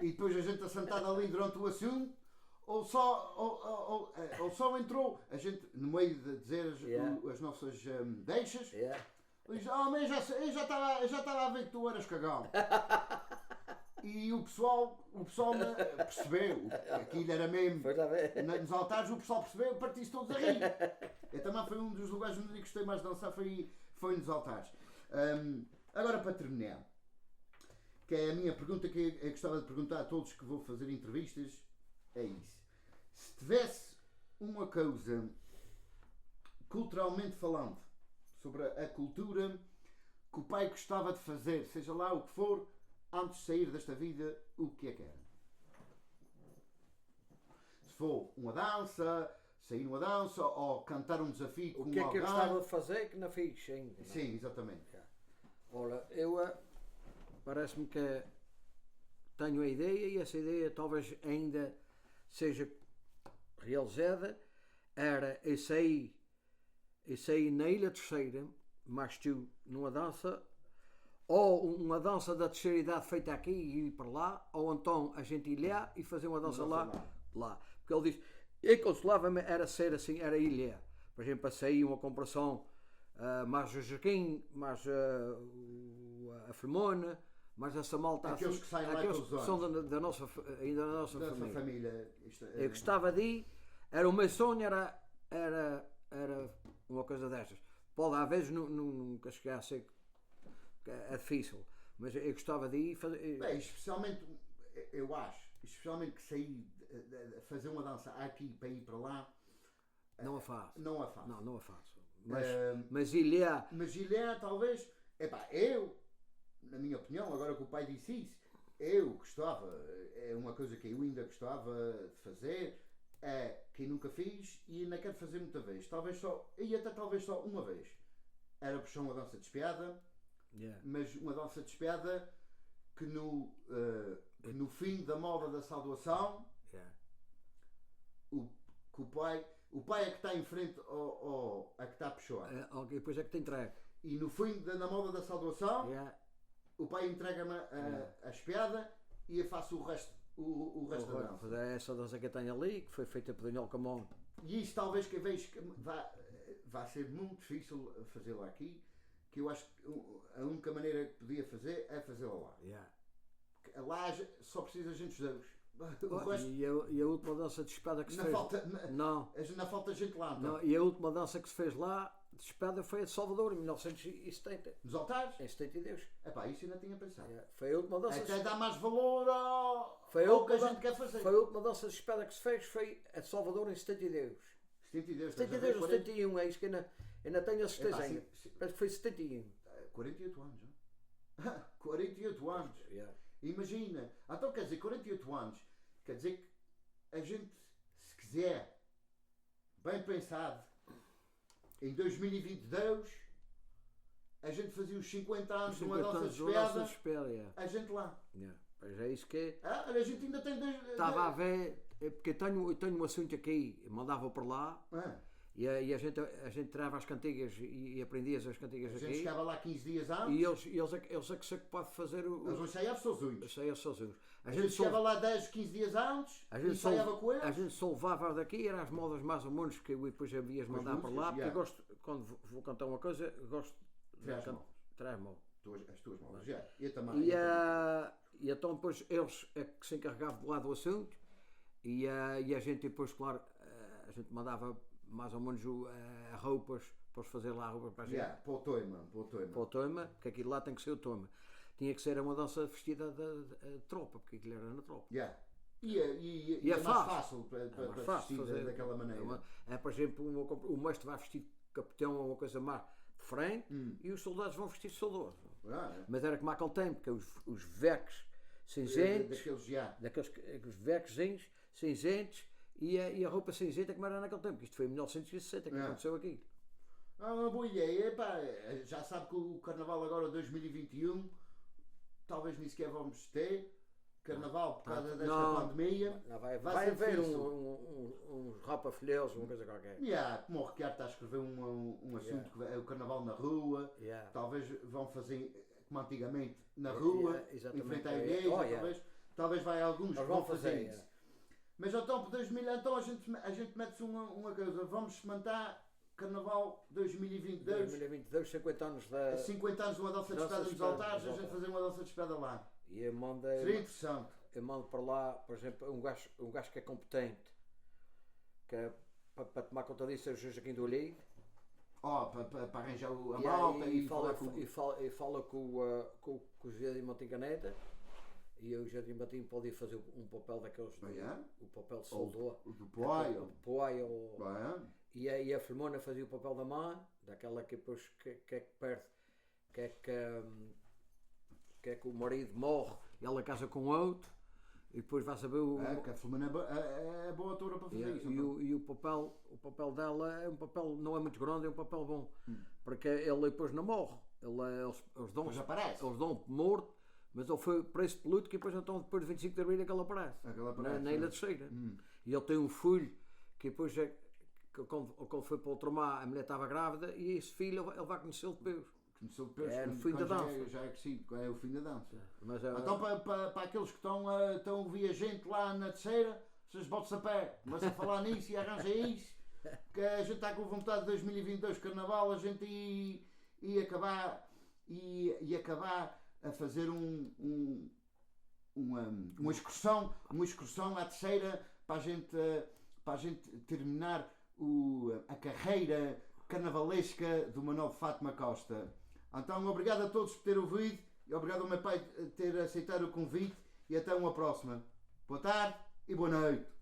E depois a gente assentada ali durante o assunto, ou só entrou a gente no meio de dizer as nossas deixas. Ele diz, mas eu já estava a ver que tu eras cagão. E o pessoal percebeu. Aquilo era mesmo. Pois a ver. Nos altares o pessoal percebeu, partiu-se todos a rir. Eu também foi um dos lugares onde eu gostei mais de dançar, foi nos altares. Agora para terminar, que é a minha pergunta que eu gostava de perguntar a todos que vou fazer entrevistas, é isso. Se tivesse uma coisa, culturalmente falando, sobre a cultura que o pai gostava de fazer, seja lá o que for, antes de sair desta vida, o que é que era? Se for uma dança, sair uma dança ou cantar um desafio com O que é que eu alguém. gostava de fazer que não fiz ainda? Não é? Sim, exatamente. Olha, eu parece-me que tenho a ideia e essa ideia talvez ainda seja realizada. Era eu saí na Ilha Terceira, mas tu numa dança, ou uma dança da terceira idade feita aqui e ir para lá, ou então a gente ir lá e fazer uma dança lá. Porque ele diz, eu consolava-me era ser assim, era ir lá. Por exemplo, a sair uma comparação mais o Joaquim, mais a Filmona, mais essa malta Aqueles assim, que saem lá aqueles todos os que são anos. da nossa, ainda da nossa Da família. família. Eu gostava de ir, era o meu sonho, era uma coisa destas. Pode às vezes nunca chegar a ser, é difícil, mas eu gostava de ir fazer. Bem, especialmente, eu acho, especialmente que sair, fazer uma dança aqui para ir para lá, Não a faço. não a faço. Não a faço. Eh, Mas ir lá, Mas Gilé, talvez, eu, na minha opinião, agora que o pai disse isso, eu gostava, é uma coisa que eu ainda gostava de fazer, é que nunca fiz e ainda quero fazer muita vez. Talvez só, e até talvez só uma vez. Era puxar uma dança de espiada, yeah, mas uma dança de espiada que no fim da moda da saudação, yeah, que o pai é que está em frente ao a que está a puxar. ok, depois é que te entrego. E no fim na moda da saudação, Yeah. o pai entrega-me a espiada e eu faço o resto da dança. Fazer essa dança que eu tenho ali, que foi feita por Daniel Camon. E isso talvez que vejo que vai ser muito difícil fazê-lo aqui, que eu acho que a única maneira que podia fazer é fazê-lo lá. Yeah. Porque lá só precisa gente dos o resto, E a última dança de espada que se fez. Não. na falta gente lá. Então. Não, e a última dança que se fez lá de espada foi a de Salvador em 1970. Nos altares? Em 72. Epá, isso eu ainda tinha pensado. Yeah. Foi a última dança. Até dá mais valor ao Foi a que a última, gente quer fazer. foi a última dança de espada que se fez, foi a de Salvador em 72. 72, 72 ou 71, é isso que ainda tenho a certeza Epá, ainda. sim. Parece que foi 71. 48 anos, já. 48 anos. Yeah. Imagina. Então quer dizer, 48 anos, quer dizer que a gente, se quiser, bem pensado, em 2022, a gente fazia os 50 anos de uma dança de espiada, Yeah. a gente lá. Yeah. Pois é isso que Olha, a gente ainda tem estava a ver, porque eu tenho um assunto aqui, mandava para lá e a gente tirava as cantigas e aprendia as cantigas A gente aqui. chegava lá 15 dias antes, E eles é que pode fazer eles vão ensaiar sozinhos. Eu sei, sozinhos. A gente chegava lá 10, 15 dias antes, ensaiava com eles. A gente só levava daqui, eram as modas mais ou menos que eu depois havia de mandar para lá, porque eu gosto, quando vou cantar uma coisa, eu gosto de traz mal. As tuas mãos, já. Eu também. E então depois eles é que se encarregavam de lá do assunto e a gente depois, claro, a gente mandava mais ou menos roupas para fazer lá roupas para a gente. Para o toima. Para o toima, porque aquilo lá tem que ser o toima. Tinha que ser uma dança vestida de tropa, porque aquilo era na tropa. E é mais fácil para vestir fazer daquela maneira. Por exemplo, o mestre vai vestir de capitão ou uma coisa mais de frente e os soldados vão vestir de soldado. Mas era como aquele tempo, que os vecs cinzentos, daqueles veczinhos cinzentos e a roupa cinzenta como era naquele tempo. Isto foi em 1960 que aconteceu aqui. Uma boa ideia. Já sabe que o Carnaval agora 2021 talvez nem sequer vamos ter Carnaval por causa desta pandemia. Não, vai haver uns rapafilhos, uma coisa qualquer. Como o Ricardo está a escrever um assunto que é o Carnaval na rua. Talvez vão fazer como antigamente na rua, em frente à igreja. Talvez vai alguns que vão fazer isso. Mas então por 2000 então a gente mete-se uma coisa. Vamos montar Carnaval 2022. 50 anos 50 anos de uma dança de espada nos altares, a gente fazer uma dança de espada lá. E eu mando, Seria interessante. eu mando para lá, por exemplo, um gajo que é competente, que é para tomar conta disso, é o Joaquim do Olheiro. Para arranjar a malta e falar com... E fala com o Jardim Martim Caneta. E o Jardim Martim pode ir fazer um papel daqueles, o papel de soldador, o do Poaio. E a Filomena fazia o papel da mãe, daquela que depois que é que perde, que é que o marido morre e ela casa com outro, e depois vai saber o. Que a Filomena é boa atora para fazer isso. E o papel dela é um papel, não é muito grande, é um papel bom, porque ele depois não morre, eles dão morto, mas ele foi preso político e depois então depois de 25 de abril é que ele aparece, na Ilha Terceira. E ele tem um filho que depois quando foi para o Ultramar a mulher estava grávida e esse filho ele vai conhecê-lo depois. É o fim da dança. Já é crescido, é o fim da dança. Mas, então para aqueles que estão a ouvir a gente lá na Terceira, vocês botam-se a pé, começa a falar nisso e arranja isso, que a gente está com vontade de 2022 Carnaval, a gente ia acabar a fazer uma excursão à Terceira para a gente terminar a carreira carnavalesca do Manuel Fátima Costa. Então, obrigado a todos por terem ouvido e obrigado ao meu pai por ter aceitado o convite e até uma próxima. Boa tarde e boa noite.